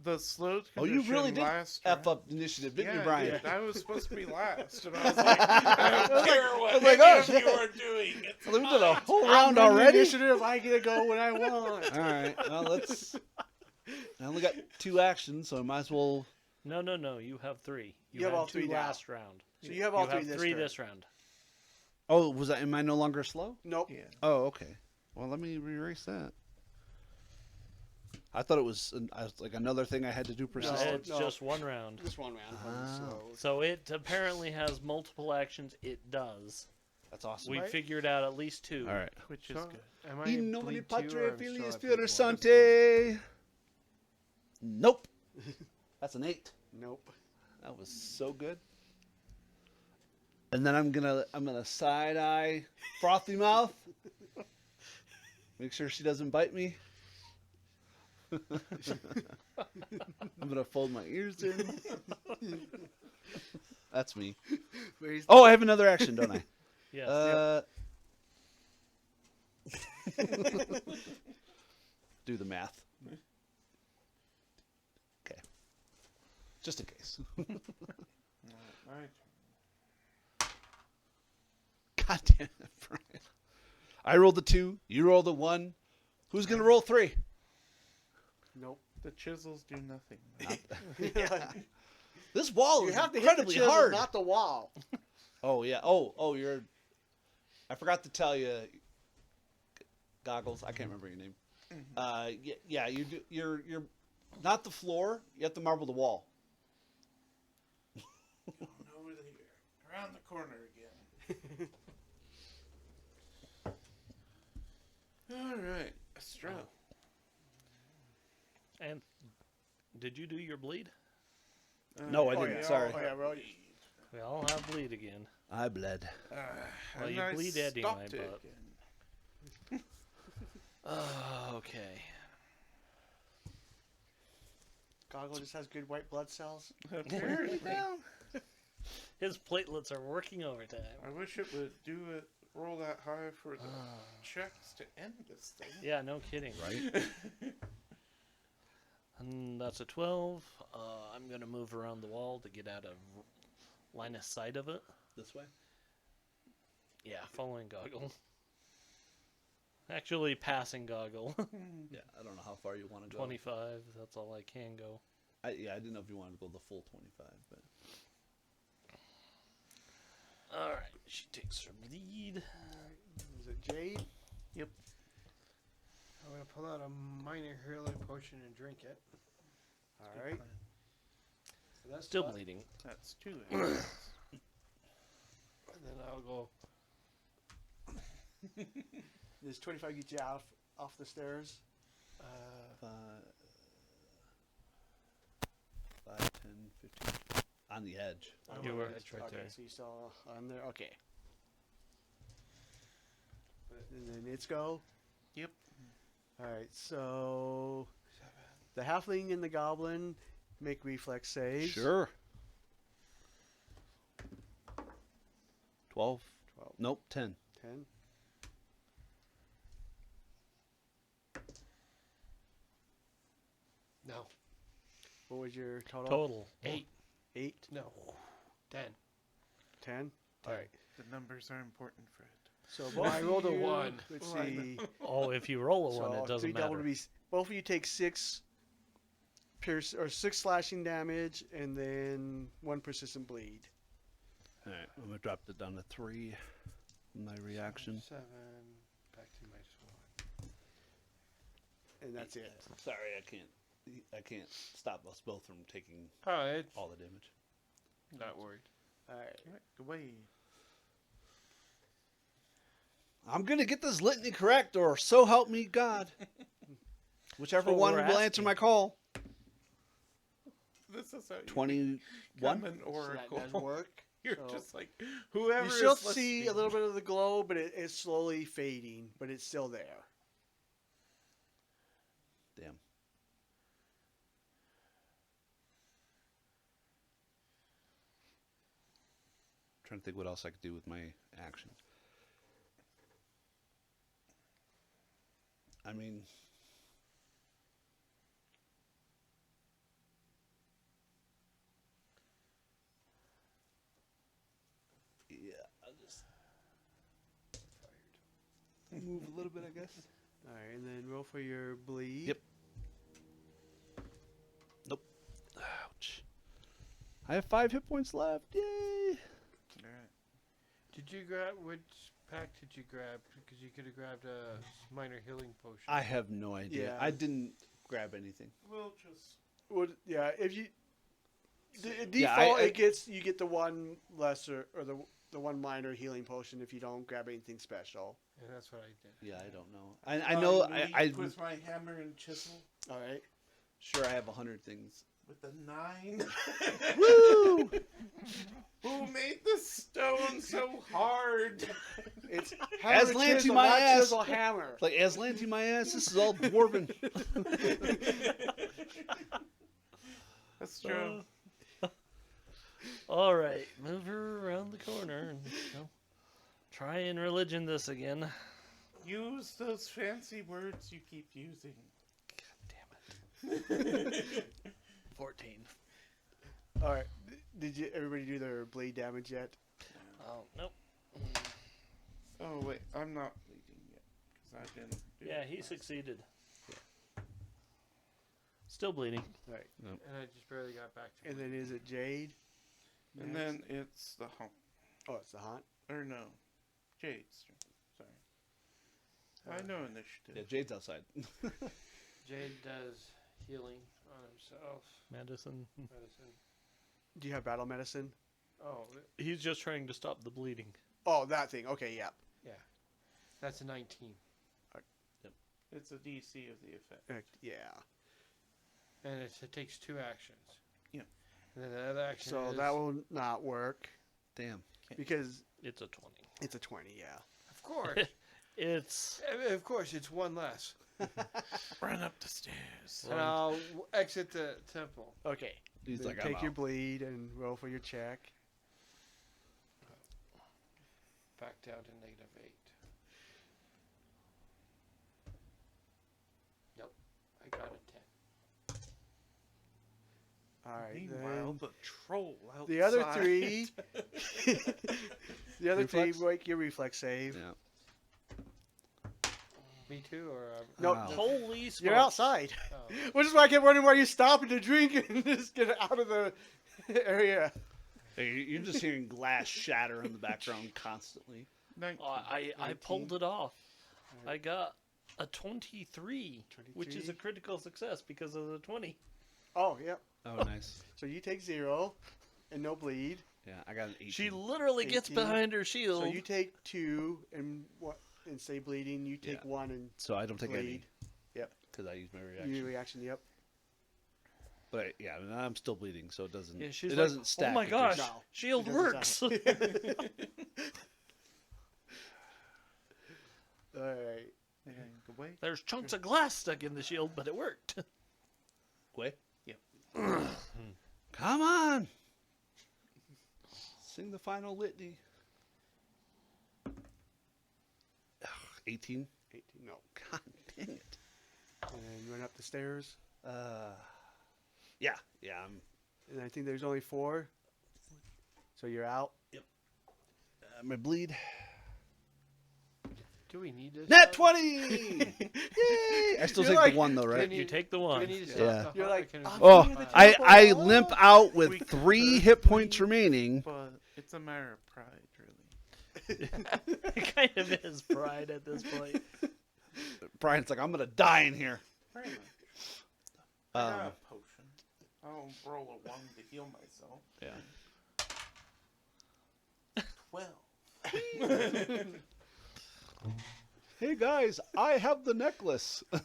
The slowed Oh, you condition really did last F round- up initiative, didn't Yeah, you, Brian? I did. I was supposed to be last, and I was like, I don't care what was like, any oh, of you shit. are doing. It's We did a fine. whole I'm round running already? Initiative. I get to go when I want. All right. Well, let's. I only got 2 actions, so I might as well. No. You have 3. You have had all 3 now. last round. So you have all you 3 have this 3 turn. this round. Oh, was that? Am I no longer slow? Nope. Yeah. Oh, okay. Well, let me erase that. I thought it was like another thing I had to do No, persistent. it's just 1 round. Just 1 round. Ah. So So it apparently has multiple actions. It does. That's awesome. We figured out at least 2. All right. Which is So, good. am I In nomine bleed 2 or Patri I'm Filii still at Spiritus bleed one? Sancti. Nope. That's an 8. nope. That was so good. And then I'm gonna side eye Frothy Mouth. Make sure she doesn't bite me. I'm gonna fold my ears in. That's me. Where's Oh, I have another action, don't I? Yes. Do the math. Okay. Just in case. Alright. God damn it, Brian. I rolled the 2. You rolled the 1. Who's gonna roll 3? Nope. The chisels do nothing. This wall You is have to hit the incredibly chisel, hard. not the wall. Oh yeah. Oh, you're. I forgot to tell you. Goggles. I can't remember your name. Yeah. You do. You're not the floor. You have to marble the wall. Going over there. Around the corner again. Alright. did you do your bleed? No, I Oh, didn't. yeah. Sorry. Oh, yeah, well, We all have bleed again. I bled. Well, and you I bleed Eddie, my stopped it butt. again. Okay. Goggle just has good white blood cells. Apparently. His platelets are working overtime. I wish it would roll that high for the checks to end this thing. Yeah, no kidding. Right? And that's a 12. I'm going to move around the wall to get out of line of sight of it. This way? Yeah, following Goggle. Actually, passing Goggle. Yeah, I don't know how far you want to go. 25, that's all I can go. I didn't know if you wanted to go the full 25, but Alright, she takes her bleed. Is it Jade? I'm gonna pull out a minor healing potion and drink it. All right. So that's Still five. bleeding. That's 2. And then I'll go. Does 25 get you off the stairs? 5, 10, 15. On the edge. I'm You on were- the edge. it's right Okay, there. so you still on there? Okay. And then it's go? Yep. Alright, so the halfling and the goblin make reflex saves. Sure. 12. 12. Nope, 10. 10. No. What was your total? Total. 8. 8? No. 10. 10? Alright. The numbers are important, Fred. So Well, both I of rolled a you- 1. Let's Well, I see. Oh, if you roll a 1, So it doesn't three double matter. to be. Both of you take 6 pierce or 6 slashing damage, and then 1 persistent bleed. Alright, I'm going to drop it down to 3 in my reaction. 7. Back to -1. And that's it. Sorry, I can't stop us both from taking Oh, it's all the damage. not worried. Alright. Away. I'm going to get this litany correct, or so help me God. Whichever what one we're will answer asking. my call. This is how you 21? become an So that oracle. does work. You're So- just like, whoever You still is see a listening. little bit of the glow, but it's slowly fading, but it's still there. Damn. Trying to think what else I could do with my action. I mean, yeah, I'll just move a little bit, I guess. Alright, and then roll for your bleed. Yep. Nope. Ouch. I have 5 hit points left. Yay! Alright. Did you grab which pack did you grab? Because you could have grabbed a minor healing potion. I have no idea. Yeah. I didn't grab anything. We'll just. Well, yeah, if you default, Yeah, I- it gets you get the one lesser or the one minor healing potion if you don't grab anything special. And that's what I did. Yeah, I don't know. I know. With my hammer and chisel. All right. Sure I have 100 things. With the 9. Woo! Who made the stone so hard? It's Aslanty hammer chisel, my not ass. chisel hammer. Like Aslanty my ass. This is all dwarven. That's true. All right, move her around the corner and try and religion this again. Use those fancy words you keep using. God damn it. 14. All right. Did you everybody do their blade damage yet? Oh, nope. Oh wait, I'm not bleeding yet because I didn't. Do Yeah, it he last- succeeded. Still bleeding. All right. And I just barely got back to And then is it Jade? And Next? then it's the hump. Oh, it's the haunt. Or no, Jade's turn. Sorry. I know initiative. Yeah, Jade's outside. Jade does healing on himself. Madison. Medicine. Do you have battle medicine? Oh, He's just trying to stop the bleeding. Oh, that thing. Okay, yeah. that's a 19. It's a DC of the effect. Yeah. and it takes 2 actions. Yeah. And then the other action So is... that will not work Damn. because It's a 20. it's a 20. Yeah. Of course. It's Of course, it's 1 less. Run up the stairs. And I'll exit the temple. Okay. He's Then like, take I'm your out. bleed and roll for your check. Back down to -8. Nope. I got a 10. All right. Meanwhile, Then the troll outside. the other 3. The other Reflex? 3 make your reflex save. Yeah. Me too, or... No, Wow. holy smokes. you're outside. Oh. Which is why I kept wondering why you stopping to drink and just get out of the area. Hey, you're just hearing glass shatter in the background constantly. 19. I pulled it off. I got a 23, which is a 23. critical success because of the 20. Oh, yep. Oh, nice. So you take 0 and no bleed. Yeah, I got an 18. She literally gets 18. behind her shield. So you take 2 and stay bleeding. You take Yeah. 1 and So I don't take any. bleed. Yep. Because I use my reaction. Your reaction. Yep. But yeah, I'm still bleeding, so it doesn't. Yeah, she's it like, doesn't stack. oh my It gosh, just- No, shield it works. doesn't All right. And go away. There's chunks of glass stuck in the shield, but it worked. Quay? Yep. Come on! Sing the final litany. 18. 18. No. God dang it. And run up the stairs. Yeah. And I think there's only 4. So you're out. My bleed. Do we need this? Nat stuff? 20! Yay! I still You're take like- the 1 though, Do we right? need- You take the do we one. need to stop Yeah. the You're heart, like, or can I'm we- Oh, going to the I temple. limp out We with 3 could hit points bleed, remaining. But it's a matter of pride, really. It kind of is pride at this point. Brian's like, I'm gonna die in here. Very much. I got Um, a potion. I'll roll a 1 to heal myself. yeah. 12. Hey guys, I have the necklace. I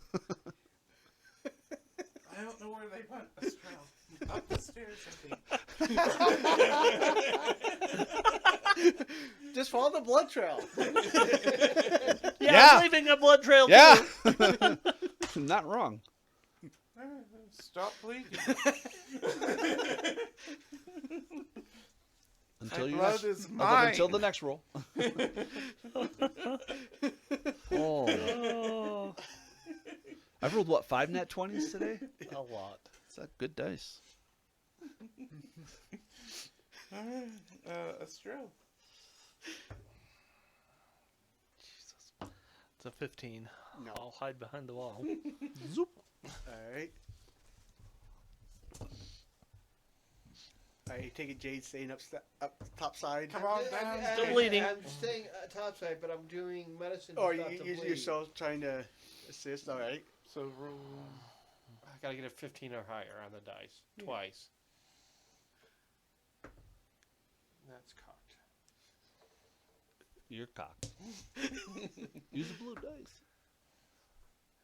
don't know where they went, Estrella. Up the stairs, I think. Just follow the blood trail. Yeah, Yeah. I'm leaving a blood trail Yeah. too. Not wrong. Stop bleeding. Until My you blood next, is until mine. the next roll. Oh, I've rolled what, 5 nat 20s today? a lot. That's a good dice. Estrella. It's a 15. No. I'll hide behind the wall. Zoop. All right. I take it Jade's staying up top side. Come on down. Still bleeding. I'm staying topside, but I'm doing medicine. Oh, to stop the you're bleed. still trying to assist. All right. So roll. I gotta get a 15 or higher on the dice twice. That's cocked. You're cocked. Use the blue dice.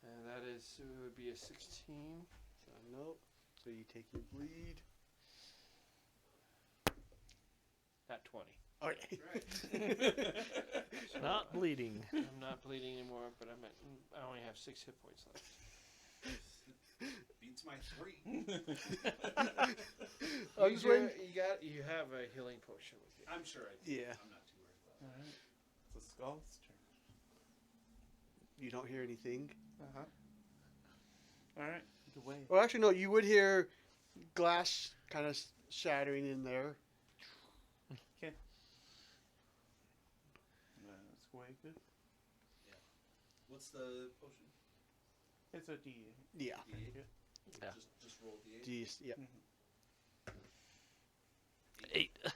And that is it would be a 16. Nope. So you take your bleed. Not 20. All right. Not bleeding. I'm not bleeding anymore, but I only have 6 hit points left. Beats my 3. I was just waiting. You have a healing potion with you. I'm sure I do. Yeah. I'm not too worried about it. Alright. It's the skull's turn. You don't hear anything. Alright. Go away. Well, actually, no. You would hear glass kind of shattering in there. That's way good. What's the potion? It's a D8. Yeah. D8? Yeah. Just roll D8. Jeez. Yep. 8. And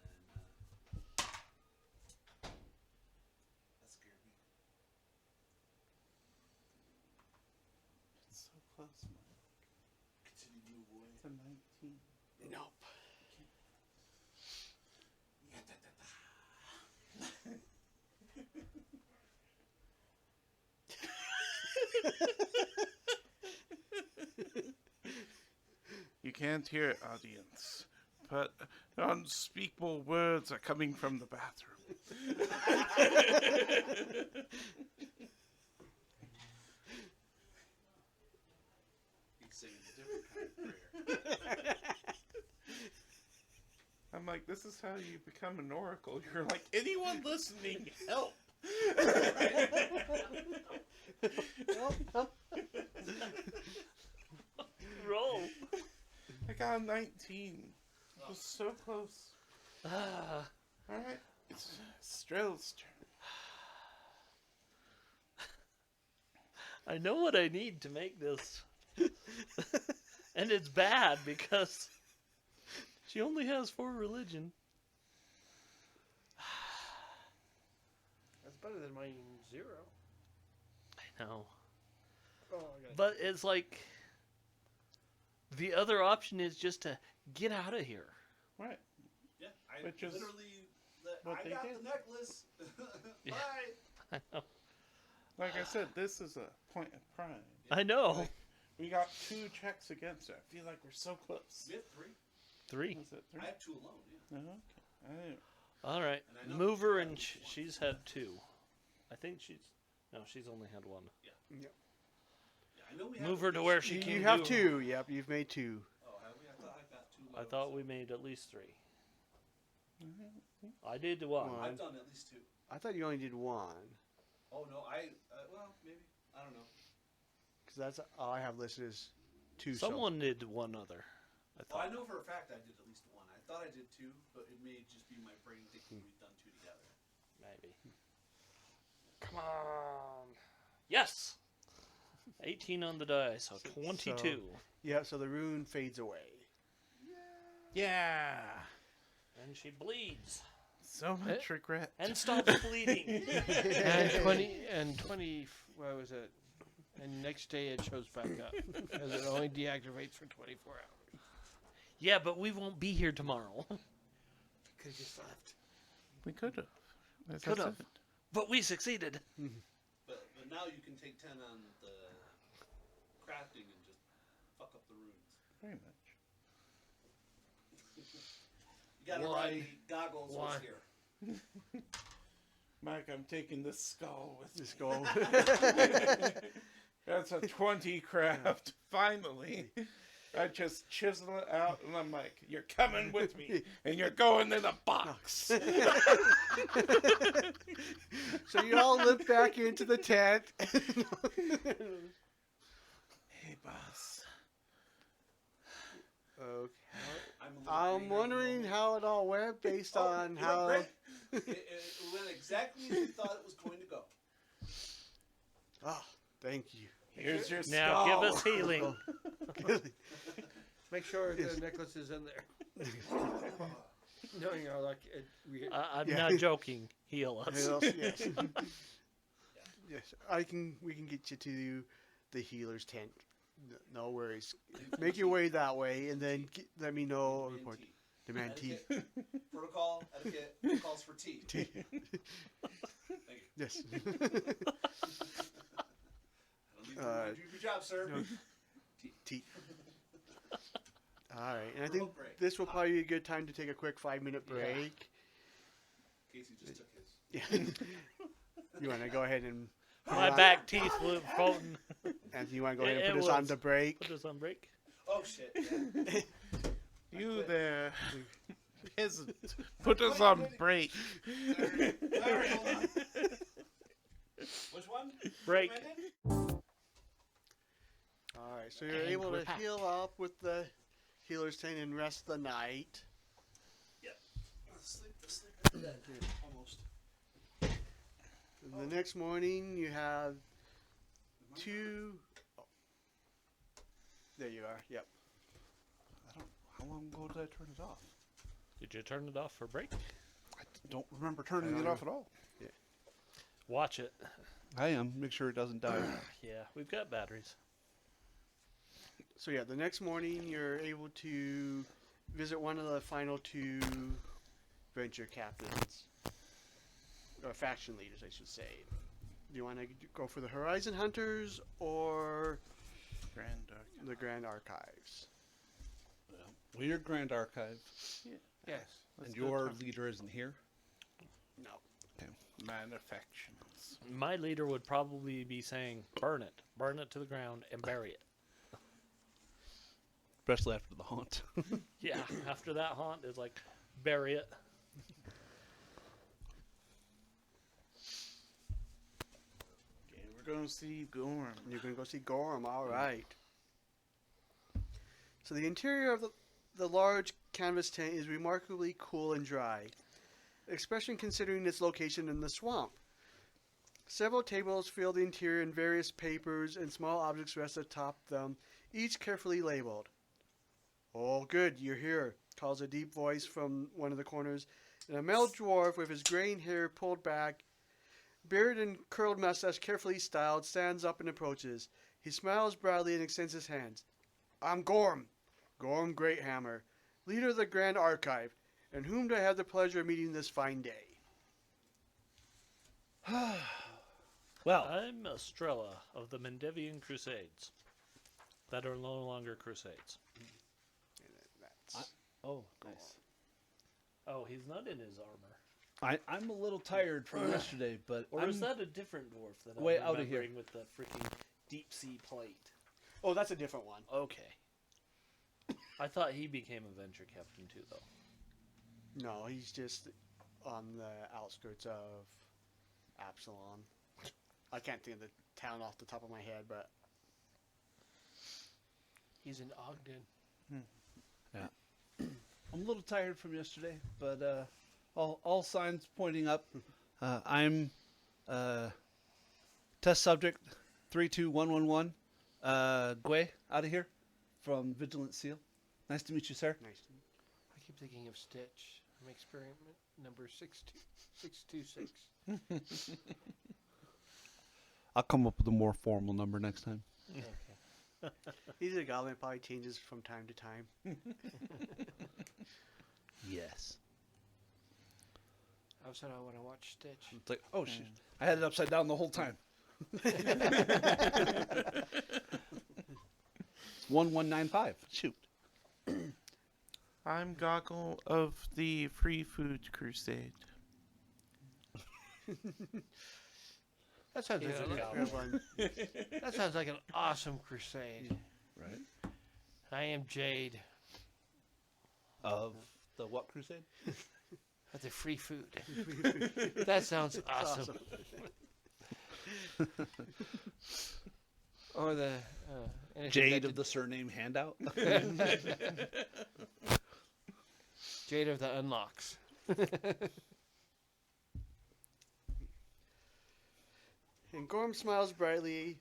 then, that scared me. It's so close, man. Continue to move away. It's a 19. Nope. Yeah, can't hear it, audience, but unspeakable words are coming from the bathroom. He's singing a different kind of prayer. I'm like, this is how you become an oracle. You're like, anyone listening, help! Roll. I got a 19. It was so close. Ah. Alright, it's Strel's turn. I know what I need to make this. And it's bad because she only has 4 religion. That's better than my 0. I know. Oh, I got But it's like the other option is just to get out of here. Right. Yeah, I Which is literally. what I they got did. the necklace. Yeah. Bye. Like I said, this is a point of pride. I know. We got 2 checks against her. I feel like we're so close. We have 3. 3. Was it 3? I have 2 alone. Yeah. Oh, okay. I didn't- All right. And I know Move her, she's and got at least one. she's had 2. I think she's. No, she's only had 1. Yeah, I know we have Move at her to least where two. she You, can you have do- 2. Yep, you've made 2. Oh, have we? I thought I got 2. I loads, thought so- we made at least 3. I did 1. One. I've done at least 2. I thought you only did 1. Oh no, well maybe I don't know. Because that's all I have listed as 2. Someone did 1 other. I Well, I thought. know for a fact I did at least 1. I thought I did 2, but it may just be my brain thinking we've done 2 together. Maybe. Come on. Yes. 18 on the die, so 22. Yeah, so the rune fades away. Yeah. And she bleeds. So much regret. And stops bleeding. and 20. What was it? And next day it shows back up because it only deactivates for 24 hours. Yeah, but we won't be here tomorrow. Could have just left. We could have. Could have. But we succeeded. But now you can take 10 on the crafting and just fuck up the runes. Very much. You gotta Why? buy goggles Why? what's here. Mike, I'm taking this skull with Just me. go. That's a 20 craft. Finally. I just chisel it out and I'm like, you're coming with me and you're going in a box. So you all limp back into the tent. Hey, boss. Okay. I'm, a little I'm greener wondering than how it all went based normal. on it how. went great. It went exactly as we thought it was going to go. Oh, thank you. Here's your Now skull. give us healing. Make sure the necklace is in there. No, you know, like I'm Yeah. not joking. Heal us. Yes. Yes, we can get you to the healer's tent. No worries. Make your way that way, and then let me know. Man Report. tea. The man tea. Etiquette, protocol, etiquette calls for tea. Tea. Thank you. Yes. I don't need to remind you of your job, sir. no. Tea. Tea. All right, and I think Real break. this will probably be a good time to take a quick 5-minute break. Casey just took his. Yeah. You want to go ahead and My back teeth were floating. Anthony, you want to go ahead It and put us on was. the break? Put us on break. Oh shit. Yeah. You quit. there, peasant. Put us on break. Sorry, hold on. Which one? Break. Recommended? All right, so you're able to heal up with the healer's tent and rest the night. Sleep after that. Almost. The next morning, you have 2. Oh. There you are. Yep. How long ago did I turn it off? Did you turn it off for break? I don't remember turning it off at all. Watch it. I am. Make sure it doesn't die. Yeah, we've got batteries. So yeah, the next morning you're able to visit one of the final 2 venture captains, or faction leaders, I should say. Do you want to go for the Horizon Hunters or Grand Dark. the Grand Archives? Well, your Grand Archive, Yes. and your leader isn't here. No. Manufactions. My leader would probably be saying, burn it to the ground, and bury it. Especially after the haunt. Yeah, after that haunt, it's like, bury it. Okay, we're gonna see Gorm. You're going to go see Gorm. All right. So the interior of the large canvas tent is remarkably cool and dry, especially considering its location in the swamp. Several tables fill the interior and various papers and small objects rest atop them, each carefully labeled. "Oh, good, you're here," calls a deep voice from one of the corners, and a male dwarf with his graying hair pulled back, beard and curled mustache carefully styled, stands up and approaches. He smiles broadly and extends his hands. "I'm Gorm Greathammer, leader of the Grand Archive, and whom do I have the pleasure of meeting this fine day?" Well, I'm Estrella of the Mendevian Crusades. That are no longer crusades. oh, nice. Oh, he's not in his armor. I'm a little tired from yesterday, but Or I'm is that a different dwarf that I'm way out of here. remembering with the freaking deep sea plate? Oh, that's a different one. Okay. I thought he became a venture captain too, though. No, he's just on the outskirts of Absalom. I can't think of the town off the top of my head, but He's in Ogden. I'm a little tired from yesterday, but all signs pointing up. I'm test subject 32111. Gui, out of here from Vigilant Seal. Nice to meet you, sir. nice. I keep thinking of Stitch. I'm experiment number 626. I'll come up with a more formal number next time. Okay. He's a goblin, probably changes from time to time. Yes. I said I want to watch Stitch. It's like, oh shit, I had it upside down the whole time. 1195. Shoot. I'm Goggle of the Free Food Crusade. That sounds like Yeah, that sounds like an awesome crusade. Right. I am Jade Of the what crusade? of the free food. That sounds awesome. Or the anything Jade that of the surname handout. Jade of the unlocks. And Gorm smiles brightly.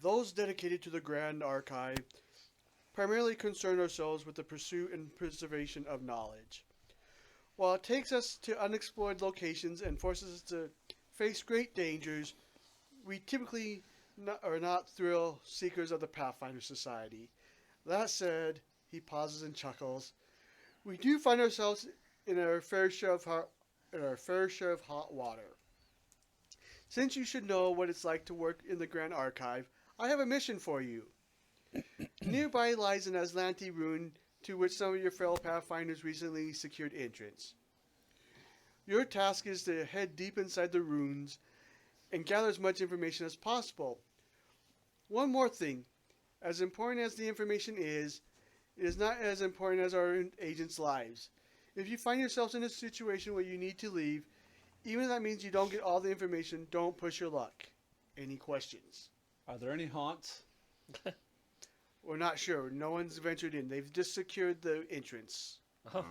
Those dedicated to the Grand Archive primarily concern ourselves with the pursuit and preservation of knowledge. While it takes us to unexplored locations and forces us to face great dangers, we typically are not thrill seekers of the Pathfinder Society. That said, he pauses and chuckles. We do find ourselves in our fair share of hot water. Since you should know what it's like to work in the Grand Archive, I have a mission for you. Nearby lies an Aslanti ruin to which some of your fellow Pathfinders recently secured entrance. Your task is to head deep inside the ruins and gather as much information as possible. One more thing. As important as the information is, it is not as important as our agents' lives. If you find yourselves in a situation where you need to leave, even if that means you don't get all the information, don't push your luck. Any questions? Are there any haunts? We're not sure. No one's ventured in. They've just secured the entrance. Oh,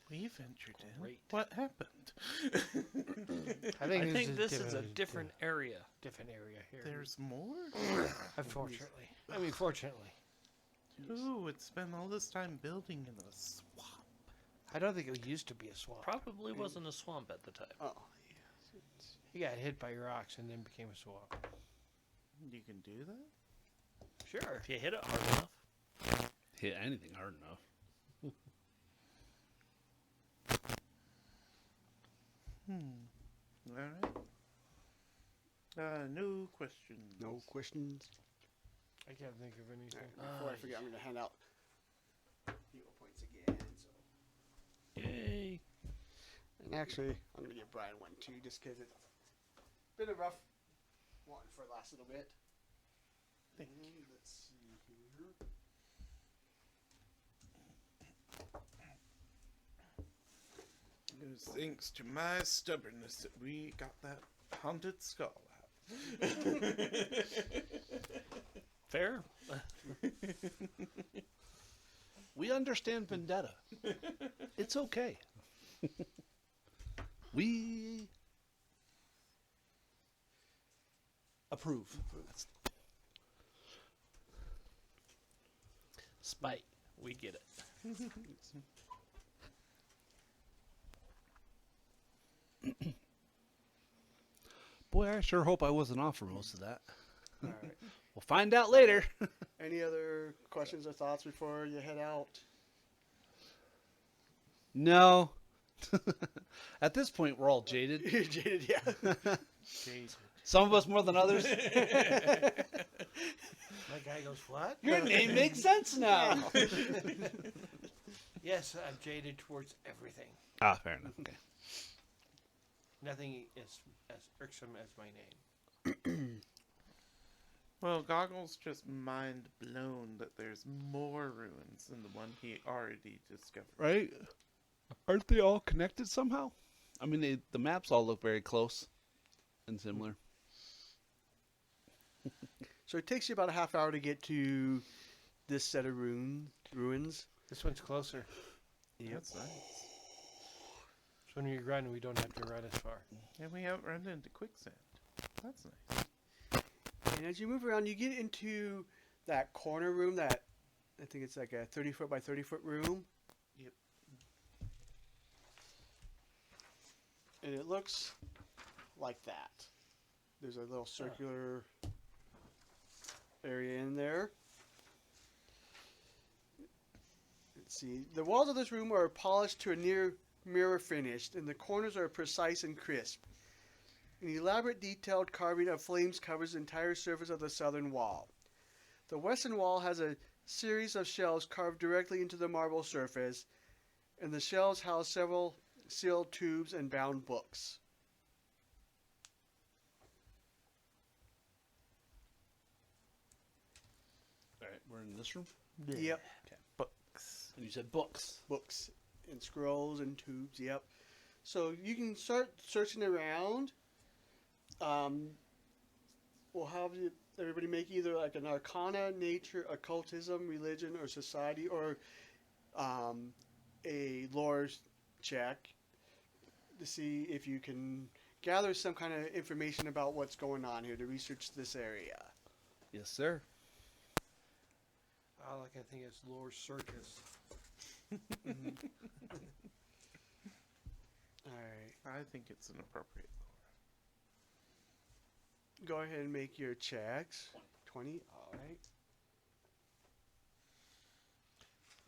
We ventured in. Great. What happened? I I think is this is a different area. different area here. There's more? Unfortunately. I mean, fortunately. Ooh, would spend all this time building in a swamp. I don't think it used to be a swamp. Probably wasn't a swamp at the time. Oh, He got hit by rocks and then became a swamp. You can do that? Sure. If you hit it hard enough. Hit anything hard enough. Alright. No questions. no questions. I can't think of anything. Before I forget, I'm going to hand out Actually, I'm gonna give Brian one too, just because it's been a rough one for the last little bit. Thank you. Let's see here. It was thanks to my stubbornness that we got that haunted skull out. Fair. We understand vendetta. It's okay. We approve. Spite. We get it. Boy, I sure hope I wasn't off for most of that. All right. We'll find out later. Any other questions or thoughts before you head out? No. At this point, we're all jaded. You're jaded, yeah. Jaded. Some of us more than others. My guy goes, what? Your name makes sense now. Yes, I'm jaded towards everything. Ah, fair enough. Okay. Nothing is as irksome as my name. Well, Goggles just mind blown that there's more ruins than the one he already discovered. Right? Aren't they all connected somehow? I mean, the maps all look very close and similar. So it takes you about a half hour to get to this set of ruins. This one's closer. That's nice. So when you run, we don't have to run as far. And we haven't run into quicksand. That's nice. And as you move around, you get into that corner room that I think it's like a 30-foot by 30-foot room. Yep. And it looks like that. There's a little circular area in there. Let's see. The walls of this room are polished to a near mirror finish, and the corners are precise and crisp. An elaborate detailed carving of flames covers the entire surface of the southern wall. The western wall has a series of shelves carved directly into the marble surface, and the shelves house several sealed tubes and bound books. All right, we're in this room. Yep. Books. And you said books. Books and scrolls and tubes, yep. So you can start searching around. We'll have everybody make either like an arcana, nature, occultism, religion, or society, or a lore check to see if you can gather some kind of information about what's going on here to research this area. Yes, sir. All I can think is lore circus. All right. I think it's an appropriate Go ahead and make your checks. 20. All right.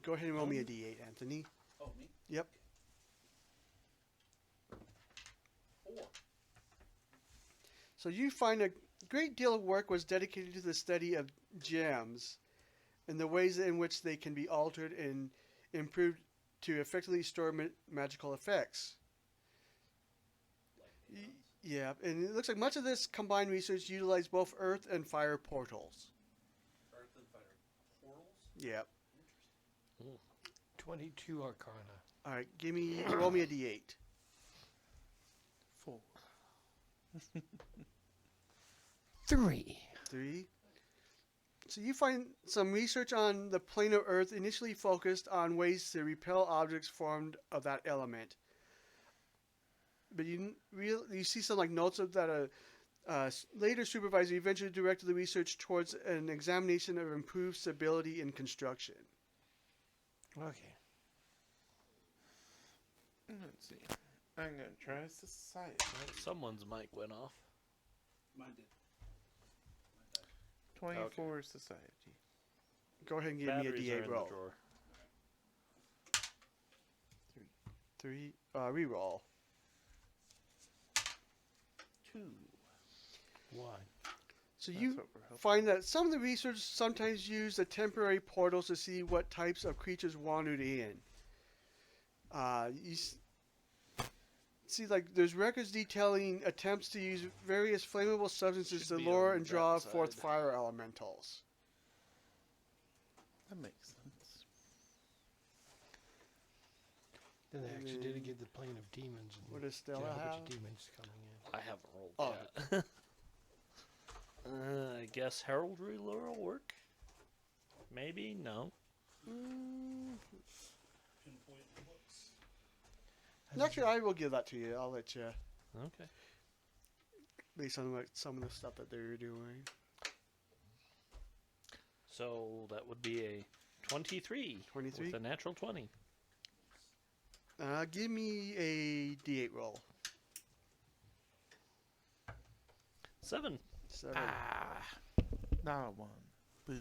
Go ahead and roll me a d8, Anthony. Oh, me? Yep. 4. So you find a great deal of work was dedicated to the study of gems and the ways in which they can be altered and improved to effectively store magical effects. Yeah, and it looks like much of this combined research utilized both earth and fire portals. Earth and fire portals? Yep. 22 arcana. All right, roll me a d8. 4. 3. 3. So you find some research on the plane of Earth initially focused on ways to repel objects formed of that element. But you see some like notes of that later supervisor eventually directed the research towards an examination of improved stability in construction. Okay. Let's see. I'm going to try society. Someone's mic went off. Mine did. 24 society. Go ahead and give Batteries me are a in D8 the roll. drawer. 3. Reroll. 2. 1. So That's you what we're hoping. find that some of the research sometimes use the temporary portals to see what types of creatures wandered in. See, like, there's records detailing attempts to use various flammable substances Should to be lure on and that draw forth side. fire elementals. That makes sense. Then they actually did give the plane of demons. And What does did Stella have a bunch have? of demons coming in. I haven't rolled Oh. yet. I guess heraldry lore will work. Maybe no. Actually, I will give that to you. I'll let you, Okay. based on like some of the stuff that they're doing. So that would be a 23. 23? With a natural 20. Give me a D8 roll. 7. 7. Not a 1. Boo.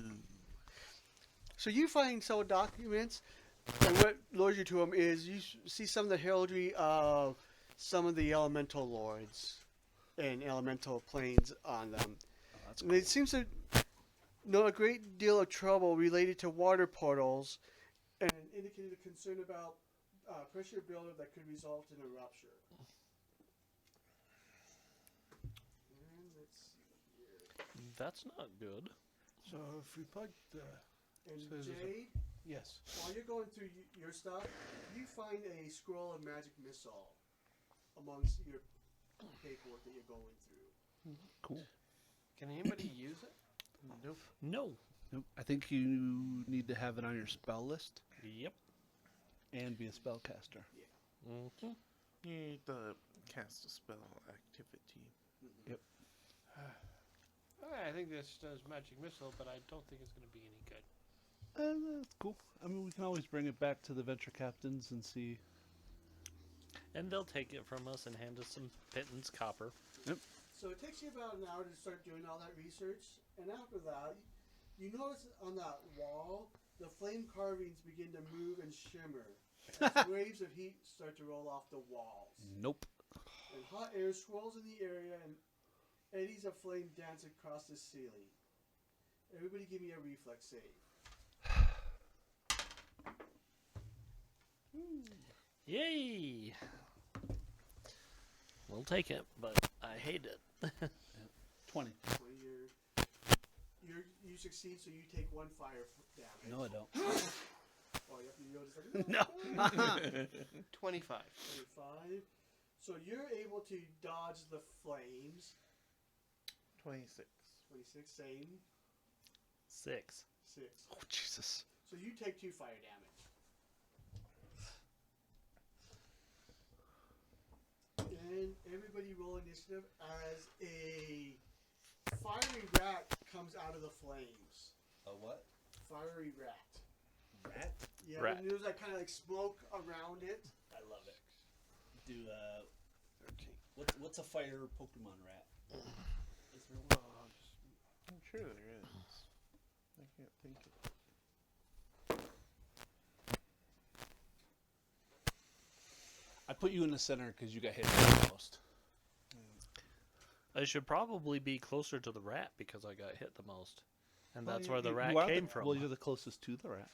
So you find some documents, and what lures you to them is you see some of the heraldry of some of the elemental lords and elemental planes on them. And it seems to know a great deal of trouble related to water portals and indicated a concern about pressure buildup that could result in a rupture. And let's see here. That's not good. So if we plug the... And So there's a- Jade, Yes. while you're going through your stuff, you find a scroll of magic missile amongst your paperwork that you're going through. Cool. Can anybody use it? Nope. No. Nope. I think you need to have it on your spell list Yep. and be a spellcaster. Mm-hmm. You need to cast a spell activity. I think this does magic missile, but I don't think it's going to be any good. That's cool. I mean, we can always bring it back to the venture captains and see. And they'll take it from us and hand us some pittance copper. So it takes you about an hour to start doing all that research, and after that, you notice on that wall, the flame carvings begin to move and shimmer as waves of heat start to roll off the walls. Nope. And hot air swirls in the area, and eddies of flame dance across the ceiling. Everybody give me a reflex save. Yay! We'll take it, but I hate it. 20. So you succeed, so you take 1 fire damage. No, I don't. Oh, you notice like, No. 25. 25. So you're able to dodge the flames. 26. 26, same. 6. 6. Oh, Jesus. So you take 2 fire damage. And everybody roll initiative as a fiery rat comes out of the flames. A what? Fiery rat. Rat? Yeah, Rat. and there's like kind of like smoke around it. I love it. Do 13. what's a fire Pokemon rat? Is there one? I'm sure there is. I can't think of it. I put you in the center because you got hit the most. I should probably be closer to the rat because I got hit the most. And Well, that's you- where the you rat are came from. Well, you're the closest to the rat.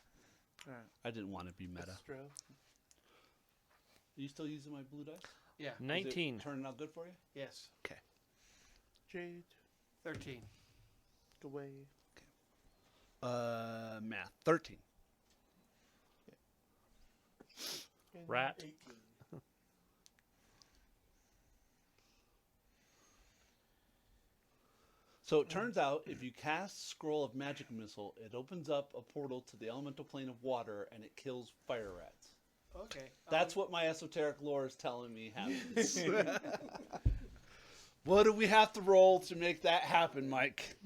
Alright. I didn't want to be meta. Astro. Are you still using my blue dice? Yeah. Is it 19. turning out good for you? Yes. Jade. 13. Go away. Math. 13. And Rat. 18. So it turns out if you cast Scroll of Magic Missile, it opens up a portal to the elemental plane of water and it kills fire rats. Okay. That's what my esoteric lore is telling me happens. What do we have to roll to make that happen, Mike?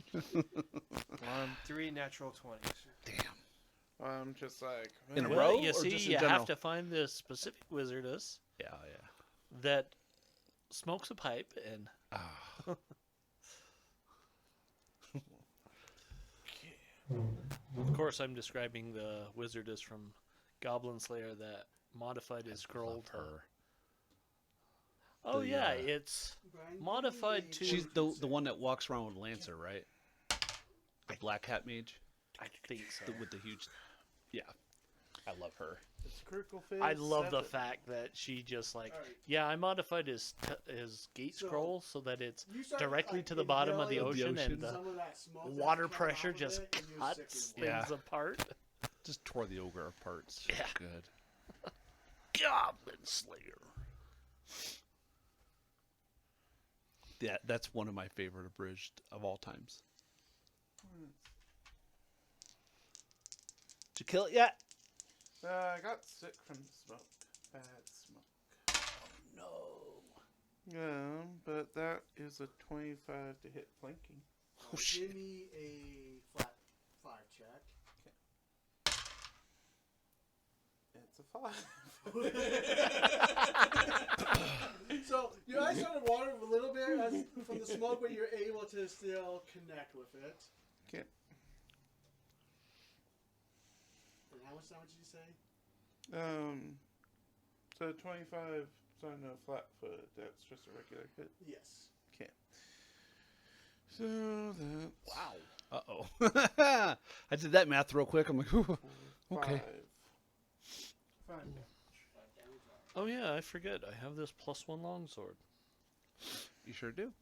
3 natural 20s. Damn. I'm just like In a well, row? You or see, just in you general? have to find this specific wizardess Yeah, that smokes a pipe and yeah. of course I'm describing the wizardess from Goblin Slayer that modified his scroll love to her. Oh The, yeah, it's Brian, give me modified a to She's fortitude the save. one that walks around with Lancer, right? The black hat mage I think so. with the huge. Yeah. I love her. It's Kirklefish. I love the 7. fact that she just like, Alright. yeah, I modified his gate So, scroll so that it's You start, directly like, to the bottom of the inhaling ocean, and the some of that smoke that's water coming pressure off of just it, and you're sick cuts in one. Yeah. things apart. Just tore the ogre apart. So Yeah. good. Goblin Slayer. Yeah, that's one of my favorite abridged of all times. Did you kill it yet? I got sick from the smoke. Bad smoke. No. But that is a 25 to hit flanking. Oh shit. Give me a flat 5 check. It's a 5. So your eyes started watering a little bit from the smoke, but you're able to still connect with it. Okay. And how much damage did you say? So 25 is on a flat foot. That's just a regular hit. Yes. Okay. So that's Uh-oh. I did that math real quick. I'm like, ooh, okay. 5. Oh yeah, I forget. I have this +1 longsword. You sure do.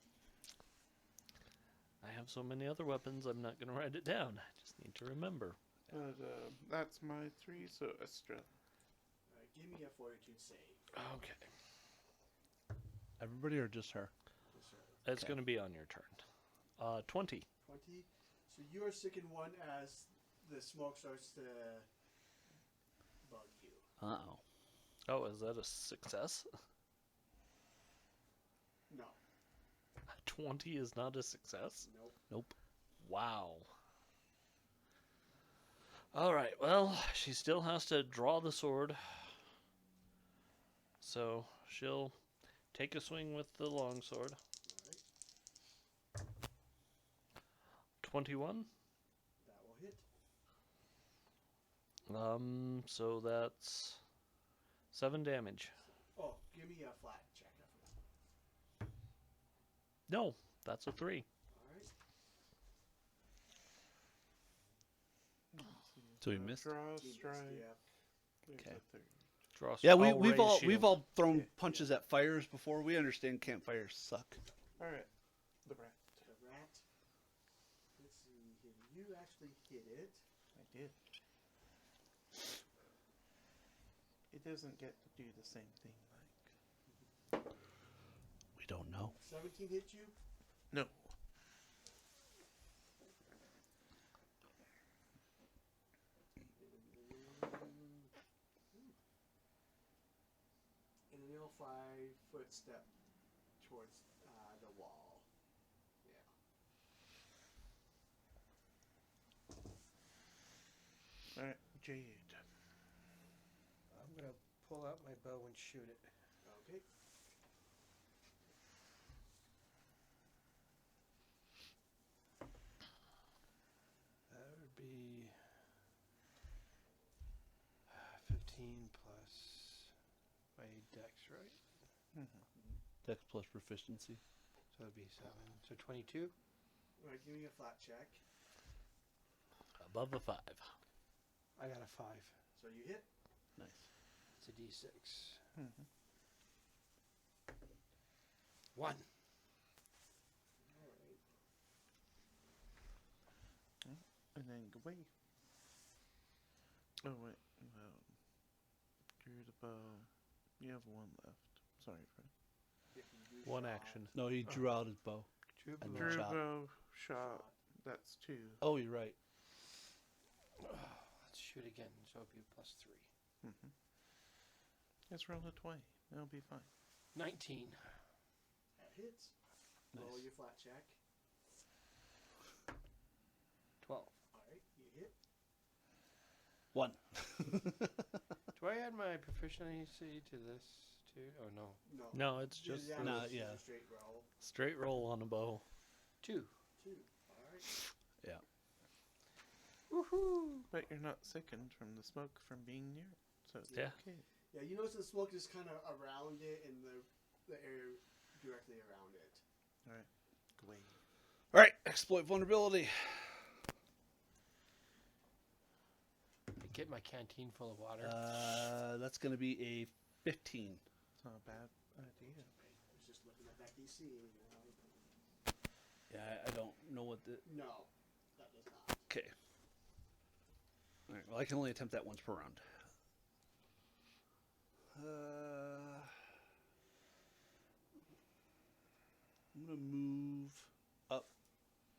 I have so many other weapons, I'm not going to write it down. I just need to remember. But that's my 3, so extra. Alright, give me a fortitude save. Okay. Everybody or just her? Yes, sir. It's going to be on your turn. 20. 20. So you are sick in 1 as the smoke starts to bug you. Uh-oh. Oh, is that a success? No. 20 is not a success? Nope. Nope. Wow. Alright, well, she still has to draw the sword. So she'll take a swing with the longsword. Alright. 21. That will hit. So that's 7 damage. Oh, give me a flat check. I forgot. No, that's a 3. Alright. So we missed. Draw, You missed, strike. yeah. There's Okay. a 3. Draw Yeah, oh, we've raise all shield. we've all thrown punches at fires before. We understand campfires suck. Alright. The rat. The rat. Let's see here. You actually hit it. I did. It doesn't get to do the same thing like. We don't know. 17 hit you. No. And a little 5-foot step towards the wall. Yeah. Alright, Jade. I'm gonna pull out my bow and shoot it. Okay. That would be 15 plus my dex, right? Dex plus proficiency. So that'd be 7. So 22. Alright, give me a flat check. Above a 5. I got a 5. So you hit. Nice. It's a d6. Mm-hmm. 1. Alright. And then go away. Oh wait, drew the bow. You have 1 left. Sorry, Fred. If you do One shot, action. No, he drew out his bow. True And blue. then Drew shot. bow, shot. That's 2. Oh, you're right. Let's shoot again. So it'll be plus 3. Mm-hmm. Let's roll a 20. That'll be fine. 19. That hits. Roll Nice. your flat check. 12. Alright, you hit. 1. Do I add my proficiency to this too? Oh no. No. No, it's just Yeah, for No, it's just yeah. a straight roll. straight roll on a bow. 2. 2. Alright. Yeah. Woohoo! But you're not sickened from the smoke from being near it. So it's Yeah. okay. Yeah, you notice the smoke is kind of around it and the air directly around it. Alright. Go away. All right. Exploit vulnerability. get my canteen full of water. That's going to be a 15. It's not a bad idea. I was just looking at that DC. Yeah, I don't know what the. No, that does not. Okay. All right. Well, I can only attempt that once per round. I'm gonna move up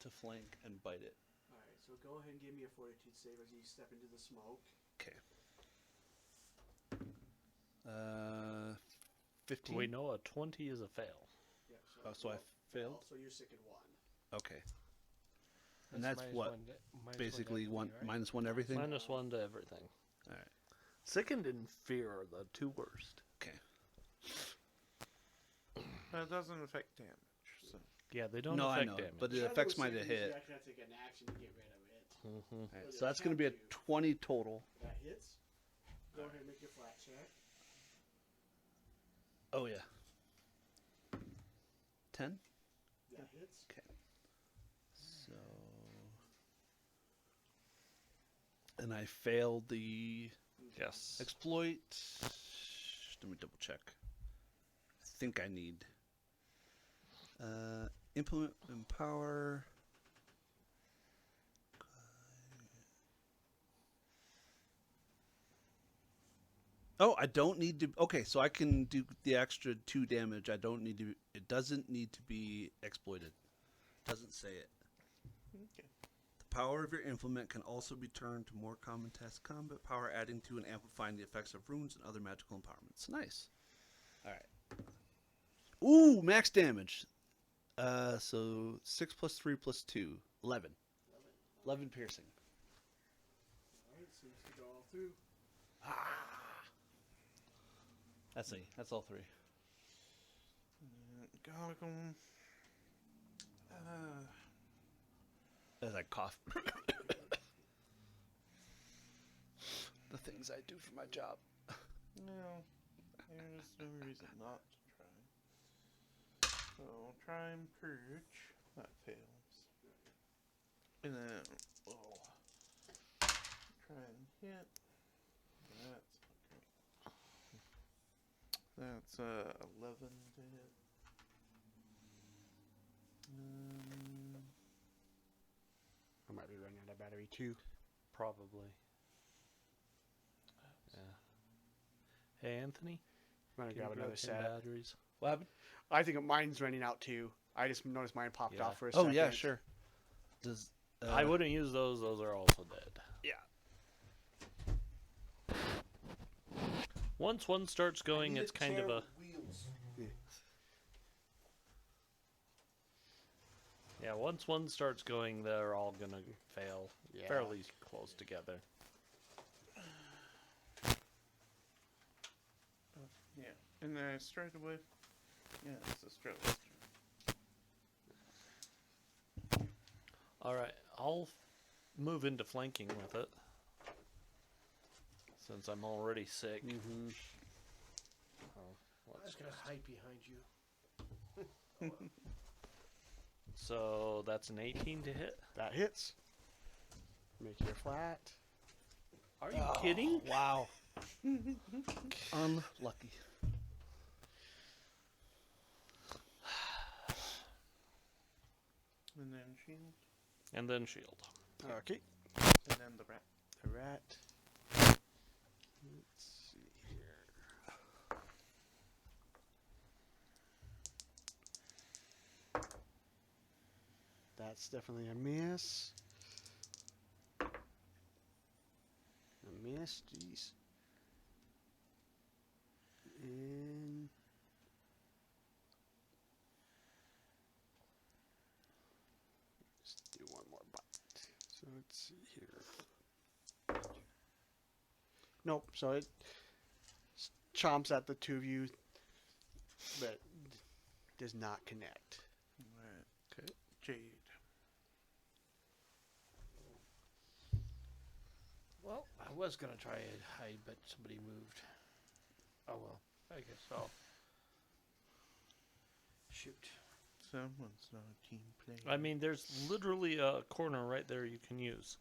to flank and bite it. All right, so go ahead and give me a fortitude save as you step into the smoke. Okay. 15. We know a 20 is a fail. Yeah, So I failed. So you're sick at 1. Okay. And that's what? Basically one minus one to everything. Minus 1 to everything. All right. Sickened and fear are the two worst. Okay. It doesn't affect damage. So. Yeah, they don't No, I affect know, damage. but it affects my to You hit. actually have to take an action to get rid of it. Mm-hmm. All right, so that's going to be a 20 total. That hits. Go ahead and make your flat check. Oh yeah. 10. That hits. Okay. So. And I failed the Yes. exploit. Let me double check. I think I need implement empower. Oh, I don't need to. Okay, so I can do the extra 2 damage. I don't need to. It doesn't need to be exploited. Doesn't say it. Okay. The power of your implement can also be turned to more common test combat power, adding to and amplifying the effects of runes and other magical empowerments. Nice. All right. Ooh, max damage. So 6 plus 3 plus 2, 11. 11 piercing. Alright, seems to go all through. That's all 3. Goggle. As I cough. The things I do for my job. No, there's no reason not to try. So try and purge. That fails. And then try and hit. That's okay. That's 11 to hit. I might be running out of battery too. Probably. Yeah. Hey, Anthony. I'm gonna Can you grab another 10 set. batteries? What happened? I think mine's running out too. I just noticed mine popped Yeah. off for a Oh second. yeah, sure. Does I wouldn't use those. Those are also dead. Yeah. Once one starts going, it's kind of a... Yeah, once one starts going, they're all going to fail Yeah. fairly close together. Yeah. And then I straight away. Yeah, it's a straight. Alright, I'll move into flanking with it. Since I'm already sick. Mm-hmm. I'm just gonna hide behind you. So that's an 18 to hit. That hits. Make your flat. Are you kidding? Wow. Unlucky. And then shield. And then shield. Okay. And then the rat. The rat. Let's see here. That's definitely a miss. A miss, jeez. And let's do one more bite. So let's see here. Nope. So it chomps at the two of you, but does not connect. Alright. Okay. Jade. Well, I was gonna try and hide, but somebody moved. Oh well, I guess I'll shoot. Someone's not a team player. I mean, there's literally a corner right there you can use.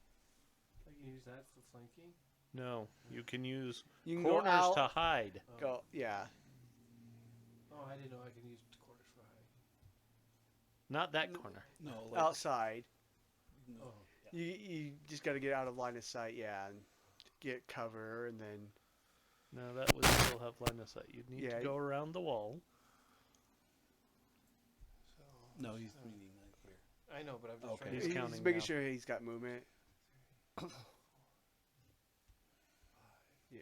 I can use that for flanking. No, you can use You can go corners out. to hide. Go, yeah. Oh, I didn't know I could use quarters for hiding. Not that corner. No, like, Outside. Oh. You just got to get out of line of sight, yeah, and get cover, and then No, that would still have line of sight. You'd need Yeah, to go around the wall. no, he's meaning like here. I know, but I'm just Okay. trying He's to... he's counting making now. sure he's got movement. Yeah.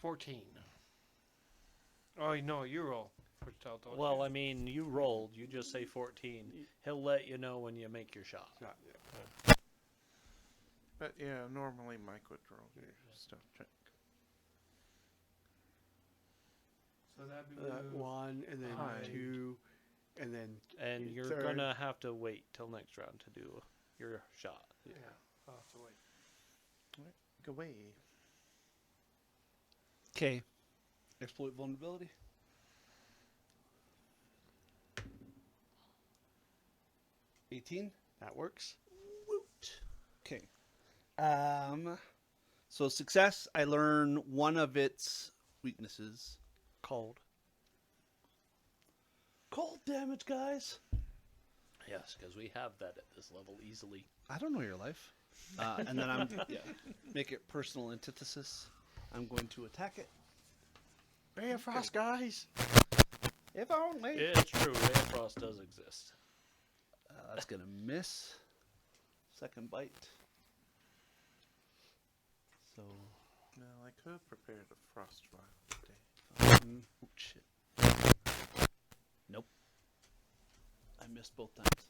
$14. Oh, no, you roll. For stealth, don't Well, you? I mean, you rolled. You just say 14. He'll let you know when you make your shot. Not yet. But yeah, normally Mike would roll your stealth check. So that'd be One, and then Hide. two, and then And you're third. going to have to wait till next round to do your shot. Yeah. I'll have to wait. Go away. Okay. Exploit vulnerability. $18. That works. Okay. So success, I learn one of its weaknesses. Cold. Cold damage, guys. Yes, because we have that at this level easily. I don't know your life. And then I'm make it personal antithesis. I'm going to attack it. Ray of Frost, guys. If only. It's true. Ray of Frost does exist. That's gonna miss. Second bite. So, Well, I could have prepared a frost vial today. oh shit. Nope. I missed both times.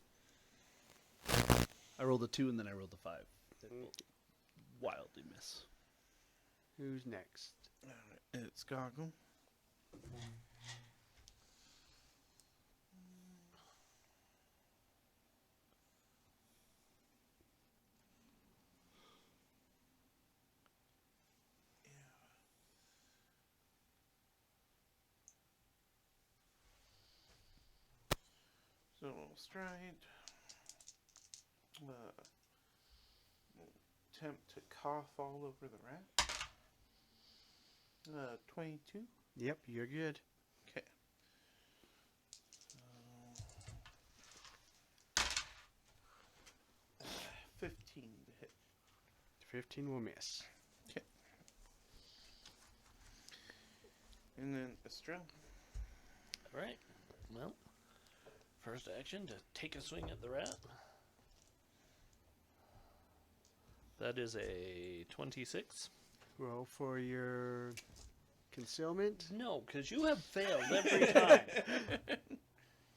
I rolled a 2 and then I rolled a 5. They both wildly miss. Who's next? Alright, it's Goggle. So stride. Attempt to cough all over the rat. 22. Yep, you're good. Okay. 15 to hit. 15 will miss. And then Estrella. All right. Well, first action to take a swing at the rat. That is a 26. Roll for your concealment. No, because you have failed every time.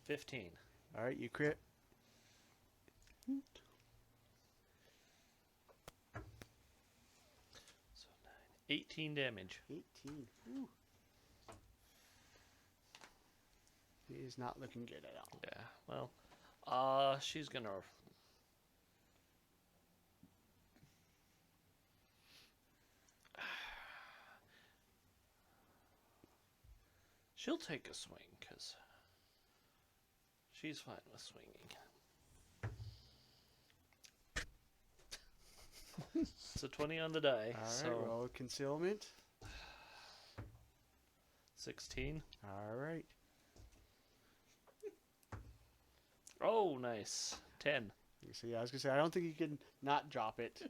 15. All right, you crit. So 18 damage. 18. Ooh. He is not looking good at all. Yeah. Well, she's gonna. She'll take a swing because she's fine with swinging. It's a 20 on the die. All right, so roll concealment. 16. All right. Oh, nice. 10. You see, I was gonna say I don't think you can not drop it.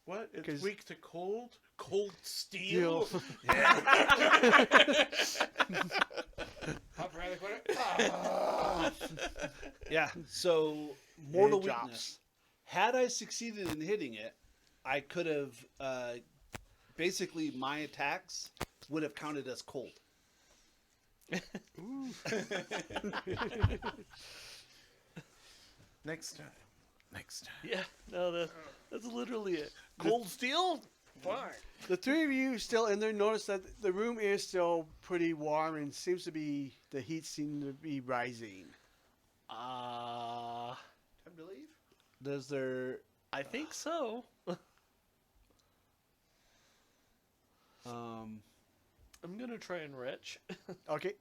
What? It's 'Cause- weak to cold? Cold steel? Steel. Hop around the corner. Ah! Yeah, so mortal It drops. weakness. Had I succeeded in hitting it, I could have basically my attacks would have counted as cold. Next time. Next time. Yeah, no, that's literally it. Cold steel? Fine. The three of you still in there notice that the room is still pretty warm and seems to be the heat seems to be rising. Time to leave? Does there I think so. um I'm gonna try and retch. Okay.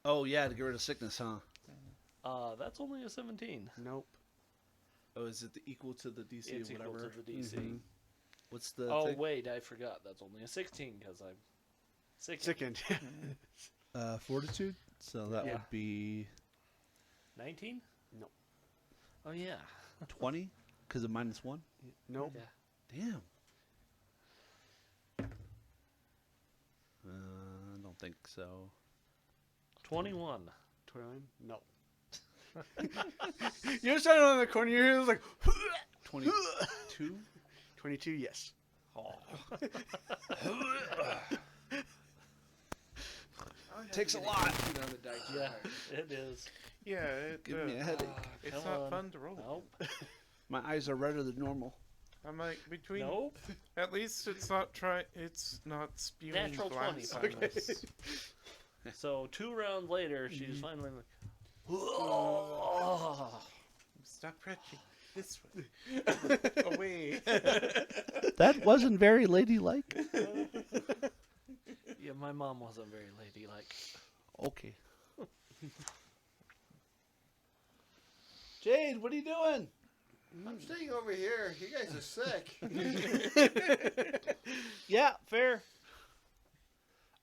Oh yeah, to get rid of sickness, huh? That's only a 17. Nope. Oh, is it equal to the DC It's or equal whatever? to the DC. Mhm. What's the Oh thing? wait, I forgot. That's only a 16 because I'm sick. Sickened. Fortitude. So that Yeah. would be 19? No. Oh yeah. 20 because of -1. Nope. Yeah. Damn. I don't think so. 21. 29? No. You're standing on the corner. You're like 22. 22. Yes. Oh. Takes a lot. Yeah, it is. Yeah, it, Give me a headache. it's Come not on. fun to roll. Nope. My eyes are redder than normal. I'm like between. Nope. At least it's not spewing Natural 20 glass finally. on us. So 2 rounds later, she's finally like, Stop retching. This way. Away. That wasn't very ladylike. yeah, my mom wasn't very ladylike. Okay. Jade, what are you doing? I'm staying over here. You guys are sick. Yeah, fair.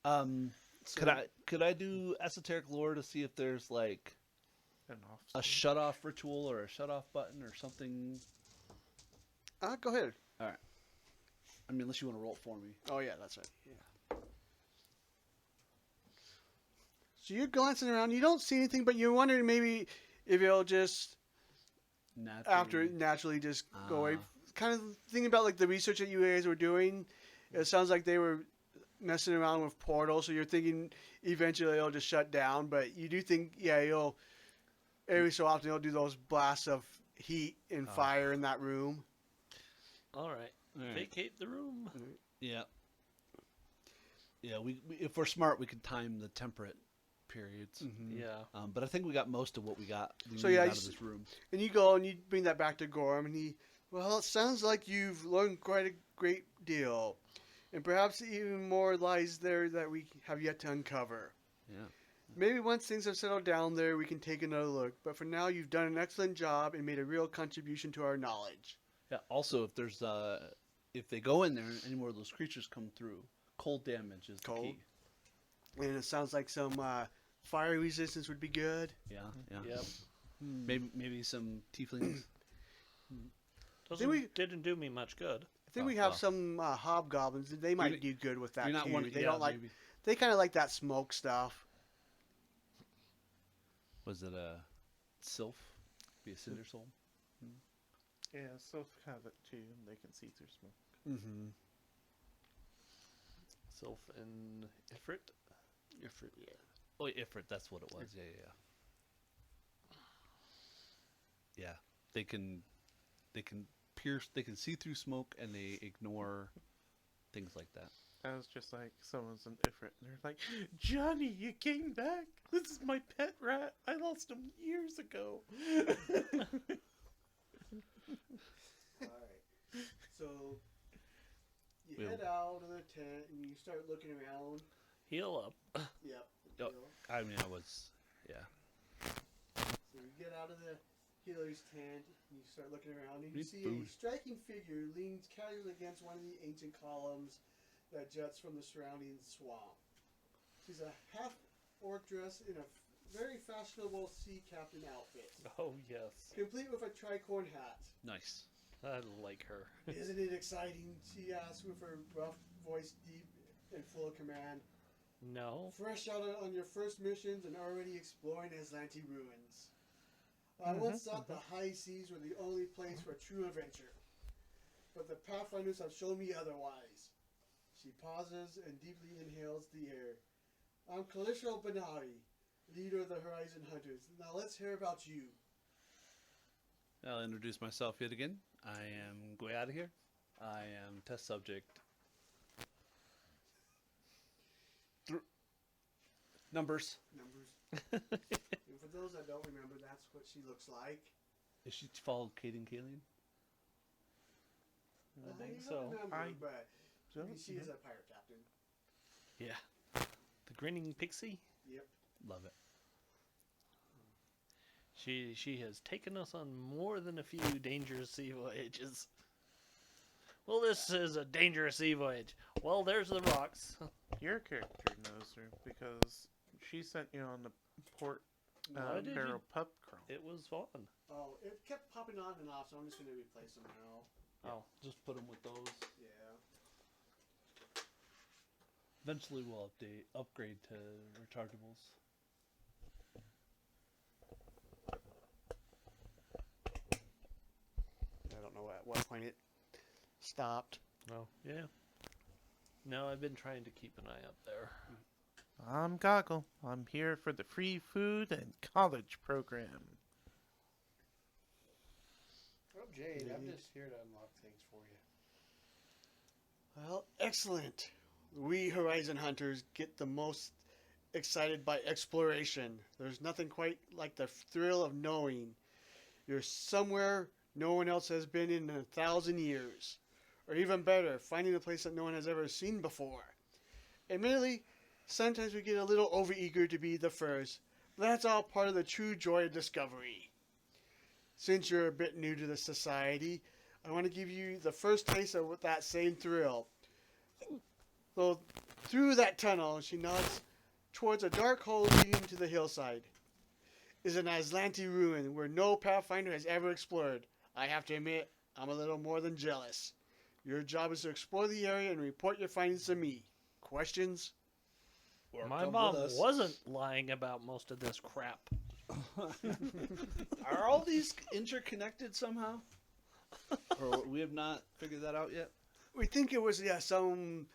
Could I do esoteric lore to see if there's like An a off. shut off ritual or a shut off button or something? Go ahead. I mean, unless you want to roll it for me. Oh yeah, that's right. Yeah. So you're glancing around. You don't see anything, but you're wondering maybe if it'll just after it naturally just go away. Kind of thinking about like the research that you guys were doing. It sounds like they were messing around with portals, so you're thinking eventually it'll just shut down. But you do think, yeah, it'll every so often it'll do those blasts of heat and fire in that room. All right. Vacate the room. Yeah. Yeah, we if we're smart, we can time the temperate periods. Yeah. But I think we got most of what we got. So, needed yeah, out you of s- this room. And you go and you bring that back to Gorham, and well, it sounds like you've learned quite a great deal. And perhaps even more lies there that we have yet to uncover. Yeah. Maybe once things have settled down there, we can take another look. But for now, you've done an excellent job and made a real contribution to our knowledge. Yeah. Also, if there's if they go in there and any more of those creatures come through, cold damage is the Cold? key. And it sounds like some fire resistance would be good. Yeah. Yeah. Yep. Maybe some tieflings. Didn't do me much good. I think Oh, we have wow. some hobgoblins. They might You're- do good with that You're not too. one. They yeah, don't like. maybe. They kind of like that smoke stuff. Was it a sylph? Be a cinder soul. Yeah, so have it too, and they can see through smoke. Mm-hmm. Sylph and Ifrit. Oh, Ifrit, that's what it was. Yeah. Yeah, they can pierce. They can see through smoke, and they ignore things like that. I was just like, someone's an Ifrit, and they're like, Johnny, you came back. This is my pet rat. I lost him years ago. Alright. So you We'll- head out of the tent and you start looking around. Heal up. Yep. Yep. I mean, yeah. So you get out of the healer's tent and you start looking around and you Need see food. a striking figure leans casually against one of the ancient columns that juts from the surrounding swamp. She's a half orc dressed in a very fashionable sea captain outfit, Oh yes, complete with a tricorn hat. Nice. I like her. Isn't it exciting? She asks with her rough voice deep and full of command. No. Fresh out on your first missions and already exploring Aslanti ruins. I once thought the high seas were the only place for true adventure, but the Pathfinders have shown me otherwise. She pauses and deeply inhales the air. I'm Kalisho Banari, leader of the Horizon Hunters. Now let's hear about you. I'll introduce myself yet again. I am Guayada here. I am test subject. Numbers. And for those that don't remember, that's what she looks like. Is she followed Caden Kaling? I think you so. don't remember, I but don't she is a pirate captain. Yeah. The grinning pixie. Yep. Love it. She has taken us on more than a few dangerous sea voyages. Well, this is a dangerous sea voyage. Well, there's the rocks. Your character knows her because she sent you on the port Why did barrel you- pub crawl. It was fun. Oh, it kept popping on and off, so I'm just going to replace them now. Oh, Just put them with those. Yeah. Eventually, we'll upgrade to rechargeables. I don't know at what point it stopped. no, yeah. No, I've been trying to keep an eye up there. I'm Goggle. I'm here for the free food and college program. I'm Jade. I'm Maybe. just here to unlock things for you. Well, excellent. We Horizon Hunters get the most excited by exploration. There's nothing quite like the thrill of knowing you're somewhere no one else has been in 1,000 years. Or even better, finding a place that no one has ever seen before. Admittedly, sometimes we get a little overeager to be the first, but that's all part of the true joy of discovery. Since you're a bit new to the society, I want to give you the first taste of that same thrill. So, through that tunnel, she nods towards a dark hole leading to the hillside. Is an Aslanti ruin where no Pathfinder has ever explored. I have to admit, I'm a little more than jealous. Your job is to explore the area and report your findings to me. Questions? Or My come mom with us. wasn't lying about most of this crap. Are all these interconnected somehow? Or we have not figured that out yet? We think it was, some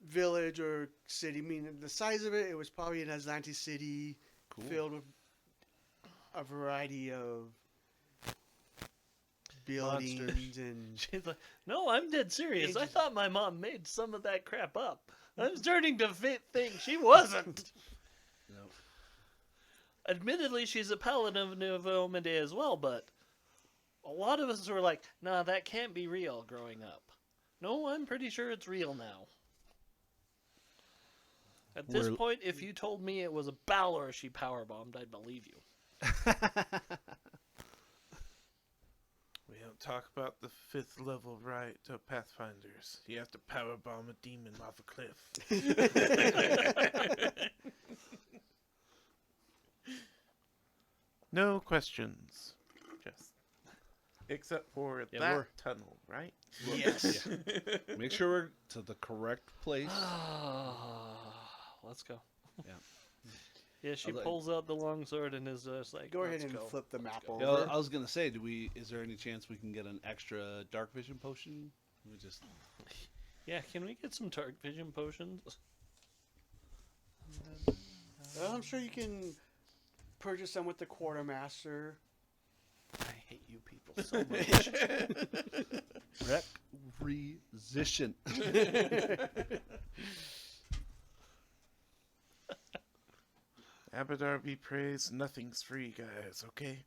village or city. I mean, the size of it, it was probably an Aslanti city filled with a variety of buildings Monsters. and... She's like, no, I'm dead serious. I thought my mom made some of that crap up. I was starting to think she wasn't. No. Admittedly, she's a paladin of Omade as well, but a lot of us were like, nah, that can't be real growing up. No, I'm pretty sure it's real now. At this We're- point, if you told me it was a Balor she powerbombed, I'd believe you. We don't talk about the 5th level right of Pathfinders. You have to powerbomb a demon off a cliff. No questions. Just. Except for Yeah, that we're- tunnel, right? Yes. Make sure we're to the correct place. Let's go. Yeah. Yeah, she I'll let- pulls out the long sword and is just like, Go ahead "Let's and go." flip the map over. Yeah, I was gonna say, is there any chance we can get an extra dark vision potion? We just Yeah, can we get some dark vision potions? Well, I'm sure you can purchase them with the quartermaster. I hate you people so much. requisition. Abadar be praised, nothing's free, guys, okay?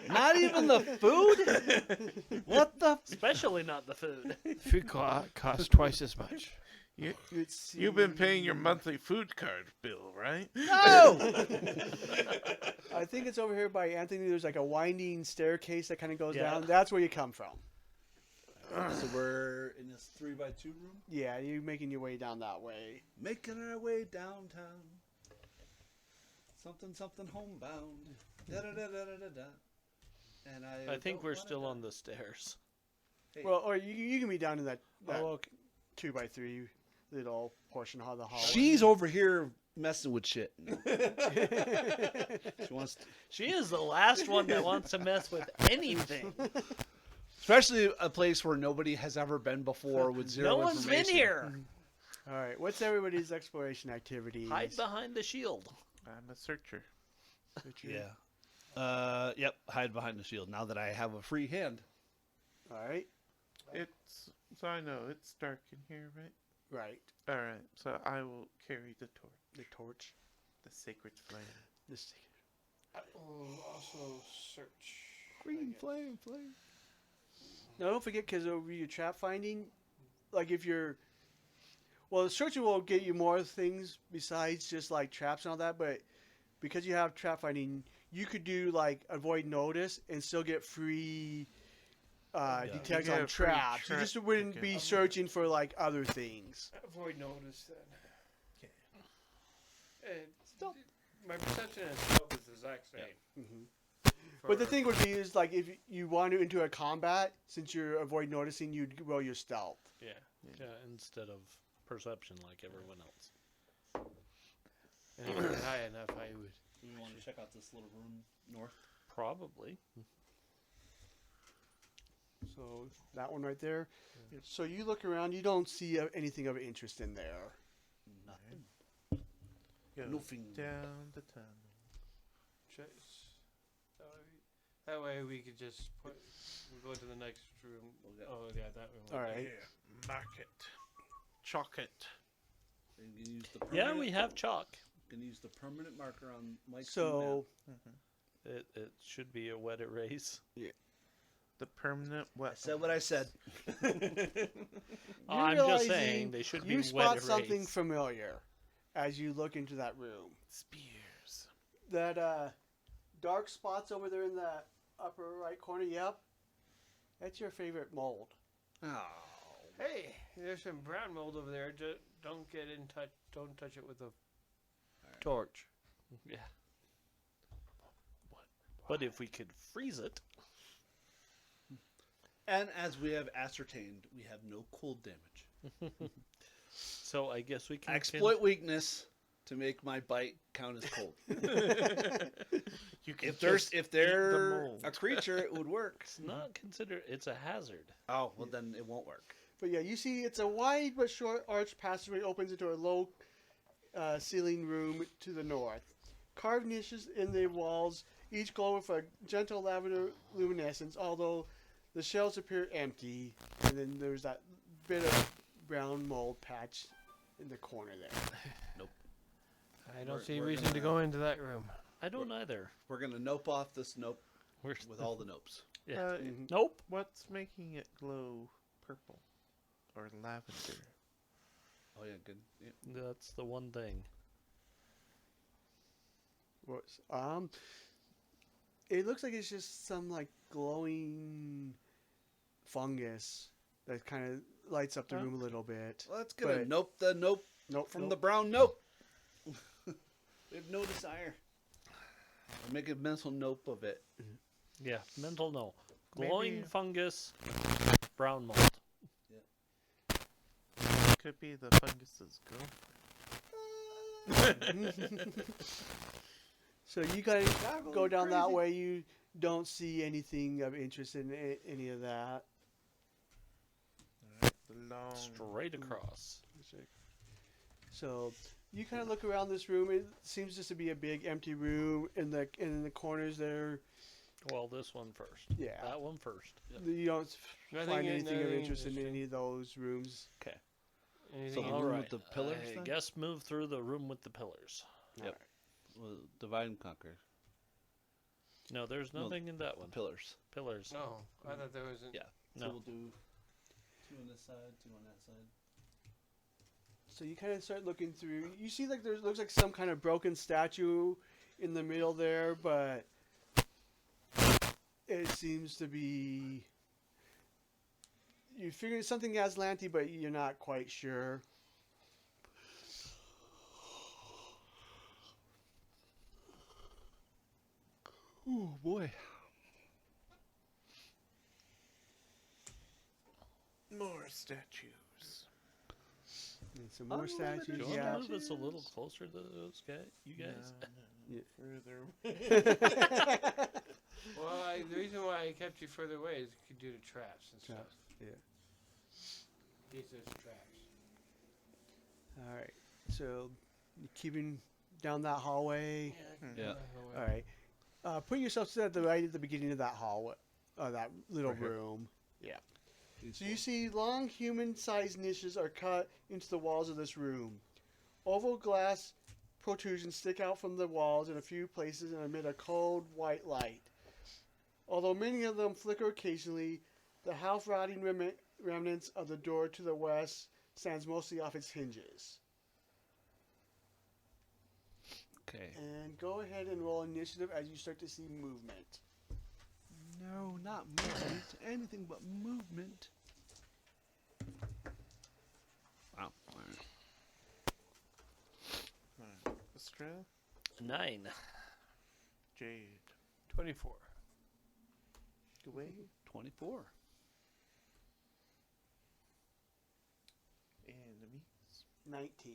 Not even the food. What the? Especially not the food. Food costs twice as much. You've been paying your monthly food card bill, right? No. I think it's over here by Anthony. There's like a winding staircase that kind of goes Yeah. down. That's where you come from. So we're in this 3x2 room, Yeah, you're making your way down that way. making our way downtown. Something homebound. Da da da da da da. And I think don't we're wanna still die. on the stairs. Hey. Well, or you can be down in that, Oh, okay. 2x3 little portion of the hall. She's over here messing with shit. She wants, She is the last one that wants to mess with anything. especially a place where nobody has ever been before with zero No one's been information. here. All right, what's everybody's exploration activities? Hide behind the shield. I'm a searcher. Yeah. Yep. Hide behind the shield. Now that I have a free hand. All right, So I know it's dark in here, right? right. Alright, so I will carry the torch. The torch. The sacred flame. This. I will also search. Green flame. No, don't forget, because over your trap finding, like if you're, well, the searching will get you more things besides just like traps and all that. But because you have trap finding, you could do like avoid notice and still get free detect You get on a free traps. You trap just wouldn't ticket. be searching for like other things. Avoid notice then. Okay. My perception and stealth is the exact same. But the thing would be is like if you wander into a combat, since you're avoid noticing, you'd roll your stealth. Yeah, instead of perception like everyone else. And if you're high enough, I would. Do we want to check out this little room north? Probably. So that one right there. So you look around, you don't see anything of interest in there. Nothing. Go Nothing. down the tunnel. That way we could just we'll go to the next room. Okay. Oh yeah, that room. All right. Yeah, mark it. Chalk it. And you can use the Yeah, permanent- we have chalk. You can use the permanent marker on Mike's So It should be a wet erase. The permanent I weapon. said what I said. I'm just saying realizing they should be you wet spot erase. something familiar as you look into that room. Spears. That dark spots over there in the upper right corner. Yep, that's your favorite mold. Oh. Hey, there's some brown mold over there. Don't get in touch. Don't touch it with a torch. Yeah. But if we could freeze it, And as we have ascertained, we have no cold damage. so I guess we can I exploit weakness to make my bite count as cold. You can if there's just if eat the they're mold. a creature, it would work. It's not considered. It's a hazard. Oh well, then it won't work. But yeah, you see, it's a wide but short arched passageway opens into a low ceiling room to the north. Carved niches in the walls each glow with a gentle lavender luminescence, although the shelves appear empty. And then there's that bit of brown mold patch in the corner there. I don't We're- see a we're reason to gonna- go into that room. I don't either. We're gonna nope off this nope We're with all the nopes. Yeah. Nope. What's making it glow purple or lavender? Oh yeah, good. Yeah. That's the one thing. What's it looks like it's just some like glowing fungus that kind of lights up the room a little bit. Let's get a But- nope. The nope Nope, from nope. the brown nope. We have no desire. We'll make a mental nope of it. Yeah. Mental no. Maybe- Glowing fungus, brown mold. Could be the fungus's girlfriend. So you guys Gargle, go down that crazy. way. You don't see anything of interest in any of that. The long. Straight across. So you kind of look around this room. It seems just to be a big empty room. In the corners there, Well, this one first. yeah, That one first. you don't Nothing find in- anything of nothing interest in interesting. any of those rooms. Anything So in- the All room right. with the pillars. I then? guess move through the room with the pillars. Yep. Well, divide and conquer. No, there's No, nothing in that one. Pillars. Pillars. No, I thought there wasn't. Yeah. So No. we'll do 2 on this side, 2 on that side. So you kind of start looking through. You see, like there looks like some kind of broken statue in the middle there, but it seems to be. You figure it's something Aslanti, but you're not quite sure. Oh boy. More statues. And some more statues. Do you want Yeah. to move us a little closer to those guys? You guys? No, Yeah. further. Well, the reason why I kept you further away is you could do the traps and Traps, stuff. yeah. These are traps. All right. So, you keeping down that hallway. Yeah. All right. Put yourself at the right at the beginning of that hallway, that little Right here? room. Yeah. These So you ones. see long human-sized niches are cut into the walls of this room. Oval glass protrusions stick out from the walls in a few places and emit a cold white light. Although many of them flicker occasionally, the half-rotting remnants of the door to the west stands mostly off its hinges. Okay. And go ahead and roll initiative as you start to see movement. No, not movement. Anything but movement. Wow. All right. Estrella, 9. Jade, 24. Gawain, 24. enemies. 19.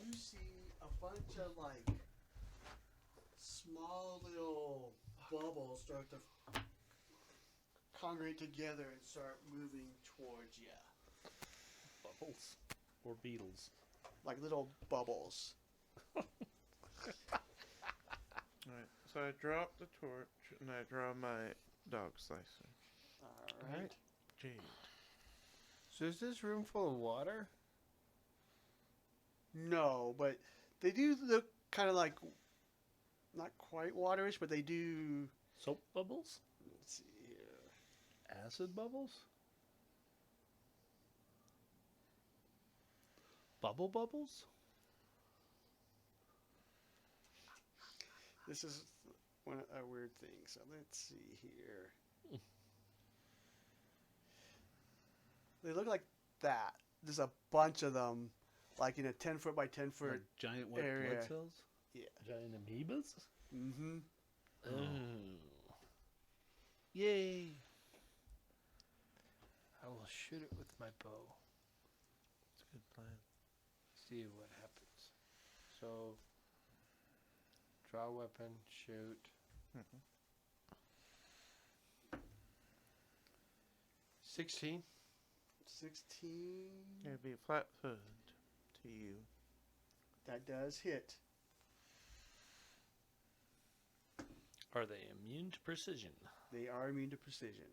You see a bunch of like small little bubbles start to congregate together and start moving towards you. Bubbles. Or beetles. Like little bubbles. Alright, so I drop the torch and I draw my dog slicer. Alright. Jade. So is this room full of water? No, but they do look kind of like not quite waterish, but they do. Soap bubbles? Let's see here. Acid bubbles? Bubble bubbles? This is a weird thing. So let's see here. They look like that. There's a bunch of them, like in a 10-foot by 10-foot. Like giant white area. blood cells? Giant amoebas? Mm-hmm. Oh. Yay! I will shoot it with my bow. It's a good plan. See what happens. So, draw a weapon, shoot. Mhm. 16. 16. It'd be flat-footed to you. That does hit. Are they immune to precision? They are immune to precision.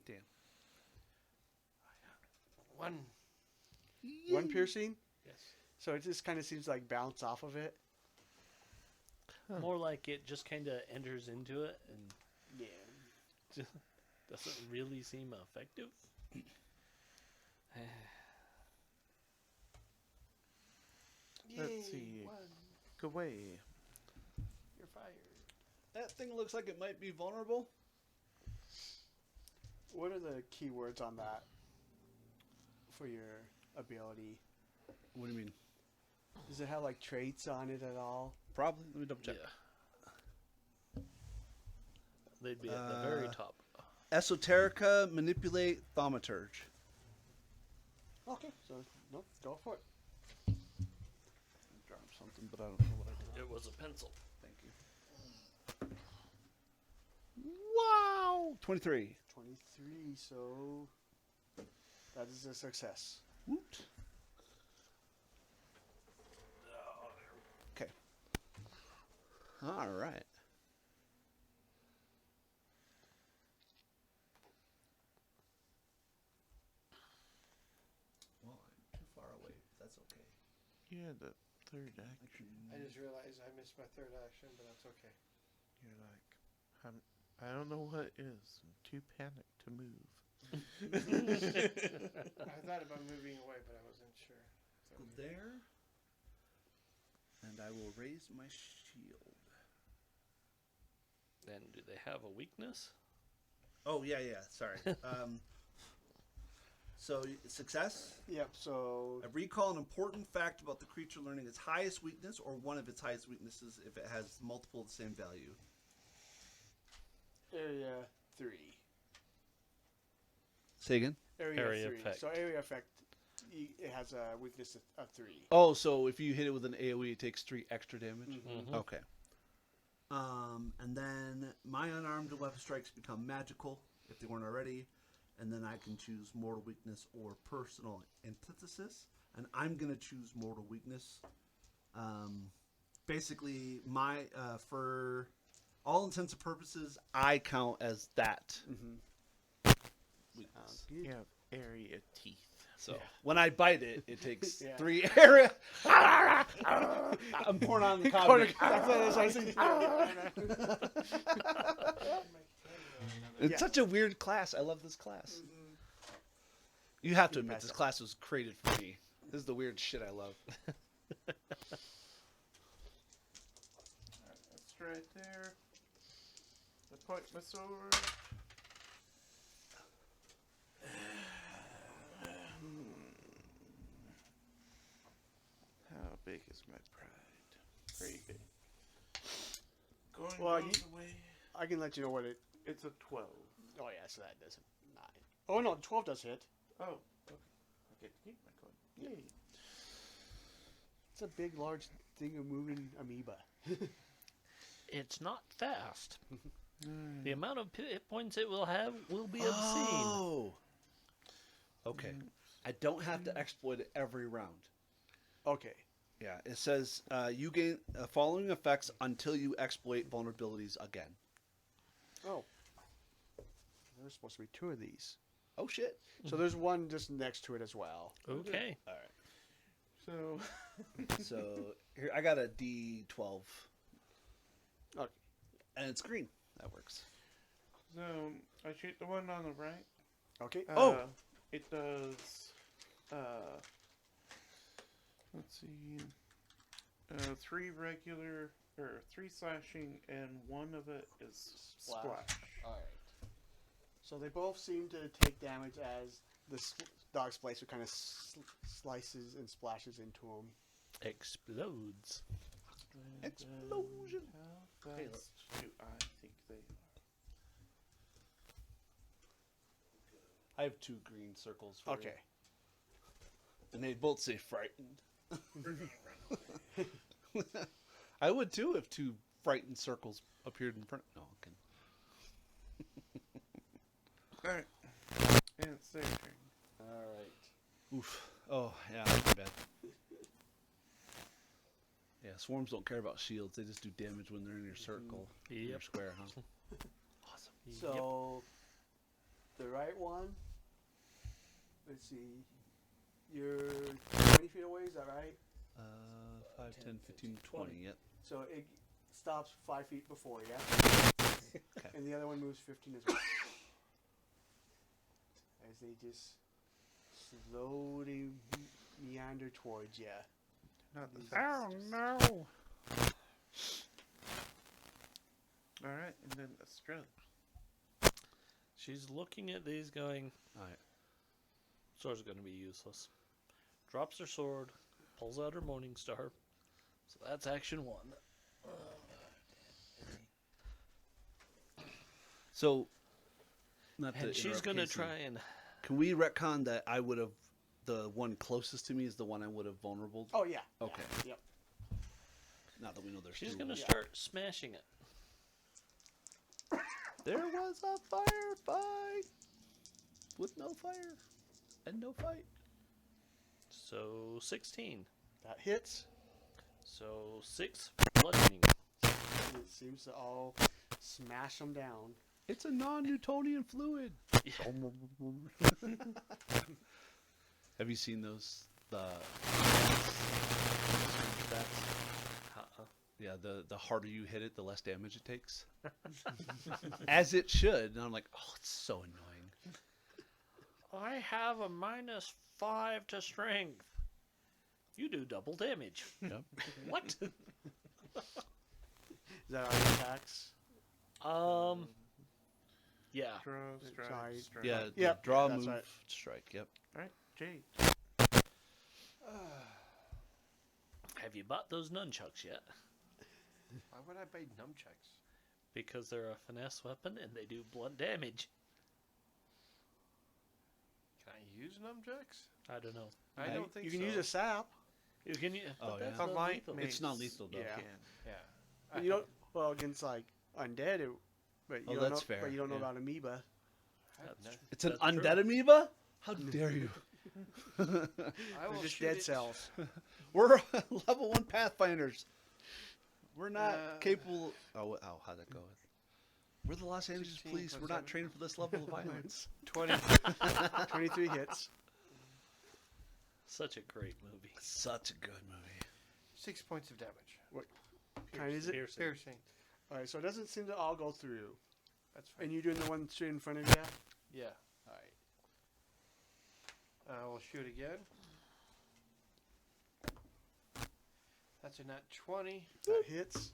One. One piercing, Yes. so it just kind of seems like bounce off of it. Huh. More like it just kind of enters into it and Yeah. doesn't really seem effective. Let's see. Gawain. You're fired. That thing looks like it might be vulnerable. What are the keywords on that for your ability? What do you mean? Does it have like traits on it at all? Probably. Let me double check. Yeah. They'd be at the very top. Esoterica, manipulate, thaumaturge. Okay, so no, go for it. Drop something, but I don't know what I did. It was a pencil. Thank you. Wow! 23. 23, so that is a success. Woot. Okay. All right. Well, I'm too far away. That's okay. You had the third action. I just realized I missed my third action, but that's okay. You're like, I don't know what it is. I'm too panicked to move. I thought about moving away, but I wasn't sure. Go there. And I will raise my shield. And do they have a weakness? Oh, yeah. Sorry. So, success. Yep, so I recall an important fact about the creature learning its highest weakness or one of its highest weaknesses if it has multiple of the same value. area 3. Say again? Area 3. effect. So area effect, it has a weakness of 3. Oh, so if you hit it with an AoE, it takes 3 extra damage? Mhm. Okay. And then my unarmed weapon strikes become magical, if they weren't already. And then I can choose mortal weakness or personal antithesis. And I'm going to choose mortal weakness. Basically, for all intents and purposes, I count as that weakness. You have area teeth. So when I bite it, it takes Yeah. 3 area. I'm pouring on the comic. That's what I see. It's such a weird class. I love this class. You have to You admit, pass this it. class was created for me. This is the weird shit I love. That's right there. I point my sword. How big is my pride? Pretty big. Going Well, goes away. I can let you know what it. It's a 12. Oh yeah, so that doesn't 9. Oh no, 12 does hit. Oh, okay. I get to keep my coin. Yay. It's a big, large thing of moving amoeba. It's not fast. The amount of hit points it will have will be obscene. Oh. Okay. I don't have to exploit it every round. Okay. Yeah, it says you gain following effects until you exploit vulnerabilities again. Oh. There's supposed to be 2 of these. Oh shit. So there's one just next to it as well. Okay. All right. So, So here I got a D12, Okay. and it's green. That works. so I shoot the one on the right. Okay. It does. Let's see. 3 regular or 3 slashing, and one of it is Splash. splash. Alright. So they both seem to take damage as the dog splicer kind of slices and splashes into them. Explodes. Explosion. How fast do I think they are? I have 2 green circles for Okay. you. And they both say frightened. I would too if 2 frightened circles appeared in front. No, okay. Alright. And it's their turn. Alright. Oof. Oh, yeah, my bad. Yeah, swarms don't care about shields. They just do damage when they're in your circle. Your Yep. square, huh? Awesome. So, the right one, let's see, you're 20 feet away, is that right? 5, 10, 15, 20, yep. So it stops 5 feet before you. Okay. And the other one moves 15 as well. As they just slowly meander towards you. Not the Oh fastest. no! Alright, and then Estrella. She's looking at these going, Alright. sword's going to be useless. Drops her sword, pulls out her Morning Star. So that's action 1. So, not to And she's interrupt going to Casey, try and... Can we retcon that I would have, the one closest to me is the one I would have vulnerable? Oh, yeah. Okay. Yep. Not that we know there's She's 2. going to Yeah. start smashing it. There was a firefight with no fire and no fight. So 16. That hits. So 6 bludgeoning. And it seems to all smash them down. It's a non-Newtonian fluid. Have you seen those? The stats? Yeah, the harder you hit it, the less damage it takes. As it should. And I'm like, oh, it's so annoying. I have a -5 to strength. You do double damage. Yep. What? Is that all your attacks? Yeah. Draw, strike, Sorry. strike. Yeah, Yep, draw, that's move, right. strike. Yep. Alright, Jade. Have you bought those nunchucks yet? Why would I buy nunchucks? Because they're a finesse weapon and they do blunt damage. Can I use nunchucks? I don't know. I don't think You so. can use a sap. You can. Oh, But that's yeah. A not light lethal. mace. It's not lethal, though. Yeah. Can. Yeah. But you don't. Well, against like undead, but you Oh, don't that's know. fair, But you don't know yeah. about amoeba. That's It's an That's true. undead amoeba? How dare you? I They're will just shoot dead it. cells. We're level 1 Pathfinders. We're not capable. Oh, how'd that go? We're the Los Angeles 16 Police. plus We're not 7. trained for this level of violence. 20. 23 hits. such a great movie. Such a good movie. 6 points of damage. What kind is it? Piercing. Piercing. All right, so it doesn't seem to all go through. That's fine. And you're doing the one straight in front of you. Yeah. All right. I will shoot again. That's a nat 20. That hits.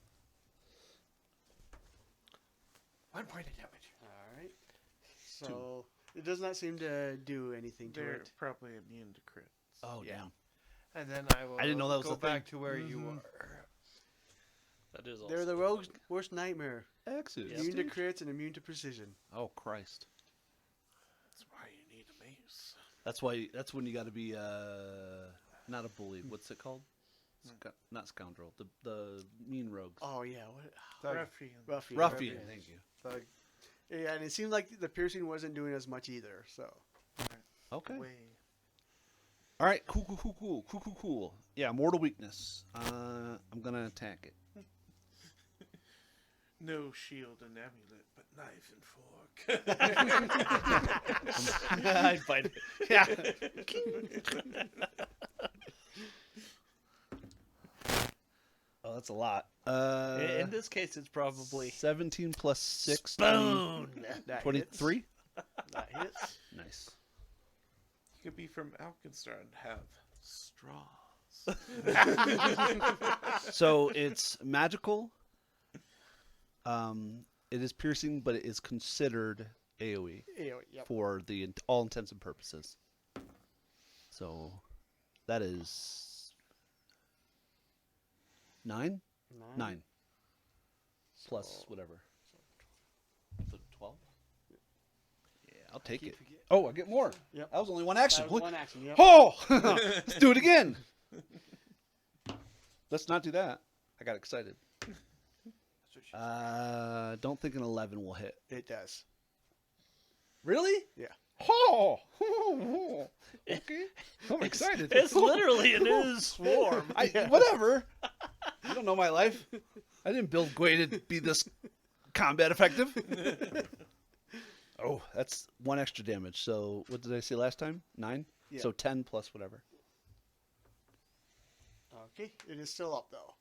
1 point of damage. All right. So it does not seem to do anything to They're it. probably immune to crits. Oh, Yeah. damn. And then I will didn't know that was go a thing. back to where you are. That is They're also the rogue's worst nightmare. Excellent. Yeah. Immune to crits and immune to precision. Oh, Christ. That's why you need a mace. That's when you got to be not a bully. What's it called? Not scoundrel. The mean rogues. Oh yeah, what? Thug. Ruffian. Ruffian. Thank you. Thug. Yeah, and it seemed like the piercing wasn't doing as much either. So Okay. Way. All right. Cool. Yeah, mortal weakness. I'm gonna attack it. No shield and amulet, but knife and fork. I'd fight it. Yeah. Oh, that's a lot. in this case, it's probably 17 plus 6. spoon. that 23. hits. That hits. Nice. You could be from Alkenstar and have straws. So it's magical. It is piercing, but it is considered AoE Yep. for all intents and purposes. So that is 9? 9. Plus whatever. So 12? Yeah, I'll take it. Oh, I get more. Yep. That was only one action. That was one action. Yep. Oh! Let's do it again. Let's not do that. I got excited. Don't think an 11 will hit. It does. Really? Yeah. Oh! Okay. I'm excited. It's literally a new swarm. Whatever. You don't know my life. I didn't build Gwei to be this combat effective. Oh, that's 1 extra damage. So what did I say last time? 9? Yeah. So 10 plus whatever. Okay. It is still up though.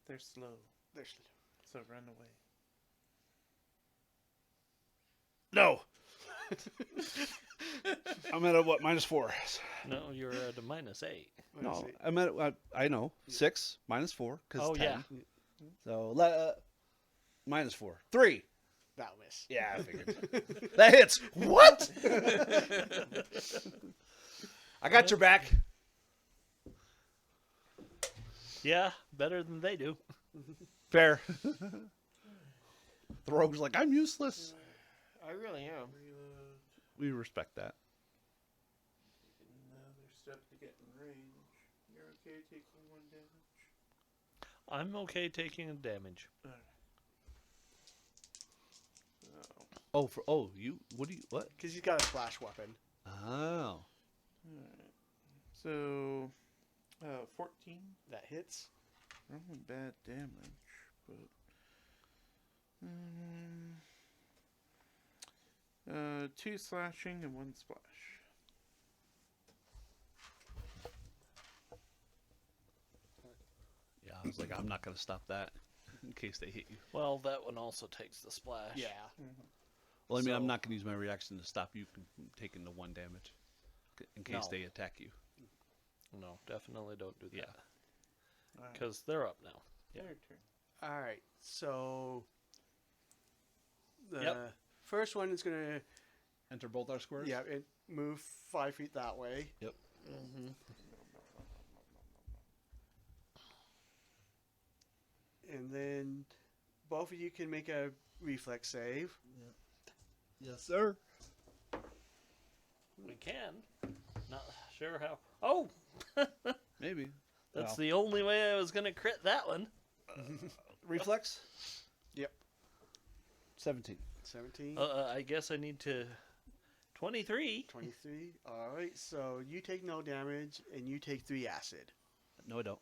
They're slow, They're slow. so run away. No. I'm at a what? -4. No, you're at a -8. No, Let's see. I'm at I know 6 -4 because Oh, 10. yeah. So -4. 3. That'll miss. Yeah, I figured. That hits. What? I got your back. Yeah, better than they do. Fair. The rogue's like, I'm useless. I really am. Reload. We respect that. Another step to get in range. You're okay taking 1 damage? I'm okay taking damage. Oh. What? Because he's got a splash weapon. Oh. Alright. So, 14. That hits. Only bad damage, but... 2 slashing and 1 splash. Yeah, I was like, I'm not going to stop that in case they hit you. Well, that one also takes the splash. Yeah. Well, I mean, I'm So- not going to use my reaction to stop you from taking the 1 damage in case No. they attack you. No, definitely don't do Yeah. that. Alright, Because they're up now. their turn. All right. So the Yep. first one is gonna Enter both our squares? it move 5 feet that way. Yep. And then both of you can make a reflex save. Yes, sir. We can. Not sure how. Oh! Maybe. That's Well. the only way I was going to crit that one. Reflex? Yep. 17. 17, I guess I need to. 23. 23. All right. So you take no damage and you take 3 acid. No, I don't.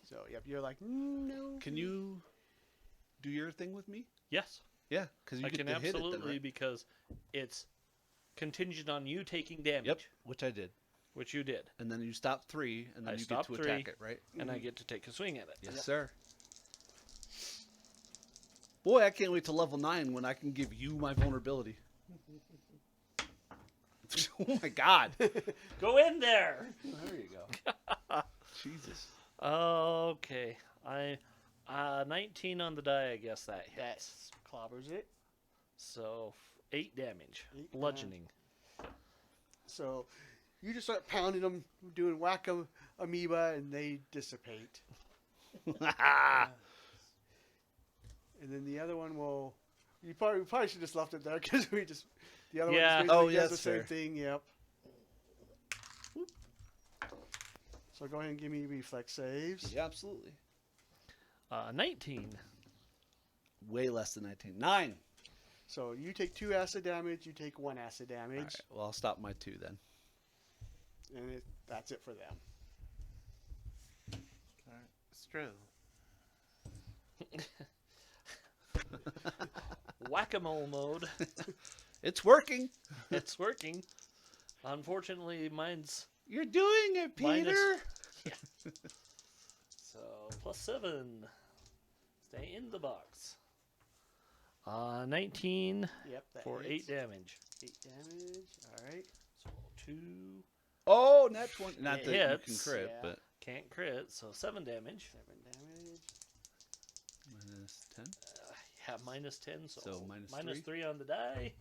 So yep, you're like no. Can you do your thing with me? Yes. Yeah, because you I get can to hit it absolutely then, right? because it's contingent on you taking damage. Yep, which I did. Which you did. And then you stop 3, and then I you get stopped to 3. attack it, right? And I get to take a swing at it. Yes, sir. Boy, I can't wait to level 9 when I can give you my vulnerability. Oh my God. Go in there. There you go. Jesus. Okay. 19 on the die. I guess that hits. That clobbers it. So 8 damage. 8 Bludgeoning. So you just start pounding them, doing whack amoeba, and they dissipate. And then the other one will. We probably should just left it there because the other Yeah. one just basically Yeah, does the that's same fair. thing. Yep. So go ahead and give me reflex saves. Yeah, absolutely. 19. Way less than 19. 9. So you take 2 acid damage. You take 1 acid damage, All right, well, I'll stop my 2 then. and that's it for them. Stroh. Whack-a-mole mode. It's working. It's working. Unfortunately, mine's You're doing it, Peter. so +7. Stay in the box. 19 Yep. That for hits. 8 damage. 8 damage. All right. So 2 Oh, net 20. Not It that hits, you can crit, yeah. but can't crit, so 7 damage. 7 damage. minus 10. Yeah, -10, so, So minus 3 on the die.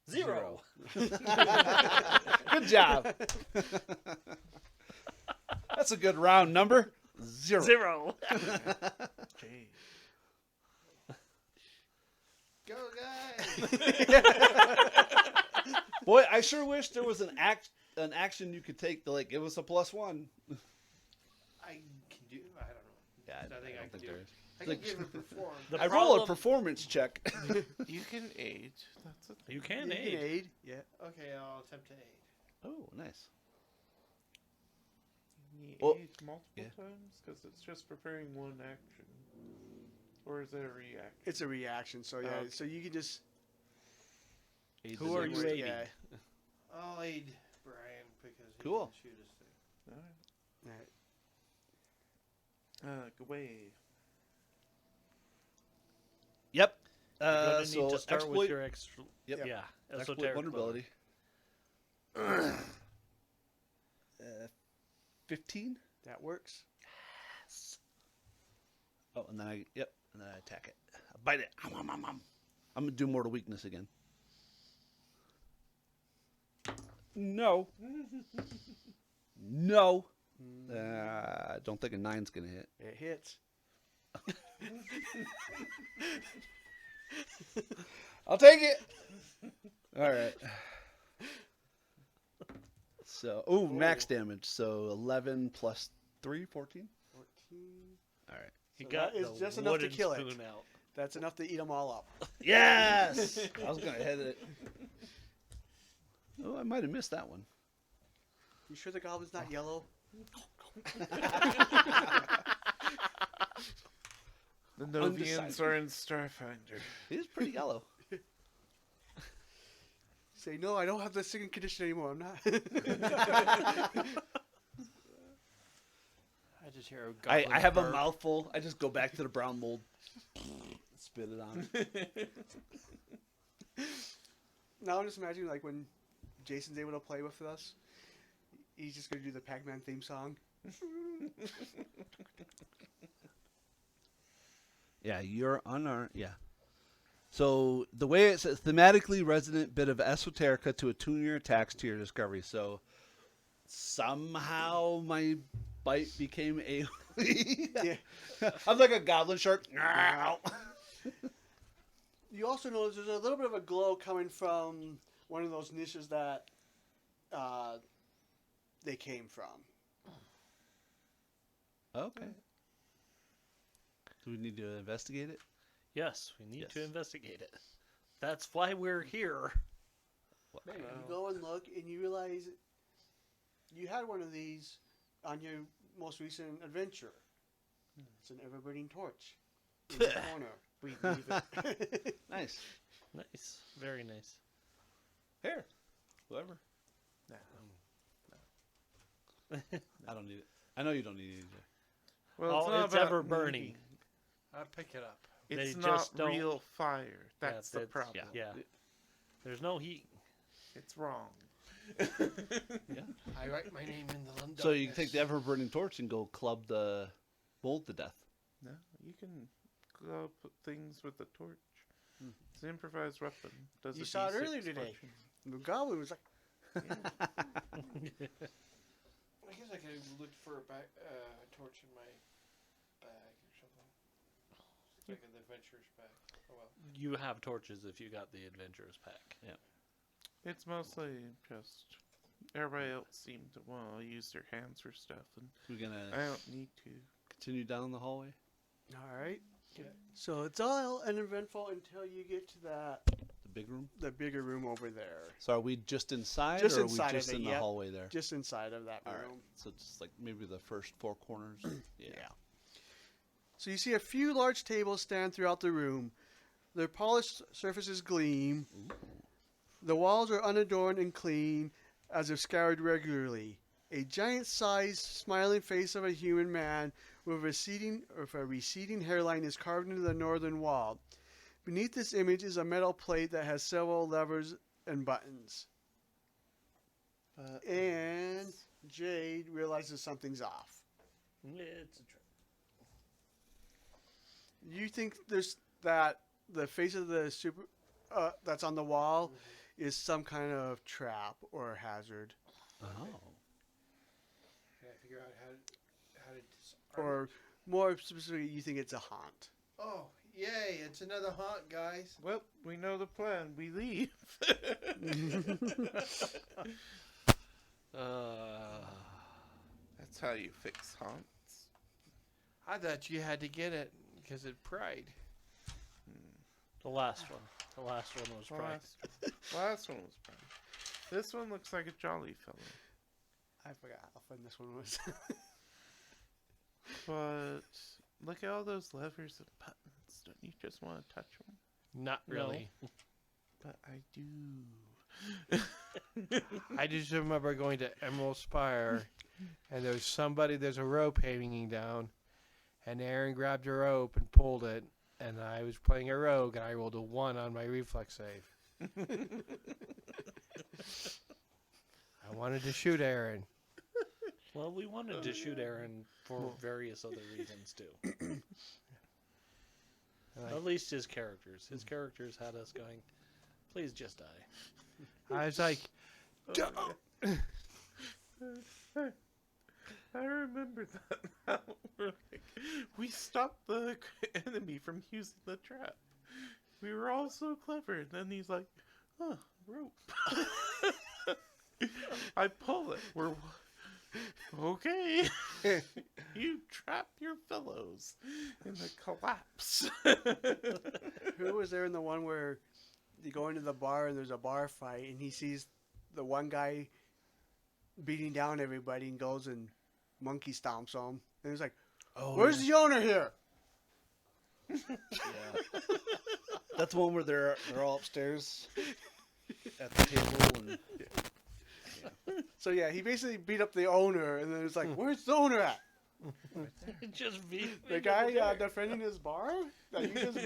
0. Good job. That's a good round number. 0. 0. Gee. Go, guys! Boy, I sure wish there was an action you could take to like give us a +1. I can do. I don't know. Yeah, I think I can do. there is. I can give it perform. The I roll a problem- performance check. You can aid. That's a thing. You can You aid. can aid. Yeah. Okay, I'll attempt to aid. Oh, nice. You Well, aid multiple yeah. times? Because it's just preparing one action. Or is it a reaction? It's a reaction. So yeah. Okay. So you can just. Who are you Yeah. aiding? I'll aid Brian because he Cool. can shoot his thing. Alright. Alright. Gway. Yep. You're gonna need So to start exploit, with your extra. Yep. Yeah, exploit esoteric vulnerability. 15. That works. Oh, and then and then I attack it. I bite it. I'm gonna do mortal weakness again. No. No. I don't think a 9's gonna hit. It hits. I'll take it. All right. So, max damage. So 11 plus 3, 14. 14. All right. You So got that is the just enough to wooden kill it. spoon out. That's enough to eat them all up. Yes. I was gonna hit it. Oh, I might have missed that one. You sure the goblin's not yellow? The Novians Undecided. are in Starfinder. He is pretty yellow. Say, no, I don't have the singing condition anymore. I'm not. I just hear a I goblin have a burp. mouthful. I just go back to the brown mold. Spit it on. Now I'm just imagining like when Jason's able to play with us, he's just gonna do the Pac-Man theme song. Yeah, you're unarmed. Yeah. So the way it says, thematically resonant bit of esoterica to attune your attacks to your discovery. So somehow my bite became a. Yeah. I'm like a goblin shark. You also notice there's a little bit of a glow coming from one of those niches that they came from. Okay. Do we need to investigate it? Yes, we need to Yes. investigate it. That's why we're here. You go and look, and you realize you had one of these on your most recent adventure. It's an ever-burning torch in the corner. We leave it. Nice. Nice, very nice. Here. Whoever. No. I don't need it. I know you don't need it either. Well, Oh, not it's about ever burning. needing. I pick it up. It's They not just don't- real fire. That's the that's- problem. Yeah. There's no heat. It's wrong. I write my name in the London. So you can take the ever-burning torch and go club the mold to death. No, you can glow up things with a torch. It's an improvised weapon. Does You a saw it D6 earlier today. function. The goblin was like, I guess I could have looked for a torch in my bag or something. Like an adventurer's bag. Oh well. You have torches if you got the adventurers pack. It's mostly just everybody else seemed to want to use their hands for stuff, and We're gonna I don't need to. continue down the hallway. all right. Yeah. So it's all uneventful until you get to The big room. the bigger room over there. So are we just inside, Just or inside are we of just it, in the yep. hallway there? Just inside of that All room. right. So just like maybe the first four corners. Yeah. So you see a few large tables stand throughout the room. Their polished surfaces gleam. The walls are unadorned and clean, as if scoured regularly. A giant-sized, smiling face of a human man with a receding hairline is carved into the northern wall. Beneath this image is a metal plate that has several levers and buttons. And Jade realizes something's off. It's a trap. You think there's that the face of the super that's on the wall is some kind of trap or hazard, Oh. Can I figure out how to disarm or more specifically, you think it's a haunt. Oh, yay! It's another haunt, guys. Well, we know the plan. We leave. That's how you fix haunts. I thought you had to get it because it pried. The last one. The last one was right. Last one was fine. This one looks like a jolly fellow. I forgot how fun this one was. But look at all those levers and buttons. Don't you just want to touch them? Not really. But I do. I just remember going to Emerald Spire, and there's a rope hanging down, and Aaron grabbed a rope and pulled it, and I was playing a rogue, and I rolled a 1 on my reflex save. I wanted to shoot Aaron. Well, we wanted to shoot Aaron for various other reasons too. At least his characters. His characters had us going, please just die. I was like, I remember that now. We stopped the enemy from using the trap. We were all so clever. And then he's like, huh, rope. I pull it. We're okay. You trap your fellows in the collapse. Who was there in the one where you go into the bar and there's a bar fight and he sees the one guy beating down everybody and goes and monkey stomps them, and he's like, Oh, "Where's the owner here?" Yeah. That's the one where they're all upstairs at the table and So yeah, he basically beat up the owner, and then it's like, "Where's the owner at?" Just be The guy defending his bar that you just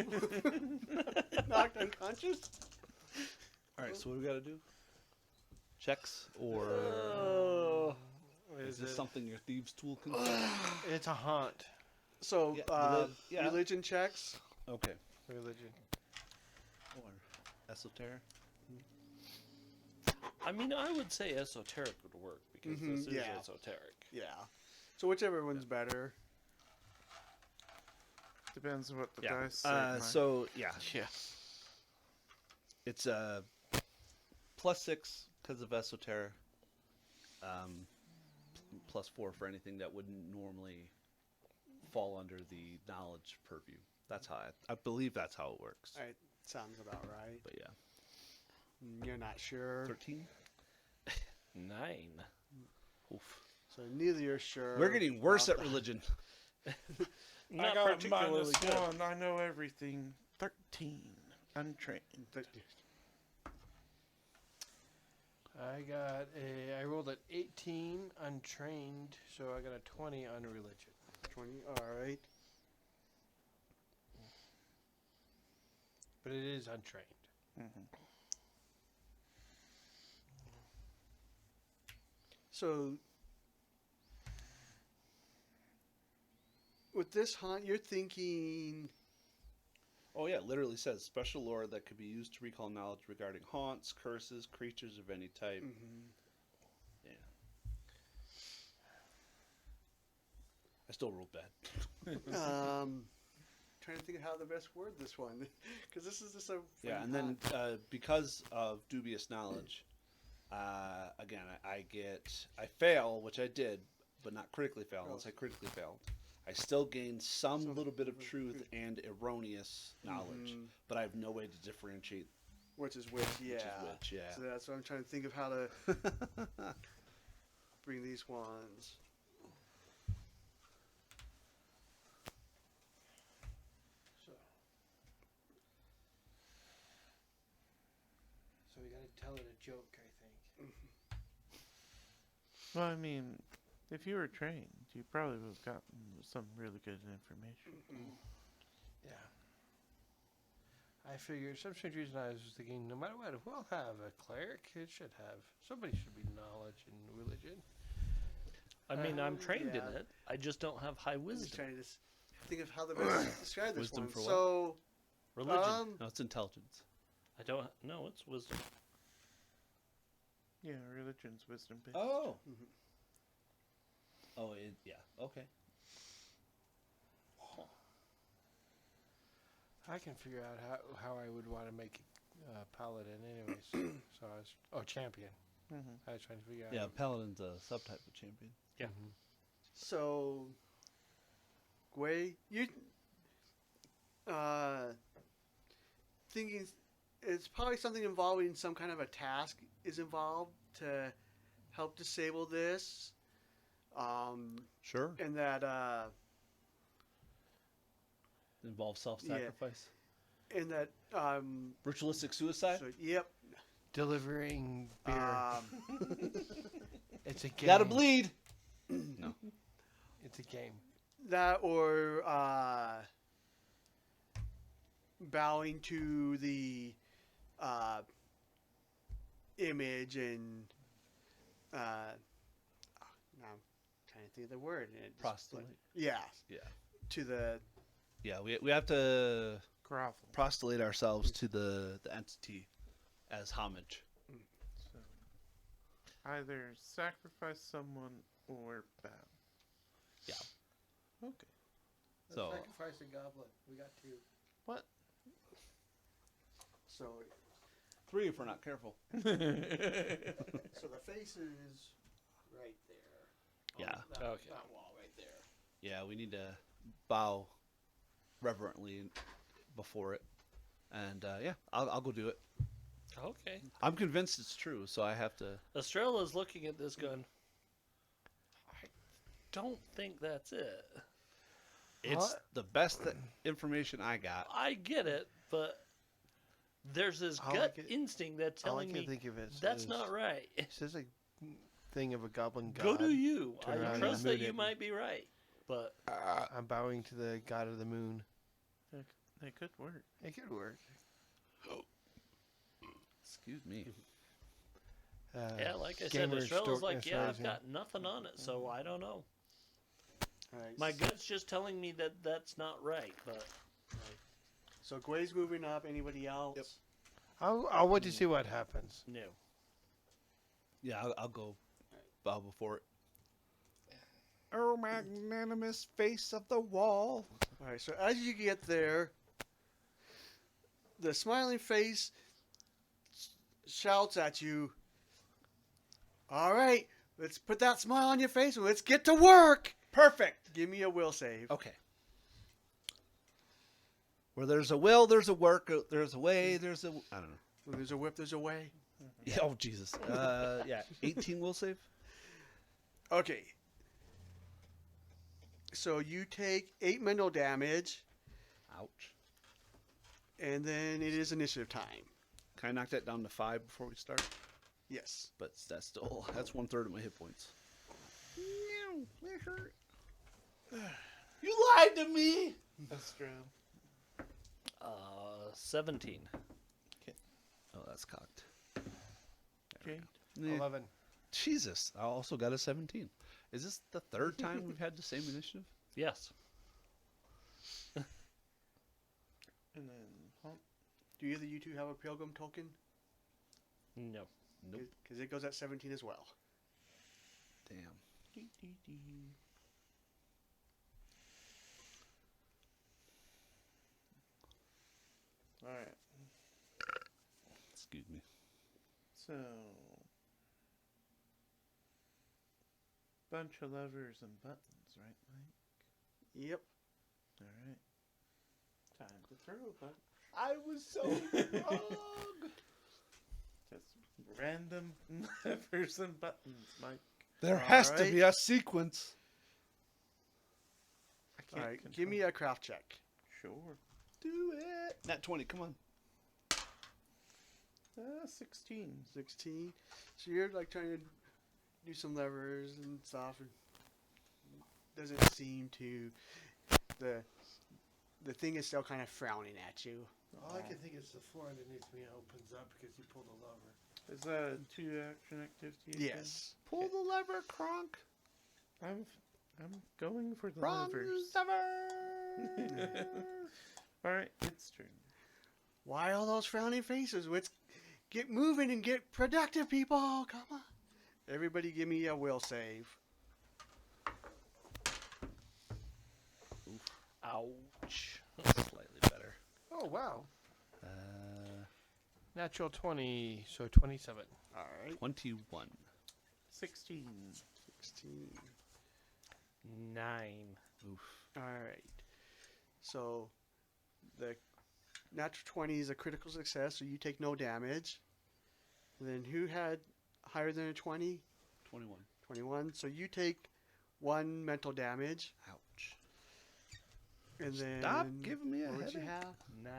knocked unconscious. all right. So what do we got to do? Checks or is this something your thieves' tool can do? it's a haunt. So Yeah, religion checks. Okay. Religion. Or esoteric. I mean, I would say esoteric would work because this is yeah. esoteric. Yeah. So whichever one's better. Depends on what the Yeah. dice say. So yeah, Yeah. it's +6 because of esoteric. +4 for anything that wouldn't normally fall under the knowledge purview. That's how I believe that's how it works. All right, sounds about right. But yeah, You're not sure. 13. 9. Oof. So neither you're sure. We're getting worse about at religion. I Not got a particularly good. -1. I know everything. 13. Untrained. I rolled an 18 untrained, so I got a 20 on religion. 20. All right. But it is untrained. So with this haunt, you're thinking. Oh yeah, it literally says special lore that could be used to recall knowledge regarding haunts, curses, creatures of any type. Yeah. I still rolled bad. Trying to think of how to best word this one, because this is just a Yeah, and then because of dubious knowledge, again, I fail, which I did, but not critically fail. Unless I critically failed, I still gain some little bit of truth and erroneous knowledge, but I have no way to differentiate which is which. Yeah. which is which. Yeah. So that's what I'm trying to think of how to bring these ones. So we gotta tell it a joke, I think. Well, I mean, if you were trained, you probably would have gotten some really good information. Yeah. I figured, some strange reason I was thinking, no matter what, we'll have a cleric. It should have, somebody should be knowledge in religion. I mean, I'm trained yeah. in it. I just don't have high I'm just wisdom. trying to think of how to best describe this Wisdom one. for what? So, Religion. No, it's intelligence. I don't. No, it's wisdom. Yeah, religion's wisdom based. Oh. Oh, yeah. Okay. I can figure out how I would want to make paladin anyways. So I was, champion. I was trying to figure out. Yeah, paladin's a subtype of champion. Yeah. so, Gwei, you thinking it's probably something involving some kind of a task is involved to help disable this. Sure. And that Involves self-sacrifice. and that Ritualistic suicide. so, yep. Delivering beer. It's a game. Gotta bleed. No. It's a game. That or bowing to the image and now I'm trying to think of the word. And it just- Prostolate. Yeah. Yeah. To the Yeah, we have to Grovel. prostolate ourselves to the entity as homage. So, either sacrifice someone or bow. Yeah. Okay. So Sacrifice a goblin. We got two. What? so 3 if we're not careful. so the face is right there. Yeah. That, Okay. that wall right there. Yeah, we need to bow reverently before it, and yeah, I'll go do it. Okay. I'm convinced it's true, so I have to. Estrella's looking at this going, I don't think that's it. It's the best information I got. I get it, but there's this All I gut can- instinct that's All I telling can me think of is that's not right. It says a thing of a goblin god. Go do you. Turn around I and trust that moon you it. might be right, but I'm bowing to the god of the moon. It could work. It could work. Excuse me. yeah, like I said, gamer Estrella's sto- like, yeah, I've stories, got nothing on it, so I don't know. All right. My gut's just telling me that that's not right, but So Gwei's moving up. Anybody else? Yep. I'll wait to see what happens. no. Yeah, I'll go bow before it. Oh, magnanimous face of the wall. All right. So as you get there, the smiling face shouts at you. All right, let's put that smile on your face and let's get to work. Perfect. Give me a will save. Okay. Where there's a will, there's a work. There's a way, there's a. I don't know. When there's a whip, there's a way. Yeah, oh Jesus. Yeah, 18 will save. Okay. So you take 8 mental damage, Ouch. and then it is initiative time. Can I knock that down to 5 before we start? Yes. But that's still 1/3 of my hit points. No, that hurt. You lied to me. That's true. 17. Oh, that's cocked. Jade? Yeah. 11. Jesus, I also got a 17. Is this the third time we've had the same initiative? Yes. And then Hunt. Do either of you two have a pilgrim token? No. Nope. Because it goes at 17 as well. Damn. All right. Excuse me. So, bunch of levers and buttons, right, Mike? Yep. All right. Time to throw, bud. I was so wrong. Just random levers and buttons, Mike. There has to Alright. be a sequence. I All can't right. control. Give me a craft check. Sure. Do it. Nat 20, come on. 16. 16. So you're like trying to do some levers and stuff. And doesn't seem to. The thing is still kind of frowning at you. All I can think is the floor underneath me opens up because you pulled a lever. Is that a 2-action activity? again? Yes. Pull the lever, Kronk. I'm going for the Wrong levers. lever. All right, it's turn. Why all those frowning faces? Let's get moving and get productive, people. Come on. Everybody give me a will save. Ouch. Slightly better. Oh, wow. Uh, Natural 20, so 27. All right. 21. 16. 16. 9. Oof. All right. So the natural 20 is a critical success, so you take no damage. And then who had higher than a 20? 21. 21. So you take 1 mental damage. Ouch. And then Stop giving me a what would you headache. have? 9.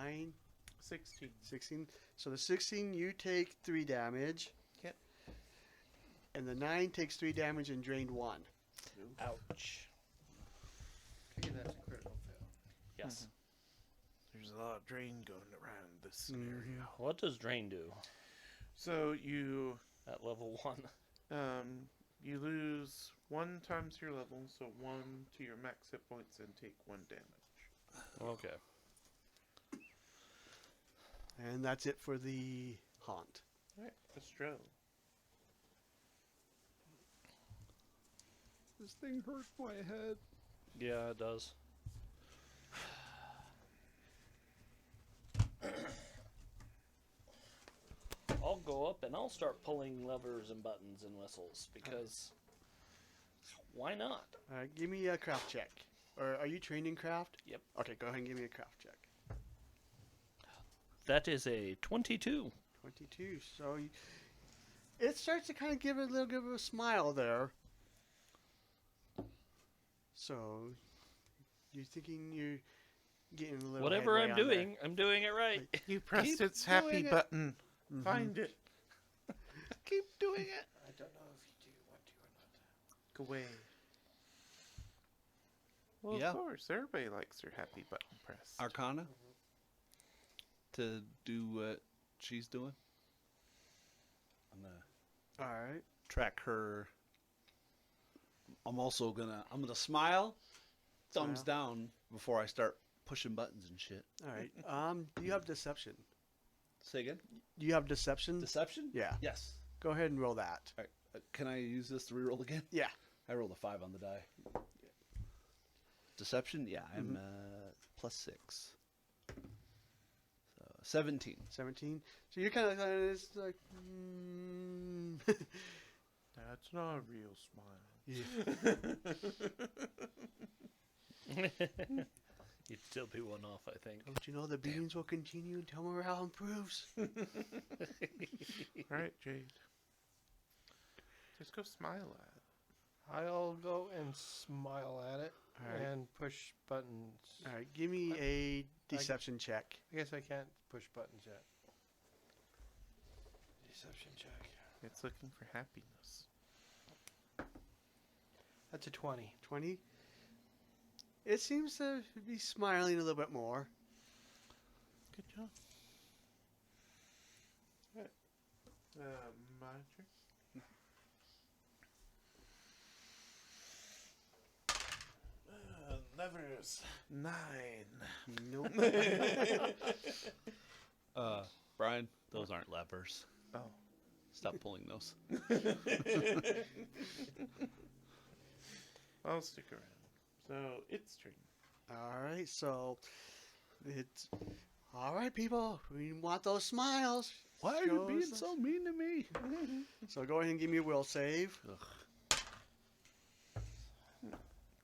9, 16. 16. So the 16 you take 3 damage. Yep. And the 9 takes 3 damage and drained 1. Ouch. Figure that's a critical fail. Yes. There's a lot of drain going around this scenario. What does drain do So you at level 1? you lose 1 times your level, so 1 to your max hit points, and take 1 damage. Okay. And that's it for the haunt. All right, Estrella. This thing hurts my head. Yeah, it does. I'll go up and I'll start pulling levers and buttons and whistles because why not? All right, give me a craft check. Or are you trained in craft? Yep. Okay, go ahead and give me a craft check. That is a 22. 22. So it starts to kind of give it a little bit of a smile there. So you're thinking you're getting a little Whatever headway I'm on there. doing, I'm doing it right. You pressed Keep its happy doing it. button. Mhm. Find it. Keep doing it. I don't know if you do want to or not. Go away. Well, Yeah. of course, everybody likes their happy button press. Arcana. To do what she's doing. I'm gonna All right. track her. I'm gonna smile, thumbs Smile. down before I start pushing buttons and shit. All right. Do you have deception? Say again. Do you have deception? Deception? Yeah. Yes. Go ahead and roll that. All right. Can I use this to reroll again? Yeah. I rolled a 5 on the die. Deception? Yeah, I'm plus 6. So 17. 17. So you're kind of it's like. That's not a real smile. You'd still be one off, I think. Don't you know the beatings will continue until morale improves? All right, Jade. Just go smile at it. I'll go and smile at it All right. and push buttons. All right. Give me a deception check. I guess I can't push buttons yet. Deception check. It's looking for happiness. That's a 20. 20. It seems to be smiling a little bit more. Good job. Right. My turn. lepers. 9. Nope. Brian, those aren't lepers. Oh. Stop pulling those. I'll stick around. So it's turn. All right, so it's all right, people. We want those smiles. Why are you Shows being us- so mean to me? So go ahead and give me a will save.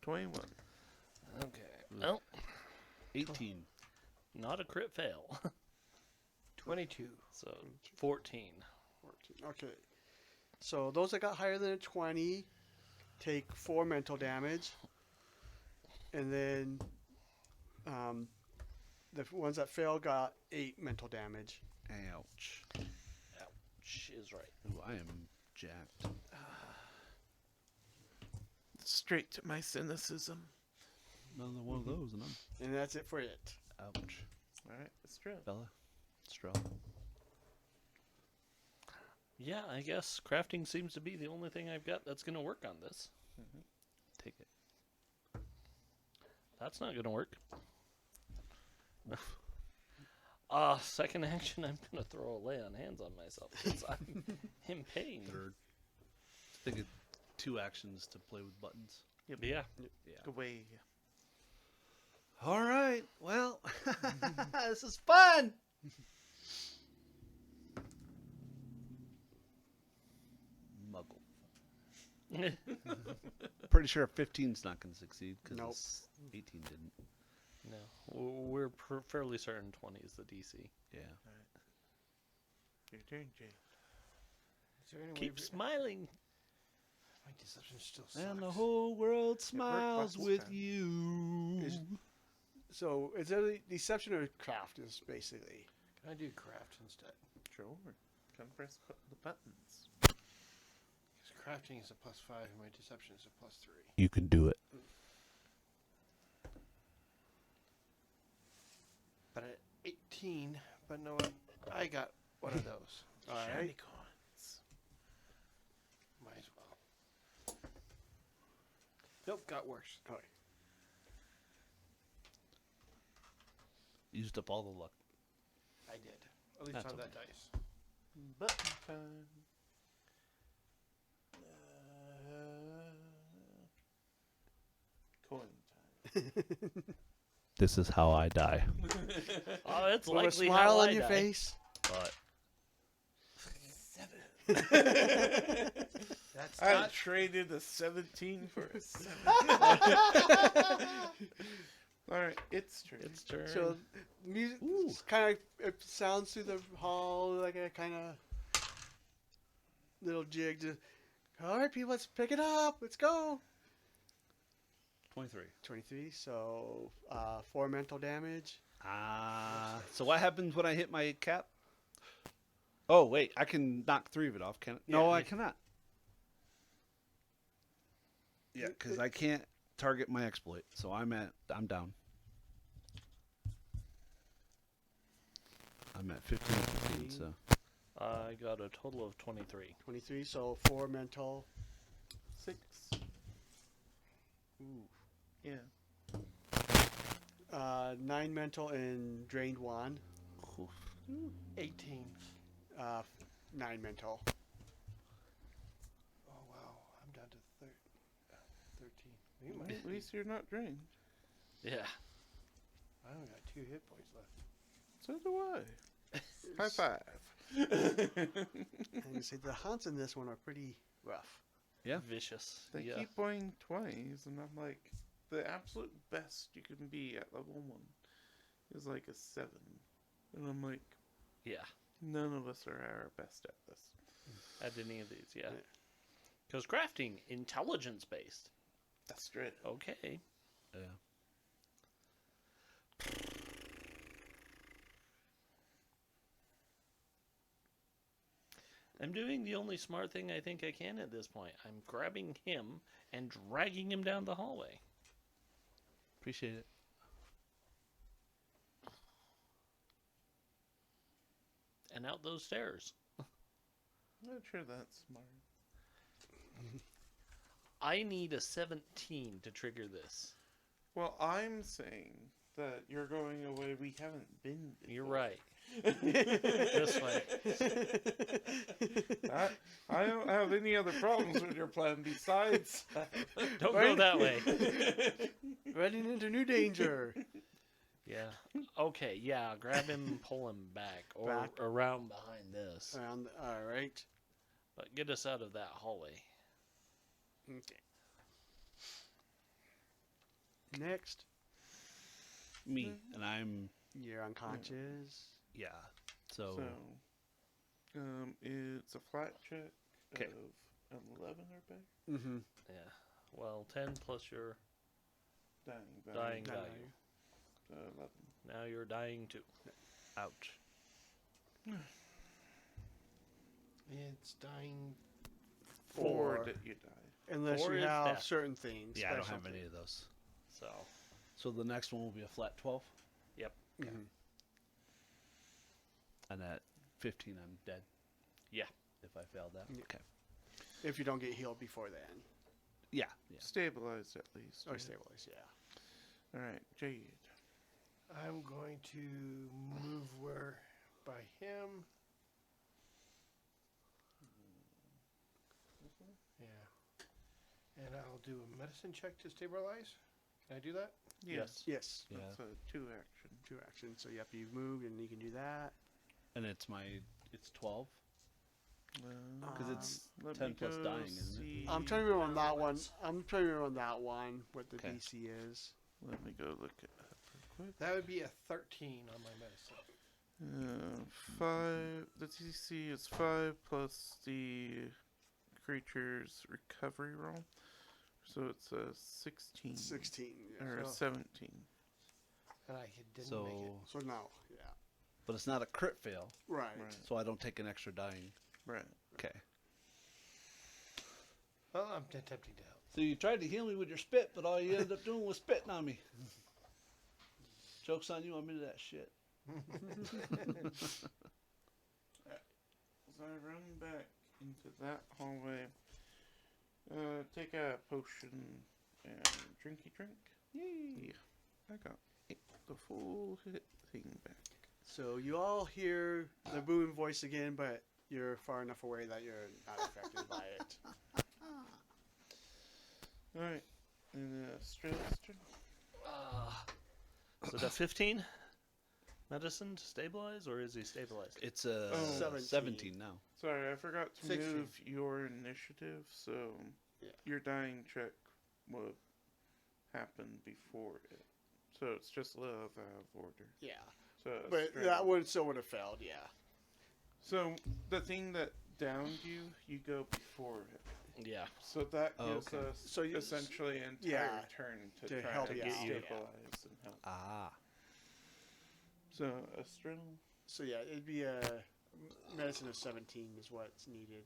21. Okay. Well, 18. not a crit fail. 22. So 14. 14. Okay. So those that got higher than a 20 take 4 mental damage. And then the ones that fail got 8 mental damage. Ouch. Ouch is right. Ooh, I am jacked. Straight to my cynicism. Another one of those, and I'm And that's it for it. ouch. Alright, it's true. Bella, straw. Yeah, I guess crafting seems to be the only thing I've got that's going to work on this. Take it. That's not going to work. Second action, I'm going to throw a lay on hands on myself since I'm in pain. Third. Think of 2 actions to play with buttons. Yeah. Yeah. Away. All right. Well, this is fun. Muggle. Pretty sure 15's not going to succeed because Nope. 18 didn't. No, we're fairly certain 20 is the DC. Yeah. Your turn, Jay. Is there any way Keep smiling. my deception still sucks? And the whole world smiles last with time. you. So is there a deception or craft is basically? Can I do craft instead? Sure. Come press the buttons. Because crafting is a +5 and my deception is a +3. You can do it. But at 18, but no, what? I got one of those. All Shiny right. coins. Might as well. Nope, got worse. All right. Used up all the luck. I did. At least That's on okay. that dice. Button time. Coin time. This is how I die. Oh, it's With a likely smile how on I your die. face. But 7. That's I not traded a 17 for a 7. Alright, it's turn. It's turn. So music kind of it sounds through the hall like a kind of little jig. To, all right, people, let's pick it up. Let's go. 23. 23. So 4 mental damage. So what happens when I hit my cap? Oh, wait. I can knock 3 of it off, can I? No, Yeah. I cannot. Yeah, because I can't target my exploit. So I'm down. I'm at 15, so. I got a total of 23. 23. So 4 mental. 6. Ooh. Yeah. 9 mental and drained 1. 18. 9 mental. Oh, wow. I'm down to 13. You might, At least you're not drained. Yeah. I only got 2 hit points left. So do I. High five. And you say the hunts in this one are pretty rough. Yeah. Vicious. They yeah. keep buying 20s, and I'm like, the absolute best you can be at level 1 is like a 7. And I'm like, Yeah. none of us are our best at this. At any of these, yeah. Because crafting, intelligence based. That's right. Okay. Yeah. I'm doing the only smart thing I think I can at this point. I'm grabbing him and dragging him down the hallway. Appreciate it. And out those stairs. I'm not sure that's smart. I need a 17 to trigger this. Well, I'm saying that you're going away we haven't been before. You're right. This way. I don't have any other problems with your plan besides that. Don't go that way. Running into new danger. Yeah. Okay, yeah, grab him and pull him back. Or Back. around behind this. All right. But get us out of that hallway. Okay. Next, Me, and I'm you're unconscious. yeah. So, So, it's a flat check 'Kay. of 11 or better. Mm-hmm. Yeah. Well, 10 plus your Dying value. dying value. 11. Now you're dying too. ouch. It's dying. 4 that you die. Unless 4 you is have death. certain things. Yeah, I don't special have any things. of those. So, So the next one will be a flat 12, Mhm. and at 15, I'm dead. Yeah. If I failed that. Yeah. Okay. If you don't get healed before then. Yeah. Yeah. Stabilized at least. Or yeah. stabilize, yeah. Alright, Jade. I'm going to move where by him. Yeah. And I'll do a medicine check to stabilize. Can I do that? yes. Yes. Yeah. That's a 2 action. 2 actions. So, yep, you've moved and you can do that. And it's 12. Because it's Let 10 me plus go dying, isn't it? see- I'm trying to remember on that one. I'm trying to remember on that one what the Okay. DC is. Let me go look at that real quick. That would be a 13 on my medicine. 5. The DC is 5 plus the creature's recovery roll. So it's a 16. 16. Yeah. Or a So, 17. And I didn't So, make it. so now, yeah. but it's not a crit fail, Right. Right. so I don't take an extra dying. Right. Okay. Well, I'm attempting to help. So you tried to heal me with your spit, but all you ended up doing was spitting on me. Joke's on you, I'm into that shit. As I run back into that hallway, take a potion and drinky drink. Yay! Yeah, I got the full hit thing back. So you all hear the booming voice again, but you're far enough away that you're not affected by it. Alright, and Strel's turn. So that 15 medicine to stabilize, or is he stabilized? It's a Oh. 17 now. Sorry, I forgot to 16. move your initiative, so Yeah. your dying check will happen before it. So it's just a little out of order. Yeah. So But Strel- that one still would have failed, yeah. So the thing that downed you, you go before it. Yeah. So that Oh, gives okay. us So you- essentially an entire yeah, turn to to try help to you get out. stabilized and help. Ah. So Astral, So yeah, it'd be a medicine of 17 is what's needed.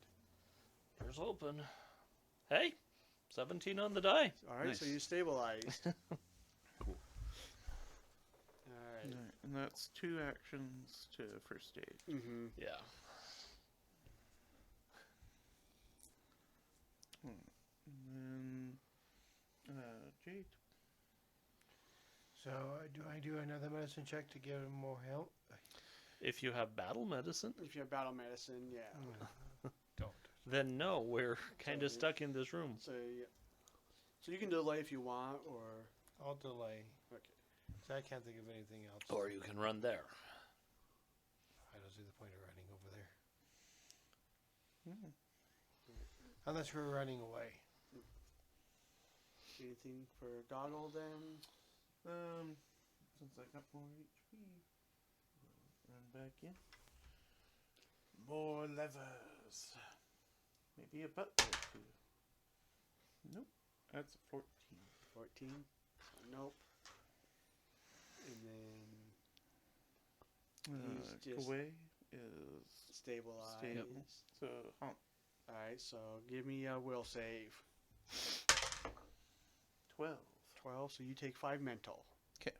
Here's hoping. Hey, 17 on the die. All right, so Nice. you stabilized. Cool. All right. and that's 2 actions to first aid. Mm-hmm. Yeah. And then Jade. So do I do another medicine check to give him more help? If you have battle medicine, If you have battle medicine, yeah. Don't. then no, we're kind of So- stuck in this room. So yeah. So you can delay if you want, or I'll delay. okay. So I can't think of anything else. Or you can run there. I don't see the point of running over there. Hmm. Unless we're running away. Anything for Goggle then? Since I got more HP, run back in. More levers. Maybe a button or 2. Nope. That's a 14. 14. So nope. And then He's just- Kawhi is stabilize. stable. So, hump. All right. So give me a will save. 12. 12. So you take 5 mental. Okay.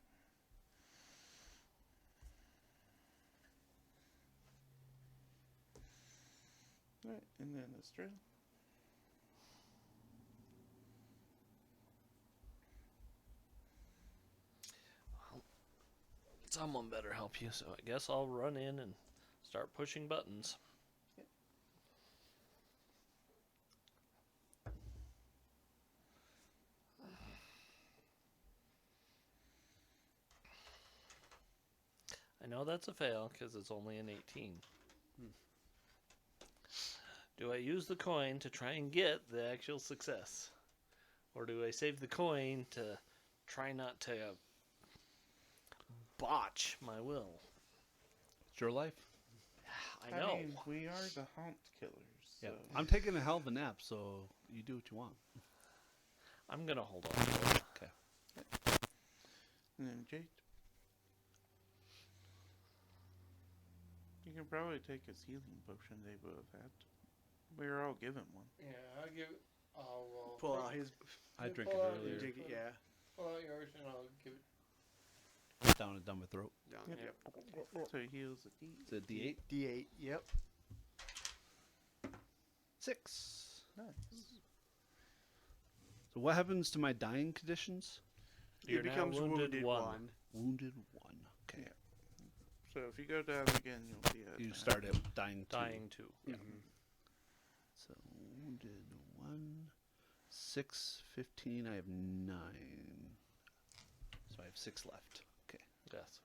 Alright, and then Astral. Someone better help you, so I guess I'll run in and start pushing buttons. I know that's a fail because it's only an 18. Do I use the coin to try and get the actual success? Or do I save the coin to try not to botch my will? It's your life. I know. mean, we are the haunt killers. So. Yeah. I'm taking a hell of a nap, so you do what you want. I'm going to hold on to it. And then Jade. You can probably take his healing potion they would have had. We were all given one. Yeah, I'll give. I'll Pull out his. I you drink pull it out earlier. yours, Drink it, yeah. Pull out yours and I'll give it. Down my throat. Down. Yep. So he heals a D. It's a D8. D8. Yep. 6. Nice. So what happens to my dying conditions? You're it now becomes wounded one. one. Wounded 1. Okay. So if you go down again, you'll be at You start at dying 2. Dying 2. Yeah. So wounded 1. 6, 15. I have 9. So I have 6 left. Okay. Yes.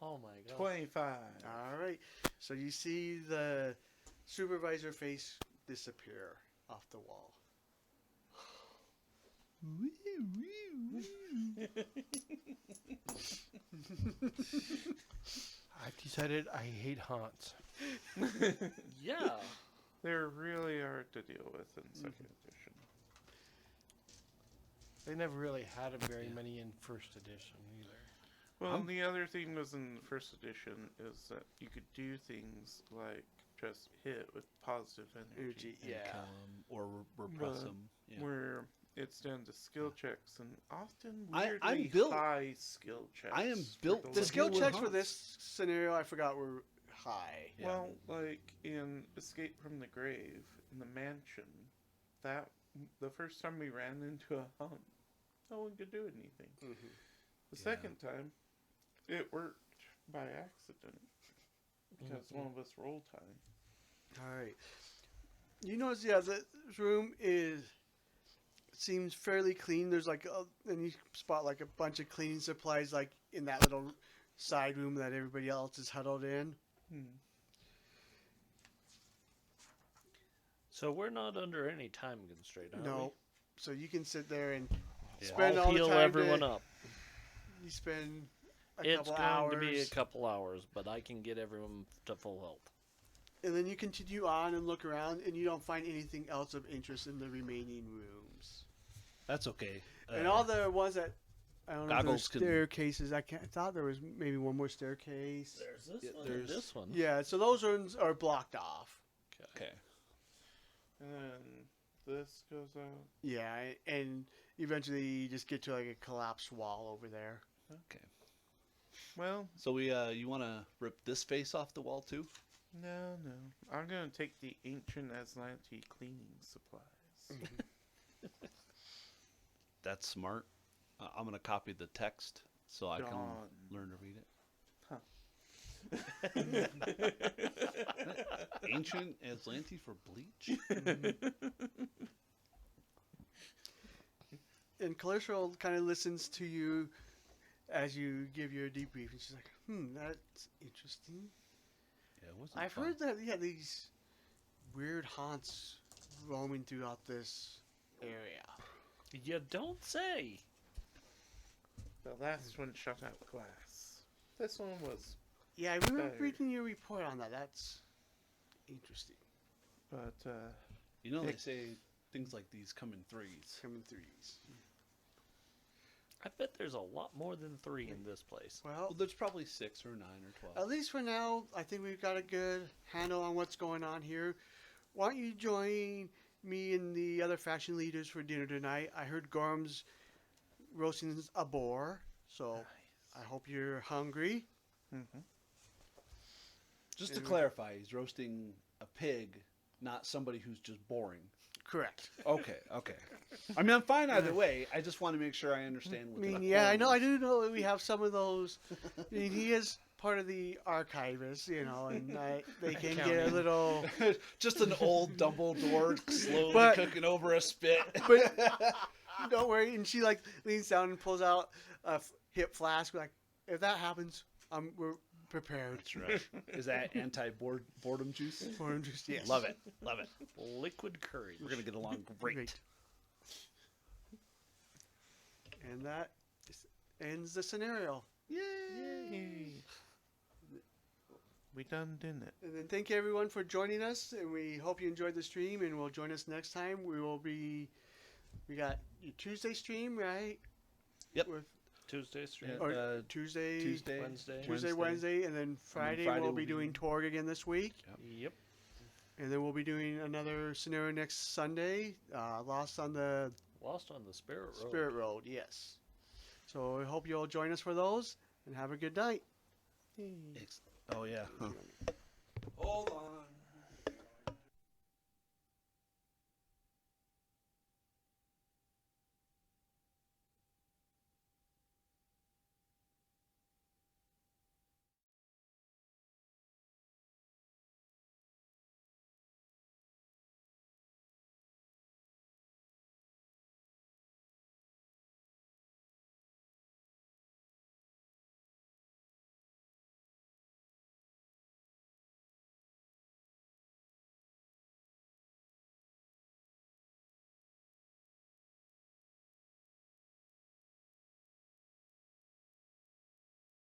Oh my god. 25. All right. So you see the supervisor face disappear off the wall. I've decided I hate haunts. Yeah. They're really hard to deal with in second edition. They never really had very many in first edition either. Well, the other thing was in first edition is that you could do things like just hit with positive energy. Yeah. Or repress But them. Yeah. Where it's down to skill checks and often I'm weirdly built- high skill checks. I am for built the The to level. skill deal with checks for haunts. this scenario, I forgot, were high. Yeah. Well, like in Escape from the Grave, in the mansion, that the first time we ran into a haunt, no one could do anything. Mm-hmm. The Yeah. second time, it worked by accident because one of us rolled high. All right. You notice, yeah, the room seems fairly clean. There's like, and you spot like a bunch of cleaning supplies, like in that little side room that everybody else is huddled in. So we're not under any time constraint, are No, so you can sit there and we? spend I'll all the heal time everyone to- up. you spend a It's couple going hours, to be a couple hours, but I can get everyone to full health. and then you continue on and look around, and you don't find anything else of interest in the remaining rooms. That's okay. And all the ones that I don't know if there's Goggles can- staircases. I thought there was maybe one more staircase. There's this Yeah, one there's- and this one. Yeah, so those ones are blocked off. Okay. And then this goes out. Yeah, and eventually you just get to like a collapsed wall over there. Okay. Well, So you want to rip this face off the wall too? no. I'm gonna take the ancient Aslanti cleaning supplies. That's smart. I'm gonna copy the text so I can Gone. learn to read it. Huh. Ancient Aslanti for bleach? And Calistral kind of listens to you as you give your debrief, and she's like, that's interesting. Yeah, it wasn't I've fun. heard that these weird haunts roaming throughout this area. You don't say. The last one shot out glass. This one was, Yeah, I remember Better. reading your report on that. That's interesting. but You know they say things like these come in threes. Come in threes. I bet there's a lot more than 3 in this place. Well, Well, there's probably 6 or 9 or 12. at least for now, I think we've got a good handle on what's going on here. Why don't you join me and the other faction leaders for dinner tonight? I heard Gorm's roasting a boar, so I hope you're hungry. Just to and- clarify, he's roasting a pig not somebody who's just boring. Correct. Okay. I mean, I'm fine either way. I just want to make sure I understand I what mean, the yeah, I quorum know. I is. do know that we have some of those. I mean, he is part of the archivist, you know, and they can get a Accounting. little. Just an old Dumbledore slowly But- cooking over a spit. But don't worry. And she like leans down and pulls out a hip flask. Like, if that happens, we're prepared. That's right. Is that anti-boredom juice? For him just yes. Love it. Liquid courage. We're gonna get along great. Great. And that ends the scenario. Yay. We done did it. And then thank you everyone for joining us, and we hope you enjoyed the stream. And will join us next time. We got your Tuesday stream, right? Yep. With Tuesday stream. Yeah. or Tuesday, Wednesday. Wednesday, and then Friday, Friday we'll will be be- doing Torg again this week. Yep. And then we'll be doing another scenario next Sunday. Lost on the Lost on the Spirit Road. Spirit Road, yes. So I hope you'll join us for those, and have a good night. Oh yeah. Huh. Hold on.